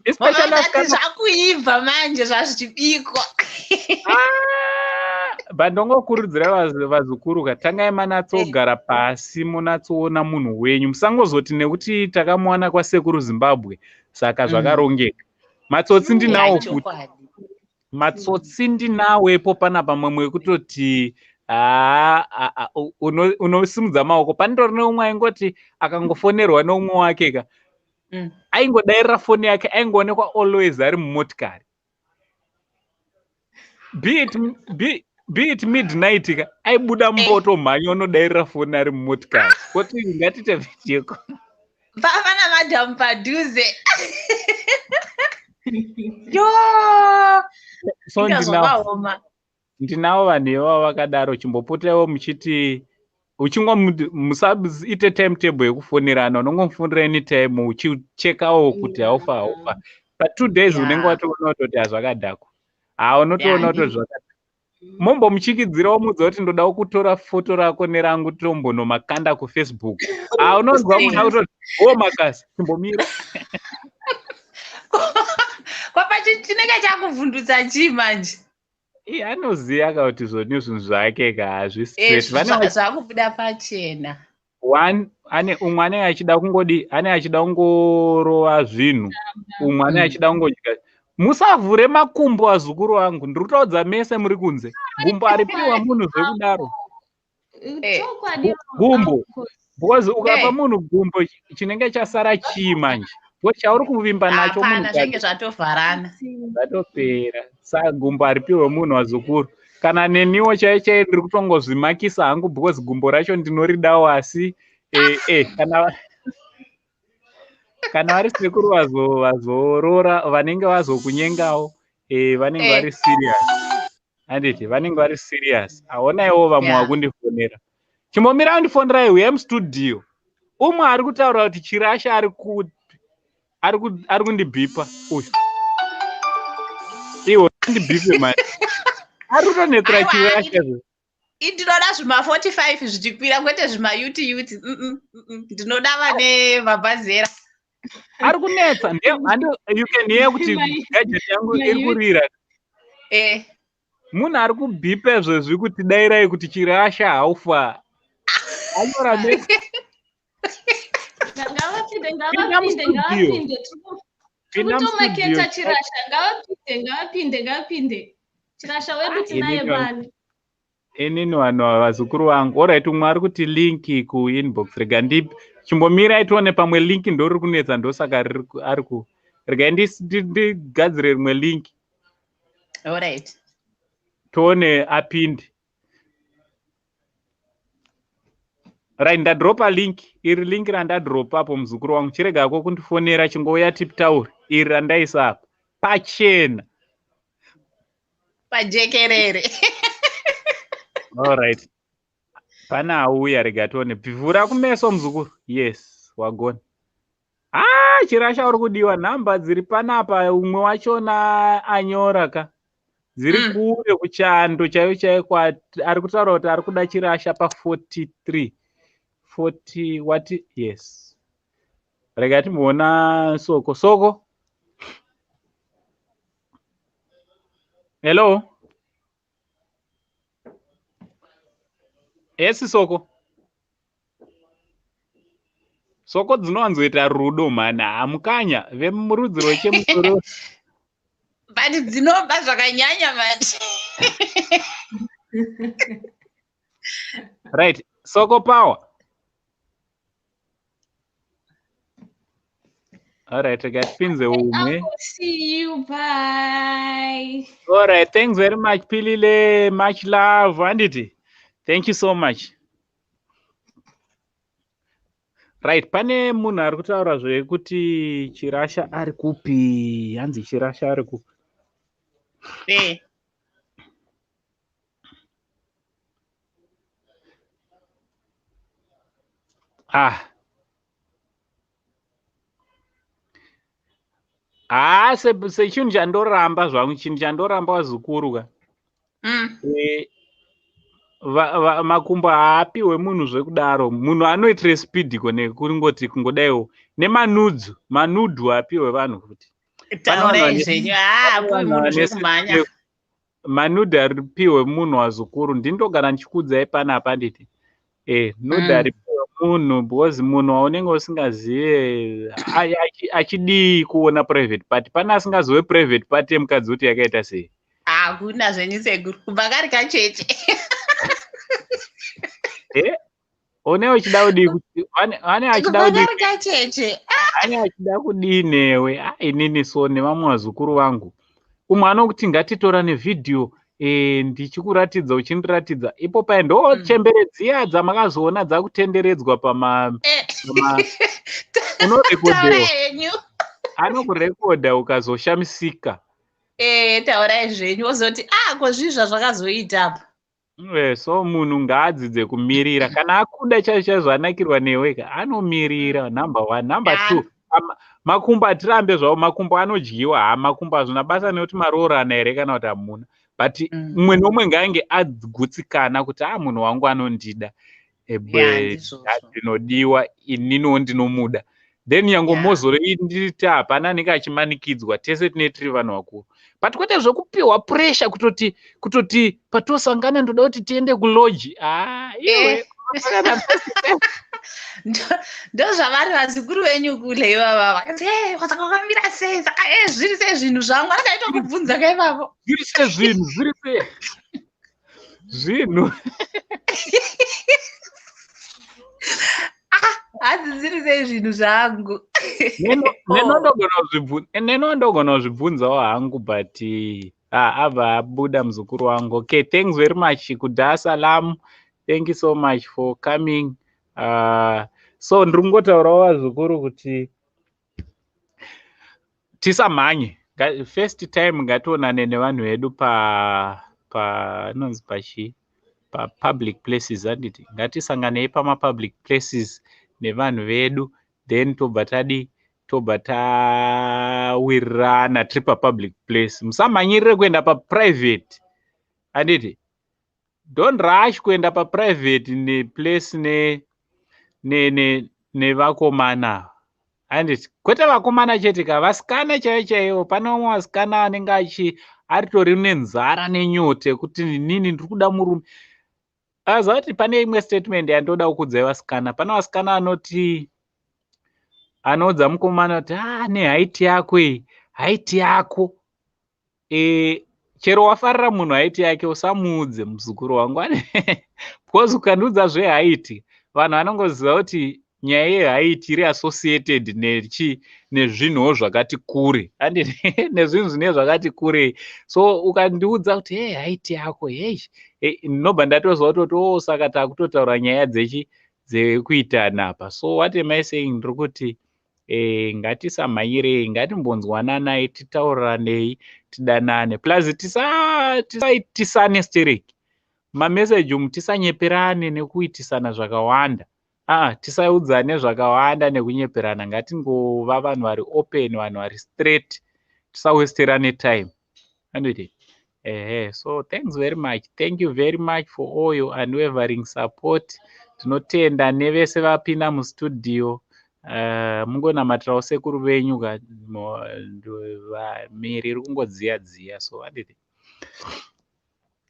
[SPEAKER 7] Especially zvakuibva manje zvazvichibikwa.
[SPEAKER 1] But ndongokurudzira vazukuru, tangai manatsogara pasi munatsoona munhu wenyu, musangozoti nekuti takamuwana kwaSekuru Zimbabwe saka zvakarongeka. Matsotsi ndinawo futi, matsotsi ndinawepo panapa, mamwe ekutoti unosimudza maoko. Pandori neumwe aingoti akangofonerwa neumwe wake aingodairira foni yake, aingoonekwa always ari mumotikari, be it midnight aibuda mboto mhanyo unodairira foni ari mumotikari. Kuti ngatite vicheko
[SPEAKER 7] vana madhamu padhuze.
[SPEAKER 1] So ndinavo vanhu ivavo vakadaro. Chimbopotaiwo muchiti musaite timetable yekufonerana, unongomufonera anytime uchichekawo kuti haufa. But 2 days unenge watoona kutoti hazvakadhako, unotoona kutoti zvakadhako. Mombomuchikidzirawo mudza kuti ndodawo kutora foto rako nerangu tombonomakanda kuFacebook. Unonzwa munhu akutoti makasi chimbomira.
[SPEAKER 7] Kwapachi chinenge chakuvhundutsa chii manje?
[SPEAKER 1] Anoziva kuti zvoni zvinhu zvake hazvistraight.
[SPEAKER 7] Zvakubuda pachena.
[SPEAKER 1] Umwe anenge achida kungodi, anenge achida kungorova zvinhu, umwe anenge achida kungodya. Musavhure makumbo azukuru wangu, ndiri kutaudza mese muri kunze. Gumbo haripiwa munhu zvekudaro. Gumbo, because ukapa munhu gumbo chinenge chasara chii manje? Chauri kuvimba nacho munhu
[SPEAKER 7] zvinenge zvatovharana,
[SPEAKER 1] zvatopera. Saka gumbo haripiwe munhu wazukuru. Kana neniwo chaiye ndiri kutongozvimakisa hangu, because gumbo racho ndinoridawo, asi kana vari Sekuru vazorora, vanenge vazokunyengawo, vanenge vari serious. Handiti vanenge vari serious. Aonaiwo vamwe vakundifonera. Chimbomira undifonera iwe mustudio. Umwe ari kutaura kuti Chirasha ari kundibhipa uyu. Iwo ndibhipe manje. Ari kutonetsera Chirasha.
[SPEAKER 7] Ndinoda zvima 45 zvichikwira, kwete zvima yuti. Ndinoda vane mabhazera.
[SPEAKER 1] Ari kunetsa, you can hear kuti gadget yangu iri kurira. Munhu ari kubhipe zvezvi kuti dairai kuti Chirasha haufa. Anyora mese.
[SPEAKER 12] Tikutomaketa Chirasha, ngavapinde. Chirasha wedu tinaye bani.
[SPEAKER 1] Inini vanhu vazukuru vangu. Alright, umwe ari kuti linki kuinbox. Rega chimbomira tione pamwe linki ndori kunetsa, ndosaka ari ku. Rega ndigadzire rimwe linki.
[SPEAKER 7] Alright.
[SPEAKER 1] Tuone apinde. Right, ndadropa link. Iri link randadropa apo muzukuru wangu. Chirega ko kundifonera chingouya tiptauri. Iri randaisa apo. Pachena.
[SPEAKER 3] Pajekerere.
[SPEAKER 1] All right. Pana auya rega tione. Pivhura kumeso muzukuru. Yes, wagona. Chirasha uri kudiwa. Nhamba dziri panapa umwe wachona anyora ka. Dziri kure kuchando chaiyo ari kutaura kuti ari kuda chirasha pa 43. 40 what? Yes. Rega timuona Soko. Hello. Yes, Soko. Soko dzinowanzoita rudo mana amukanya vemurudzi rwechemusoro.
[SPEAKER 3] But dzinoba zvakanyanya mati.
[SPEAKER 1] Right. Soko power. All right, I got pins umwe.
[SPEAKER 12] See you, bye.
[SPEAKER 1] All right, thanks very much Pilile, much love Anditi. Thank you so much. Right, pane munhu ari kutaura zvekuti chirasha ari kupi? Hanzi chirasha ari kupi? Sechinhu chandoramba zvangu, chinhu chandoramba wazukuru ka. Makumbo haapiwe munhu zvekudaro. Munhu anoitire speed kone kuringoti kungodaiwo nemanudhu apiwe vanhu kuti.
[SPEAKER 3] Taurai zvenyu. Apiwe munhu zvekumhanya.
[SPEAKER 1] Manudhu aripiwe munhu wazukuru. Ndinogara ndichikudzai panapa nditi. Nudhu aripiwe munhu because munhu waunenge usingazive achidii kuona private party. Pana asingazove private party yemukadzi kuti yakaita sei.
[SPEAKER 3] Hakuna zvenyu sekuru. Kubva kari kacheche.
[SPEAKER 1] One uchida kudii kuti ane achida kudii newe. Inini so nevamwe vazukuru vangu. Umwe anokuti ngatitora nevidhio ndichikuratidza uchindiratidza. Ipo ndo chembere dziya dzamakazoona dzakutenderedzwa unorekodhewa. Anokurekodha ukazoshamisika.
[SPEAKER 3] Taurai zvenyu wozoti ko zvizva zvakazoita apa.
[SPEAKER 1] So munhu ngaadzidze kumirira. Kana akuda chaizvo zvanakirwa newe ka anomirira. Number 1. Number 2. Makumbo atirambe zvawo. Makumbo anodyiwa. Makumbo hazvina basa nekuti maroorana here kana kuti hamuna. But umwe nomwe ngaange agutsikana kuti munhu wangu anondida. Ndinodiwa. Ininiwo ndinomuda. Then yango mozoro inditi hapana anenge achimanikidzwa. Tese tiri vanhu vakuru. But kwete zvokupiwa pressure kutoti patosangana ndoda kuti tiende kuloji. Iwe.
[SPEAKER 3] Ndozvavari vazukuru venyu kule ivava. Wasaka wakamira sei? Saka zviri sei zvinhu zvangu? Akaita kubvunza kai baba.
[SPEAKER 1] Zviri sei zvinhu.
[SPEAKER 3] Hadzi dziri sei zvinhu zvangu.
[SPEAKER 1] Nenondogona kuzvibvunzawo hangu but abva abuda muzukuru wangu. Okay, thanks very much kuda salamu. Thank you so much for coming. So ndiri kungotaurawo vazukuru kuti tisamhanye. First time ngationane nevanhu vedu nonzi public places handiti. Ngatisanganei public places nevanhu vedu, then tobva tawirirana tiri public place. Musamhanyirire kuenda private handiti. Don't rush kuenda private place nevakomana handiti. Kwete vakomana chete ka, vasikana chaivo. Pane vamwe vasikana anenge aritori nenzara nenyote kuti nini ndiri kuda murume. Aziva kuti pane imwe statement yandoda kukudzai vasikana. Pane vasikana anoudza mukomana kuti nehaiti yako haiti yako. Chero wafarira munhu haiti yake usamuudze muzukuru wangu. Because ukandiudza zvehaiti, vanhu vanongoziva kuti nyaya yehaiti iri associated nezvinhuwo zvakati kure. Nezvinhu zvine zvakati kure. So ukandiudza kuti haiti yako, ndinobva ndatoziva kuti saka takutotaura nyaya dzekuitana apa. So what am I saying? Ndiri kuti ngatisamhanyirei, ngatimbonzwananai, titauriranei, tidanane, plus tisaitisane stereki mameseji umu, tisanyeperane nekuitisana zvakawanda. Tisaudzane zvakawanda nekunyeperana, ngatingova vanhu vari open, vanhu vari straight, tisawesterane time. Anditi? So thanks very much. Thank you very much for all your unwavering support. Tinotenda nevese vapinda mustudio. Mungonamatirawo sekuru venyu miri iri kungodziya-dziya. So anditi?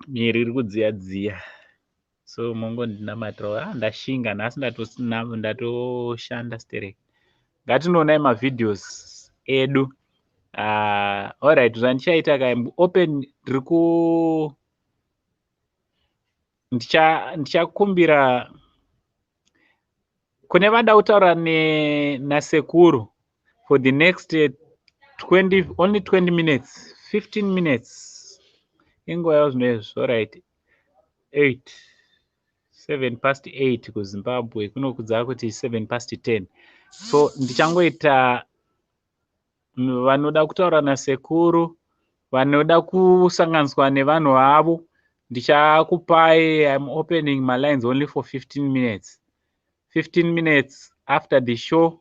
[SPEAKER 1] Miri iri kudziya-dziya. So mungondinamatirawo. Ndashinga nhasi ndatoshanda stereki. Ngatinoonai mavideos edu. Alright, zvandichaita open ndichakumbira kune vada kutaura nasekuru for the next 20 minutes, 15 minutes. Inguva yavo zvinoizvi. Alright, 7 past 8 kuZimbabwe, kunokudza kuti 7 past 10. So ndichangoita vanoda kutaura nasekuru, vanoda kusanganiswa nevanhu vavo, ndichakupai. I'm opening my lines only for 15 minutes. 15 minutes after the show,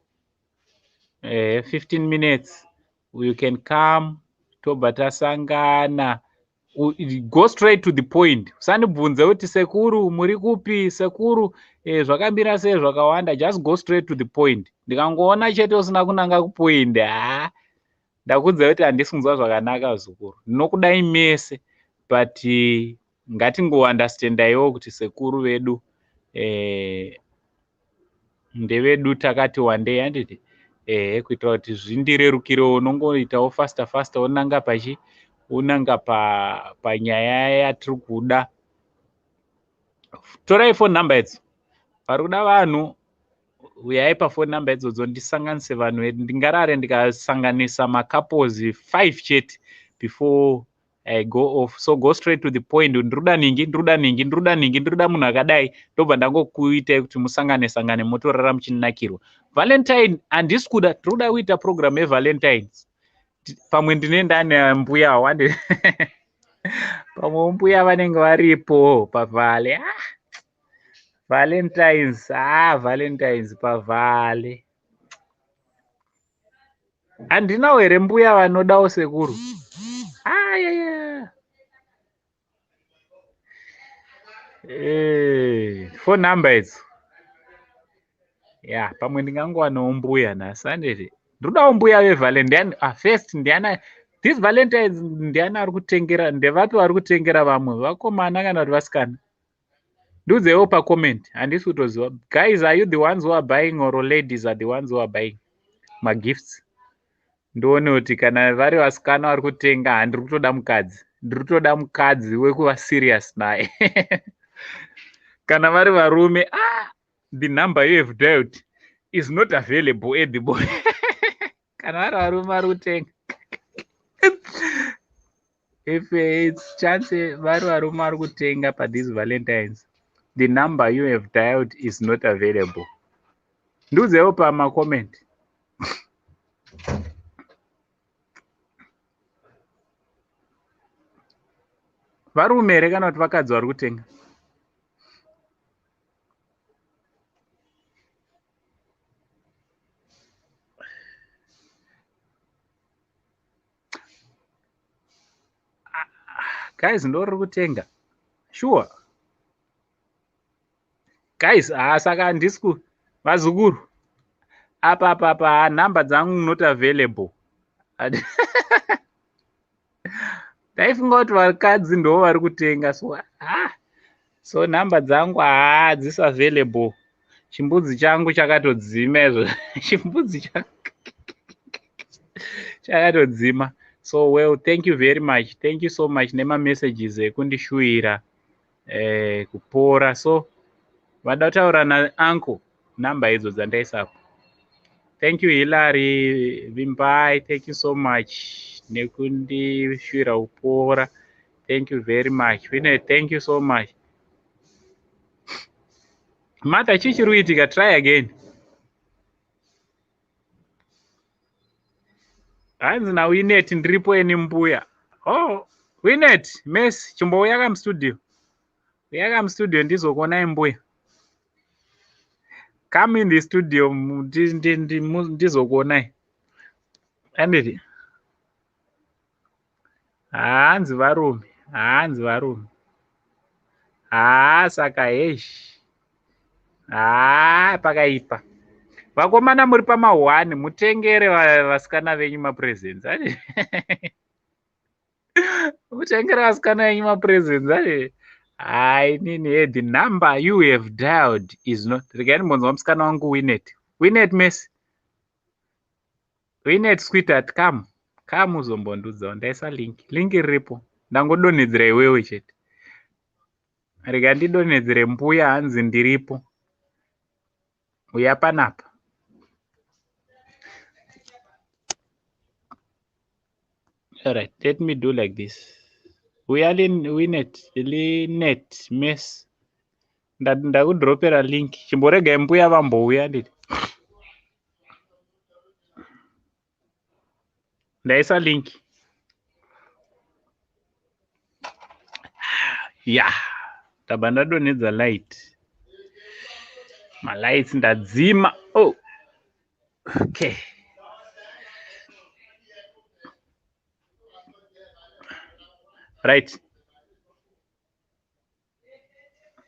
[SPEAKER 1] 15 minutes you can come tobva tasangana. Go straight to the point. Usandibvunze kuti sekuru muri kupi, sekuru zvakamira sei zvakawanda. Just go straight to the point. Ndikangoona chete usina kunanga kupoint, ndakudza kuti handisi kunzwa zvakanaka zukuru. Ndinokudai mese, but ngatingounderstandaiwo kuti sekuru vedu ndevedu takati wandei, handiti? Kuitira kuti zvindirerukirewo, unongoitawo fasta unanga unanga panyaya yatiri kuda. Torai phone number idzi. Pari kuda vanhu, uyai pafone number idzodzo ndisanganise vanhu vedu. Ndingarare ndikasanganisa macouples 5 chete before I go off. So go straight to the point. Ndiruda munhu akadai, ndobva ndangokuitai kuti musangane motorara muchinakirwa. Valentine handisi kuda, tiruda kuita program yevalentines. Pamwe ndinoenda nembuya wande. Pamwe mbuya vanenge varipo pavhale. Valentines, Valentines pavhale. Handinawo here mbuya vanodawo sekuru. Phone number idzo. Pamwe ndingangowanawo mbuya nhasi, handiti? Ndodawo mbuya vevalentine. First ndiana this Valentines ndiana ari kutengera, ndevapi vari kutengera vamwe, vakomana kana kuti vasikana? Ndiudzewo pacomment, handisi kutoziva. Guys, are you the ones who are buying or ladies are the ones who are buying my gifts? Ndione kuti kana vari vasikana vari kutenga, handiri kutoda mukadzi. Ndiri kutoda mukadzi wekuva serious naye. Kana vari varume, the number you have dialed is not available at the moment. Kana vari varume vari kutenga. If it's chance vari varume vari kutenga pa these Valentines, the number you have dialed is not available. Ndiudzewo pamacomment. Varume here kana kuti vakadzi vari kutenga? Guys, ndori kutenga. Sure. Guys, saka handisi vazukuru. Apa number dzangu not available. Ndaifunga kuti vakadzi ndo vari kutenga. So number dzangu hadzisi available. Chimbudzi changu chakatodzima izvo. Chimbudzi chakatodzima. So well, thank you very much. Thank you so much nema messages ekundishuira kupora. So vada kutaura nauncle, number idzo dzandaisapo. Thank you Hilary Vimbai, thank you so much nekundishuira kupora. Thank you very much. Thank you so much. Mata chichiruitika, try again. Hanzi naWinet ndiripo eni mbuya. Oh, Winet, Messi, chimbouya kamustudio. Uya kamustudio ndizokuonai mbuya. Come in the studio ndizokuonai. Anditi? Hanzi varume, hanzi varume. Saka heshi. Pakaipa. Vakomana muri pama1 mutengere vasikana venyu mapresents. Mutengere vasikana venyu mapresents. Nini, the number you have dialed is not. Regai mbonzwa musikana wangu Winet. Winet Messi. Winet sweetheart, come. Come uzombondudza, ndaisa link. Link riripo. Ndangodonhedzera iwewe chete. Rega ndidonhedzere mbuya hanzi ndiripo. Uya panapa. Alright, let me do like this. We are in Linet Messi. Ndakudropera link. Chimborega mbuya vambouya nditi. Ndaisa link. Yeah. Taba ndadonhedza light. Malights ndadzima. Oh. Okay. Right.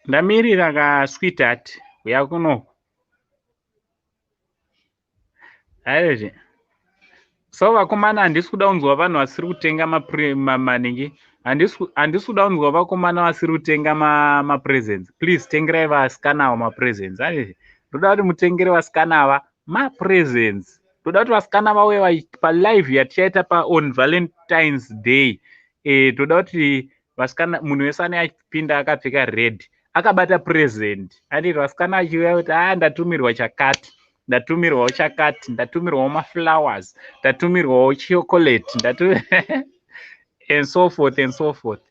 [SPEAKER 1] Ndamirira ka sweetheart uya kuno. Ayeje. So vakomana handisi kuda kunzwa vanhu vasiri kutenga maningi. Handisi kuda kunzwa vakomana vasiri kutenga mapresents. Please tengerai vasikana ava mapresents. Ndoda kuti mutengere vasikana ava mapresents. Ndoda kuti vasikana vauye palive yatichaita on Valentine's Day. Toda kuti vasikana munhu wese ane achipinda akapfeka red akabata present. Anditi vasikana achiuya kuti ndatumirwa chakati. Ndatumirwawo chakati, ndatumirwawo maflowers, ndatumirwawo chocolate, and so forth and so forth.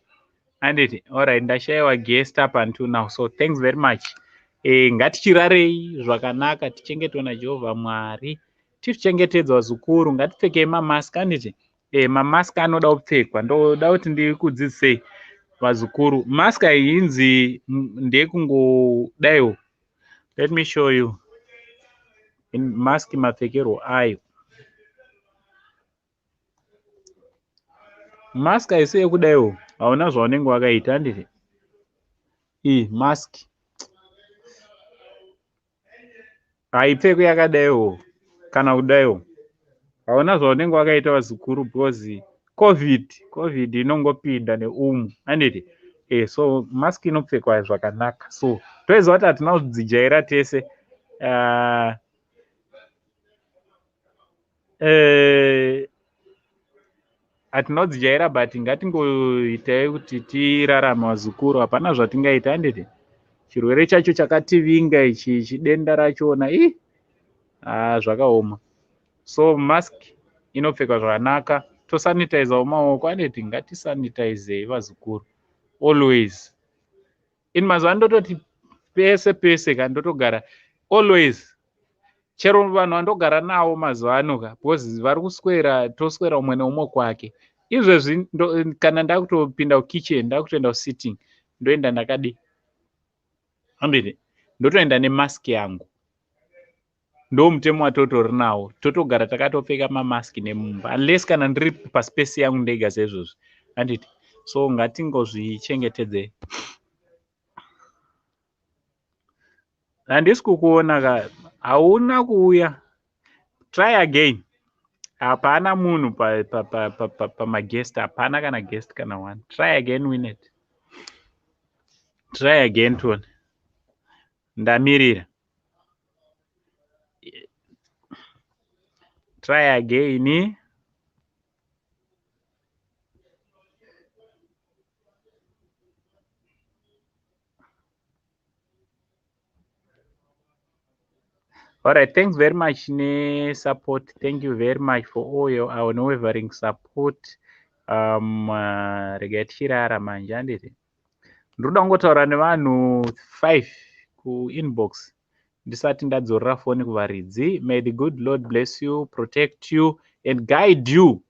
[SPEAKER 1] Anditi, alright, ndashayiwa guest up until now, so thanks very much. Ngatichirarei zvakanaka, tichengetwe naJehovha Mwari, tichengetedza zukuru, ngatipfekei mamask. Anditi, mamask anoda kupfekwa, ndoda kuti ndikudzidzisei vazukuru. Mask ayinzi ndekungodaiwo. Let me show you. Mask mapfekero ayo. Mask aisi yekudaiwo. Hauna zvaunenge wakaita. Handiti? Mask. Haipfekwi yakadaiwo. Kana kudaiwo. Hauna zvaunenge wakaita vazukuru because COVID inongopinda neumu. Handiti? So mask inopfekwa zvakanaka. So toiziva kuti hatina kudzijaira tese. Hatinodzijaira but ngatingoitai kuti tirarama vazukuru. Hapana zvatingaita. Handiti? Chirwere chacho chakativinga ichi, chidenda rachona. Zvakaoma. So mask inopfekwa zvakanaka. Tosanitizewo maoko. Handiti? Ngatisanitizei vazukuru. Always. Mazuva ndototi pese kandotogara. Always. Chero vanhu vandogara nawo mazuva ano because vari toswera umwe neumwe kwake. Izvezvi kana ndakutopinda kukitchen, ndakutoenda kusitting, ndoenda ndakadi. Handiti? Ndotoenda nemask yangu. Ndo mutemo watotori nawo. Totogara takatopfeka mamask nemumba. Unless kana ndiri paspace yangu ndega saizvozvi. Handiti? So ngatingozvichengetedzei. Handisi kukuona hauna kuuya. Try again. Hapana munhu pamaguest. Hapana kana guest kana one. Try again, Winet. Try again, Tony. Ndamirira. Try again. Alright, thanks very much support. Thank you very much for all your unwavering support. Rega tichirara manje. Handiti? Ndoda kungotaura nevanhu 5 kuinbox ndisati ndadzorera foni kuvaridzi. May the good Lord bless you, protect you and guide you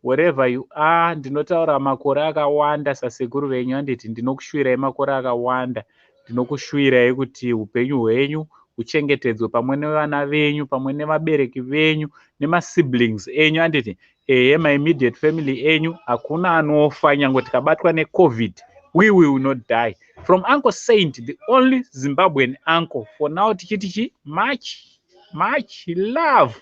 [SPEAKER 1] wherever you are. Ndinotaura makore akawanda sasekuru venyu anditi ndinokushwirai makore akawanda. Ndinokushwirai kuti upenyu hwenyu uchengetedzwe pamwe nevana venyu, pamwe nevabereki venyu, nemasiblings enyu anditi my immediate family enyu. Hakuna anofa nyange tikabatwa neCovid. We will not die. From Uncle Saint, the only Zimbabwean uncle. For now, tichitichi, much love.